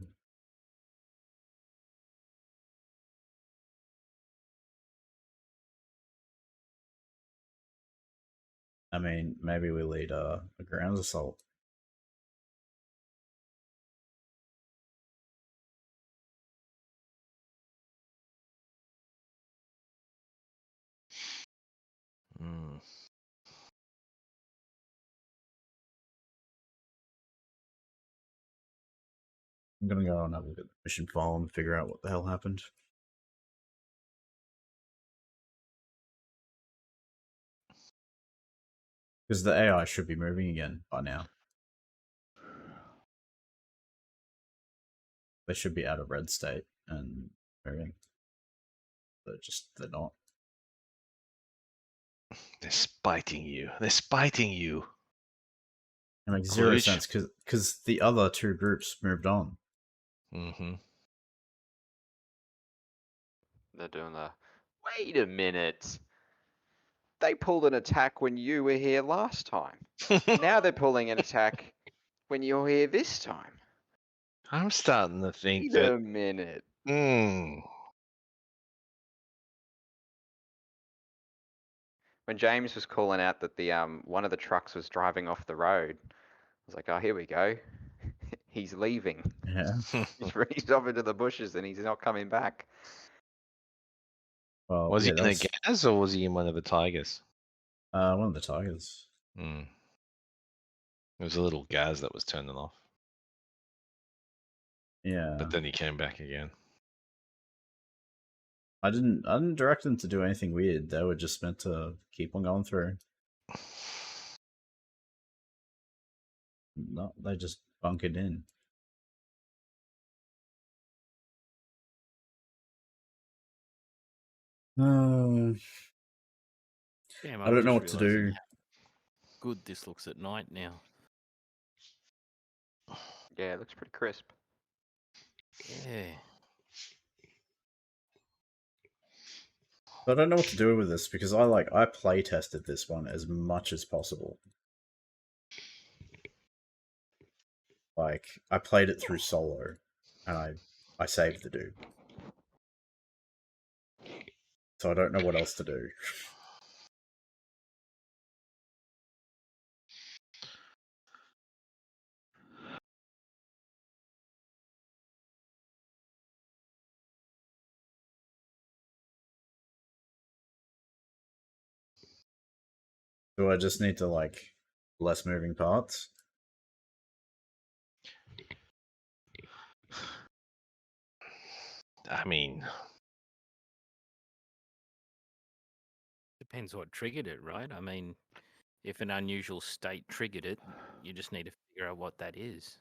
I mean, maybe we lead a ground assault. Hmm. I'm gonna go and have a look at the mission file and figure out what the hell happened. Because the AI should be moving again by now. They should be out of red state and moving. They're not. They're spiting you. They're spiting you. It makes zero Glitch. sense because the other two groups moved on. Mm-hmm. They're doing the. Wait a minute. They pulled an attack when you were here last time. Now they're pulling an attack when you're here this time. I'm starting to think Wait that. a minute. When James was calling out that the one of the trucks was driving off the road, I was like, oh, here we go. He's leaving. Yeah. He's off into the bushes and he's not coming back. Well, Was yeah, he in a gas or was he in one of the Tigers? One of the Tigers. Mm. It was a little gas that was turning off. Yeah. But then he came back again. I didn't direct them to do anything weird. They were just meant to keep on going through. No, they just bunkered in. Damn, I don't know just what to realising do. how good this looks at night now. Yeah, it looks pretty crisp. Yeah. I don't know what to do with this because I play tested this one as much as possible. Like I played it through solo, and I saved the dude. So I don't know what else to do. Do I just need to like less moving parts? I mean, Depends what triggered it, right? I mean, if an unusual state triggered it, you just need to figure out what that is.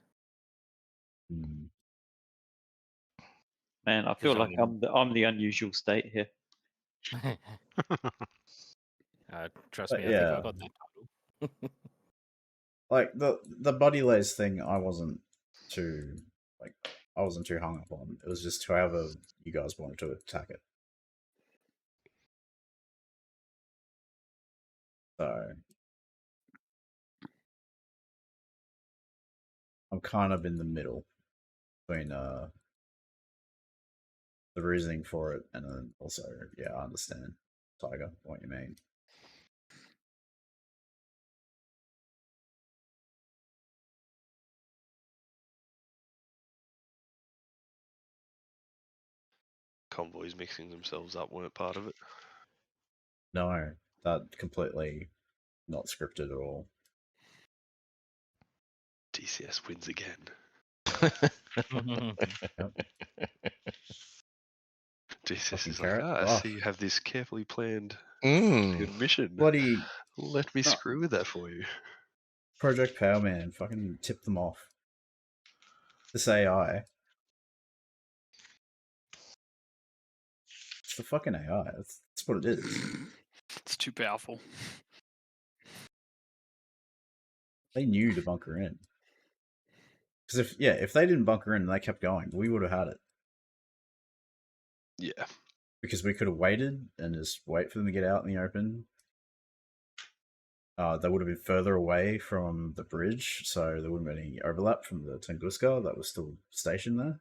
Man, I feel like I'm the unusual state here. Trust me, I think yeah. I got that title. Like the body layers thing, I wasn't too hung up on. It was just however you guys wanted to attack it. So I'm kind of in the middle between the reasoning for it and then also, yeah, I understand, Tiger, what you mean. Convoys mixing themselves up weren't part of it. No, that completely not scripted at all. DCS wins again. Yep. DCS Fucking is like, carrot. I Oh. see you have this carefully planned Mm. mission. Bloody Let me screw with that for you. Project Power Man, fucking tip them off. This AI. It's the fucking AI. That's what it is. It's too powerful. They knew to bunker in. Because if they didn't bunker in and they kept going, we would have had it. Yeah. Because we could have waited and just wait for them to get out in the open. They would have been further away from the bridge, so there wouldn't be any overlap from the Tunguska that was still stationed there.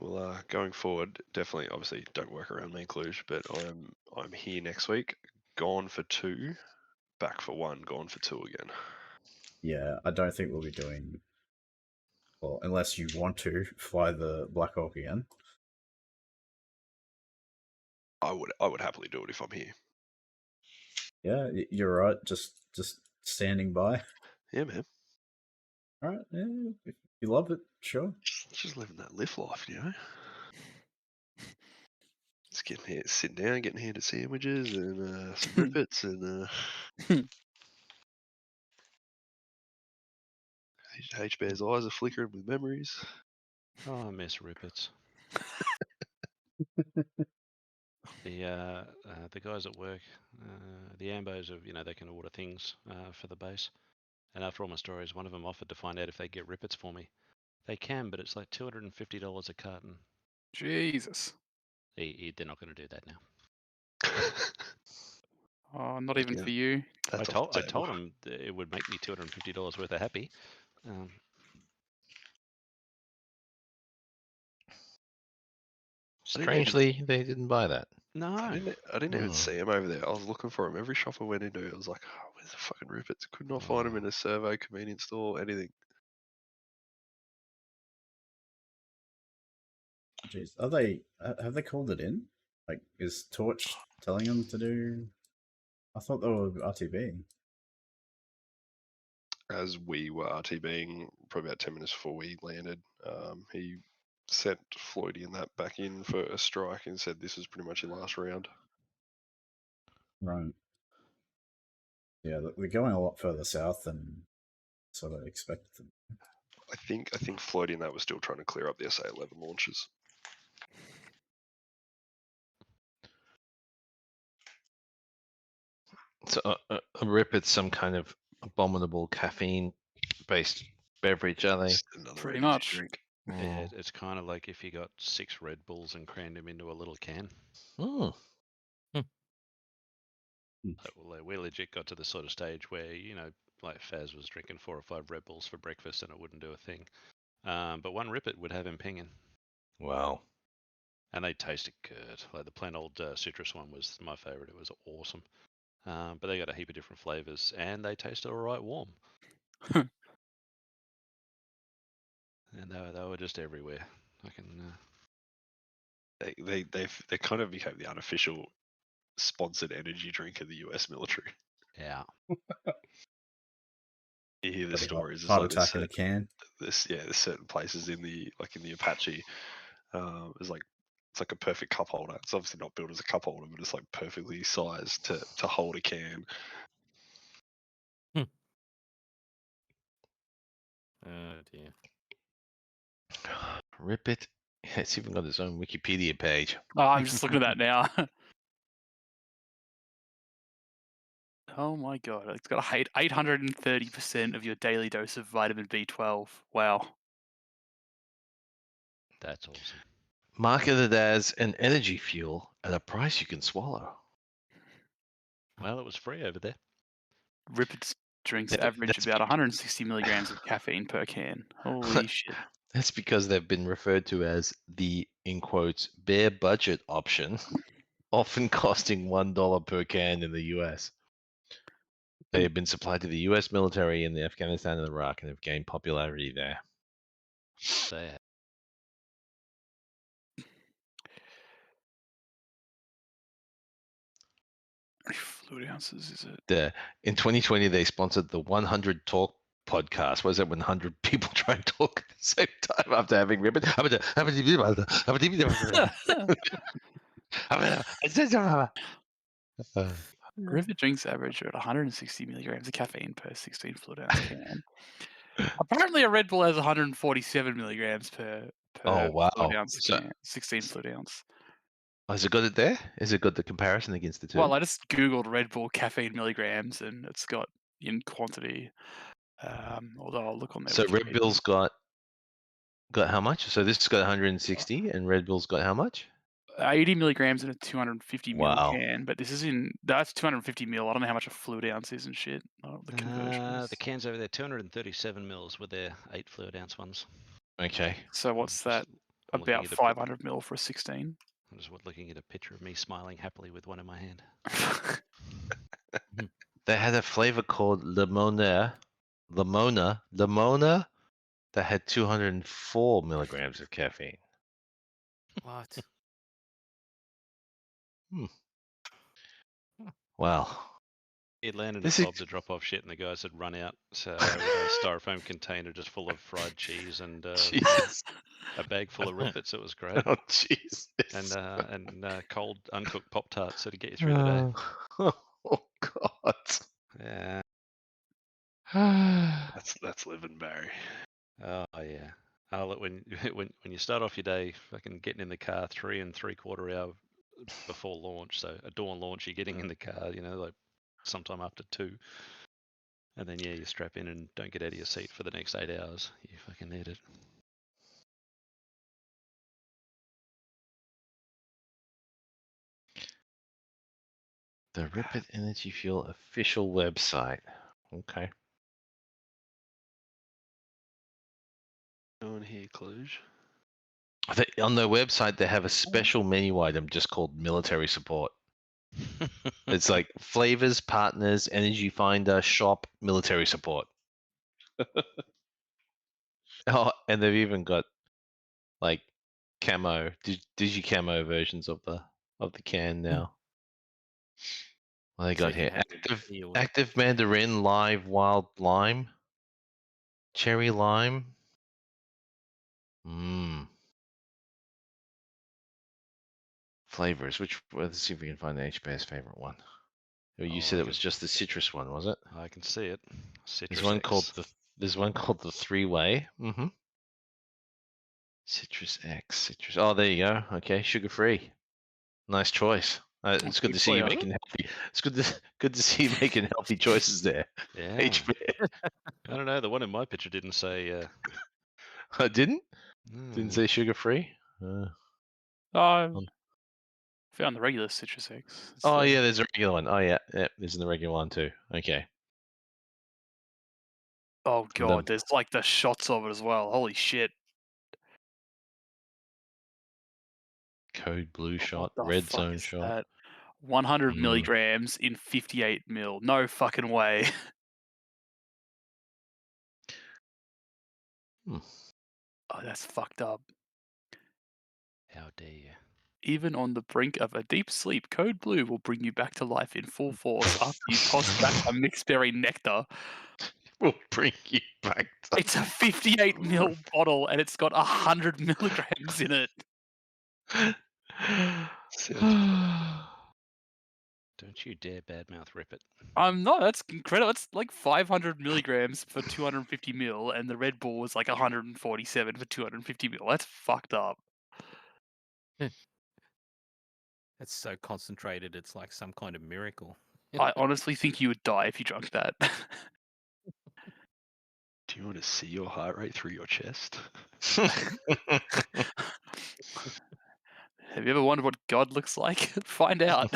Well, going forward, definitely, obviously, don't work around me in Cluj, but I'm here next week, gone for 2, back for 1, gone for 2 again. Yeah, I don't think we'll be doing... Well, unless you want to fly the Black Hawk again. I would happily do it if I'm here. Yeah, you're right. Just standing by. Yeah, man. All right. Yeah, if you love it, sure. Just living that lift life, you know. Just getting here, sitting down, getting handed sandwiches and some rippets and H-Bear's eyes are flickering with memories. Oh, I miss rippets. The guys at work, the Ambos, they can order things for the base. And after all my stories, one of them offered to find out if they get rippets for me. They can, but it's like $250 a carton. Jesus. They're not going to do that now. Oh, not even for you. I told them it would make me $250 worth of happy. Strangely, they didn't buy that. No. I didn't even see him over there. I was looking for him. Every shop I went into, I was like, oh, where's the fucking rippets? Could not find him in a Servo convenience store, anything. Jeez, have they called it in? Like, is Torch telling them to do? I thought they were RTB. As we were RTBing, probably about 10 minutes before we landed, he sent Floydie and that back in for a strike and said this is pretty much your last round. Right. Yeah, they're going a lot further south than sort of expected them. I think Floydie and that was still trying to clear up the SA-11 launches. So a rippet's some kind of abominable caffeine-based beverage, are they? Pretty much. Drink. Yeah, it's kind of like if you got 6 Red Bulls and crammed them into a little can. Oh. We legit got to the sort of stage where, like Faz was drinking 4 or 5 Red Bulls for breakfast and it wouldn't do a thing. But one rippet would have him pinging. Wow. And they tasted good. Like the plain old citrus one was my favorite. It was awesome. But they got a heap of different flavors and they tasted all right warm. And they were just everywhere. They kind of became the unofficial sponsored energy drink of the US military. Yeah. You hear the stories. It's Heart like attack in a can. There's certain places in the Apache. It's like a perfect cup holder. It's obviously not built as a cup holder, but it's like perfectly sized to hold a can. Oh dear. Rippet. It's even got its own Wikipedia page. Oh, I'm just looking at that now. Oh my god, it's got 830% of your daily dose of vitamin B12. Wow. That's awesome. Marketed as an energy fuel at a price you can swallow. Well, it was free over there. Rippet's drinks average about 160 milligrams of caffeine per can. Holy shit. That's because they've been referred to as the, in quotes, bare budget option, often costing $1 per can in the US. They have been supplied to the US military in Afghanistan and Iraq and have gained popularity there. They have. Fluid ounces, is it? In 2020, they sponsored the 100 Talk podcast. Was it when 100 people try and talk at the same time after having ribbon? Rivet drinks average at 160 milligrams of caffeine per 16 fluid ounce can. Apparently, a Red Bull has 147 milligrams per Oh, wow. fluid ounce So- can, 16 fluid ounce. Has it got it there? Has it got the comparison against the two? Well, I just googled Red Bull caffeine milligrams, and it's got in quantity. Although I'll look on there. So Red Bull's got how much? So this has got 160, and Red Bull's got how much? 80 milligrams in a 250 mil Wow. can, but this is that's 250 mil. I don't know how much a fluid ounce is and shit. The conversions. The cans over there, 237 mils with their 8 fluid ounce ones. Okay. So what's that? I'm looking About at a 500 mil for a 16. I'm just looking at a picture of me smiling happily with one in my hand. They had a flavor called Limona, that had 204 milligrams of caffeine. What? Wow. He landed This at is- Bob to drop off shit, and the guys had run out with a styrofoam container just full of fried cheese and Jesus. a bag full of rippets. It was great. Oh, Jesus. And cold, uncooked Pop Tarts so to get you through the day. Oh, God. Yeah. That's living, Barry. Oh yeah. Oh, look, when you start off your day, fucking getting in the car 3 3/4 hour before launch. So at dawn launch, you're getting in the car, like sometime after 2, and then you strap in and don't get out of your seat for the next 8 hours. You fucking need it. The Ripet Energy Fuel official website. Okay. Going here, Cluj. On their website, they have a special menu item just called military support. It's like flavors, partners, energy finder, shop, military support. Oh, and they've even got like camo, digi camo versions of the can now. What they So got you can here? have your Active mandarin, live wild lime, cherry lime. Flavors. Let's see if we can find the HBA's favorite one. You said it was just the citrus one, was it? I can see it. Citrus There's one X. called the 3-way. Citrus X. Citrus. Oh, there you go. Okay, sugar free. Nice choice. It's good to see you making healthy. It's good to see you making healthy choices there. Yeah. HBA. I don't know. The one in my picture didn't say. I didn't. Didn't say sugar free. Found the regular Citrus X. It's Oh yeah, there's a regular one. Oh yeah, there's the regular one too. Okay. Oh god, there's like the shots of it as well. Holy shit. Code blue shot, the red fuck zone is shot. that? 100 milligrams in 58 mil. No fucking way. Oh, that's fucked up. How dare you? Even on the brink of a deep sleep, Code Blue will bring you back to life in full force after you toss back a mixed berry nectar. Will bring you back to It's a 58 mil bottle and it's got 100 milligrams in it. Don't you dare badmouth Rip It. I'm not. That's incredible. It's like 500 milligrams for 250 mil, and the Red Bull was like 147 for 250 mil. That's fucked up. It's so concentrated, it's like some kind of miracle. I honestly think you would die if you drank that. Do you want to see your heart rate through your chest? Have you ever wondered what God looks like? Find out.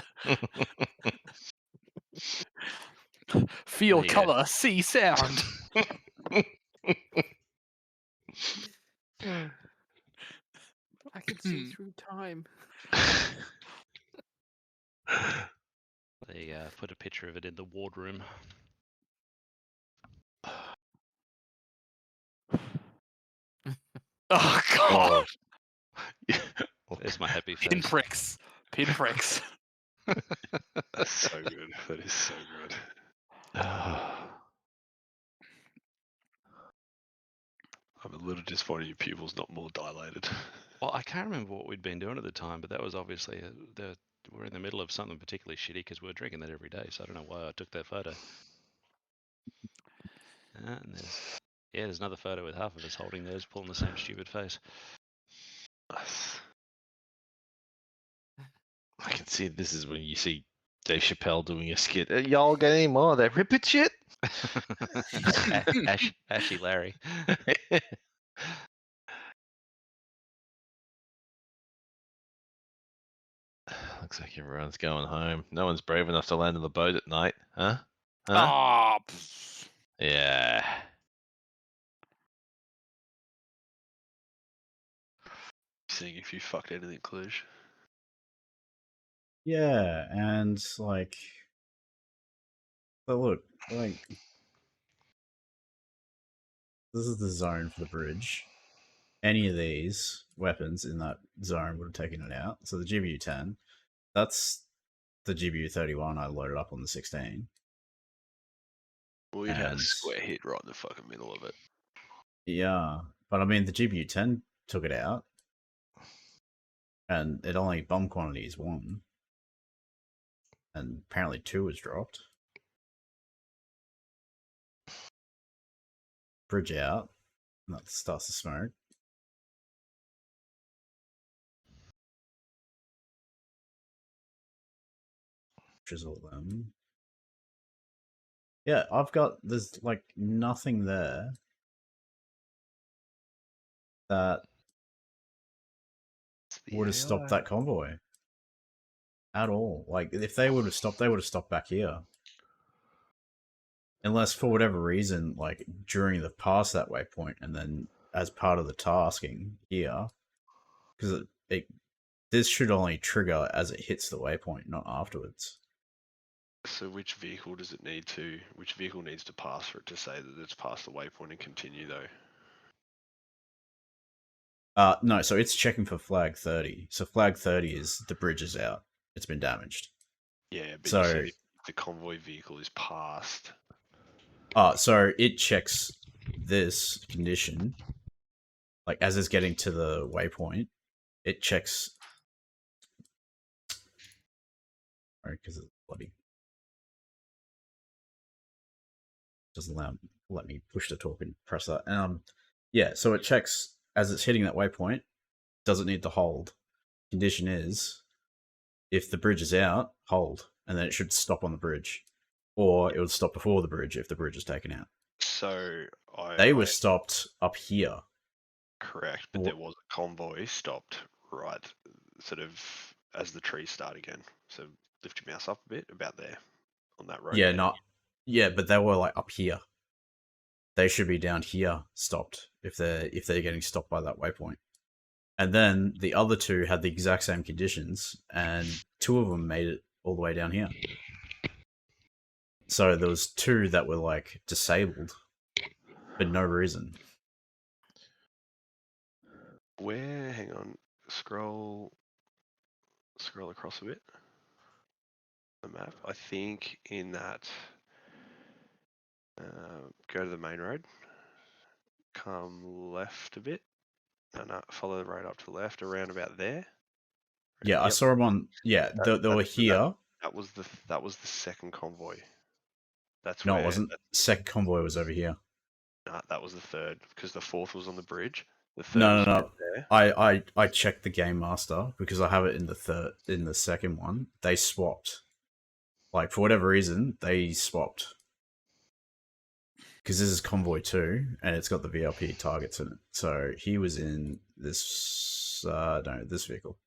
Feel, color, see, sound. I can see through time. They put a picture of it in the wardroom. Oh god. There's my happy face. Pinpricks. That's so good. That is so good. I'm a little disappointed your pupil's not more dilated. Well, I can't remember what we'd been doing at the time, but that was obviously we're in the middle of something particularly shitty because we were drinking that every day. So I don't know why I took that photo. And there's another photo with half of us holding theirs, pulling the same stupid face. I can see this is when you see Dave Chappelle doing a skit. Y'all get any more of that Rip It shit? Ashy Larry. Looks like everyone's going home. No one's brave enough to land on the boat at night, huh? Yeah. Seeing if you fucked anything, Cluj. Yeah, and like, but look, like, this is the zone for the bridge. Any of these weapons in that zone would have taken it out. So the GBU-10, that's the GBU-31 I loaded up on the 16. Well, it had a And- square hit right in the fucking middle of it. Yeah, but I mean, the GBU-10 took it out, and it only bomb quantity is 1, and apparently 2 was dropped. Bridge out, and that starts to smoke. Drizzle them. Yeah, there's like nothing there that would have stopped that convoy at all. Like, if they would have stopped, they would have stopped back here. Unless, for whatever reason, like, during the pass that waypoint, and then as part of the tasking here, because this should only trigger as it hits the waypoint, not afterwards. So which vehicle does it need to? Which vehicle needs to pass for it to say that it's past the waypoint and continue though? No, so it's checking for flag 30. So flag 30 is the bridge is out. It's been damaged. Yeah, but so you said if the convoy vehicle is past. So it checks this condition. Like, as it's getting to the waypoint, it checks. Sorry, because it's bloody. Doesn't let me push the talk and press that. Yeah, so it checks as it's hitting that waypoint. Does it need to hold? Condition is, if the bridge is out, hold, and then it should stop on the bridge, or it would stop before the bridge if the bridge is taken out. So they were stopped up here. Correct, but there was a convoy stopped right, sort of as the trees start again. So lift your mouse up a bit, about there, on that road. Yeah, there. Yeah, but they were like up here. They should be down here, stopped if they're getting stopped by that waypoint. And then the other 2 had the exact same conditions, and 2 of them made it all the way down here. So there was 2 that were like disabled for no reason. Where? Hang on. Scroll across a bit. The map. I think in that. Go to the main road. Come left a bit. No, follow the road up to the left, around about there. Yeah, Yep. I saw them on. Yeah, they were here. That was the second convoy. That's No, where it wasn't. Second convoy was over here. Nah, that was the third, because the fourth was on the bridge. The third No. was right there. I checked the game master because I have it in the second one. They swapped. Like, for whatever reason, they swapped. Because this is convoy 2, and it's got the VLP targets in it. So he was in this this vehicle.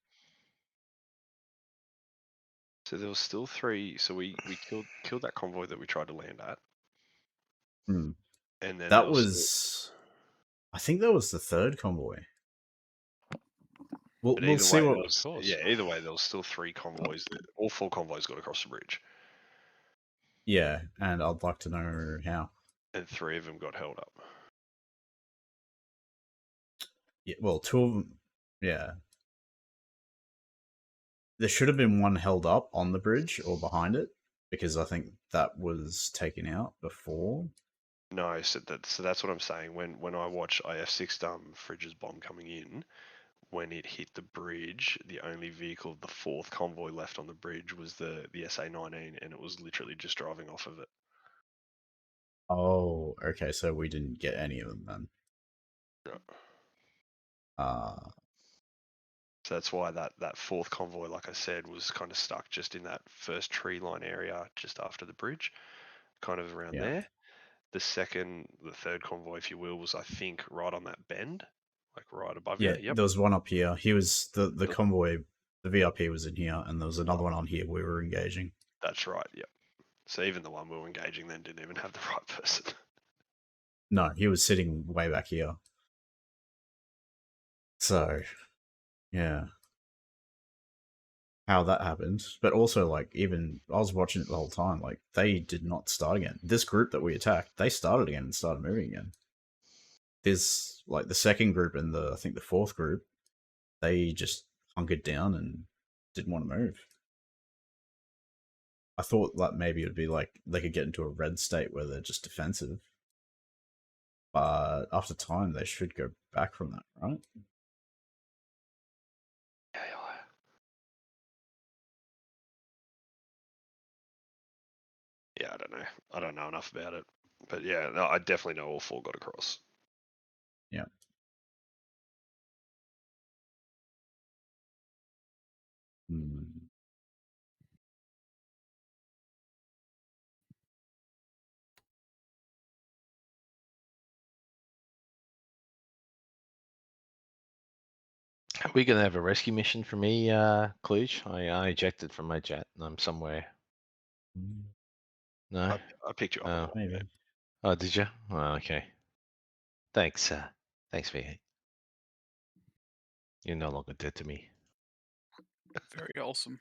So there was still 3. So we killed that convoy that we tried to land at. Hmm. And then that was I think that was the third convoy. We'll see what. Either way, there was still 3 convoys. All 4 convoys got across the bridge. Yeah, and I'd like to know how. And 3 of them got held up. Yeah, well, 2 of them. Yeah. There should have been 1 held up on the bridge or behind it, because I think that was taken out before. No, so that's what I'm saying. When I watch IF6 Fridge's bomb coming in, when it hit the bridge, the only vehicle of the 4th convoy left on the bridge was the SA-19, and it was literally just driving off of it. Oh, okay, so we didn't get any of them then. No. So that's why that 4th convoy, like I said, was kind of stuck just in that first tree line area just after the bridge, kind of around there. The 3rd convoy, if you will, was, I think, right on that bend, like right above you. Yep. There was one up here. He was the convoy, the VIP was in here, and there was another one on here we were engaging. That's right, yep. So even the one we were engaging then didn't even have the right person. No, he was sitting way back here. So, yeah. How that happened. But also, like, even, I was watching it the whole time, like, they did not start again. This group that we attacked, they started again and started moving again. There's, like, the second group and I think the 4th group, they just hunkered down and didn't want to move. I thought that maybe it'd be like they could get into a red state where they're just defensive. But after time, they should go back from that, right? Yeah, I don't know. I don't know enough about it. But yeah, no, I definitely know all 4 got across. Yeah. Are we gonna have a rescue mission for me, Kluge? I ejected from my jet and I'm somewhere. No? I picked you up. Maybe. Oh, did you? Oh, okay. Thanks, thanks, V8. You're no longer dead to me. Very awesome.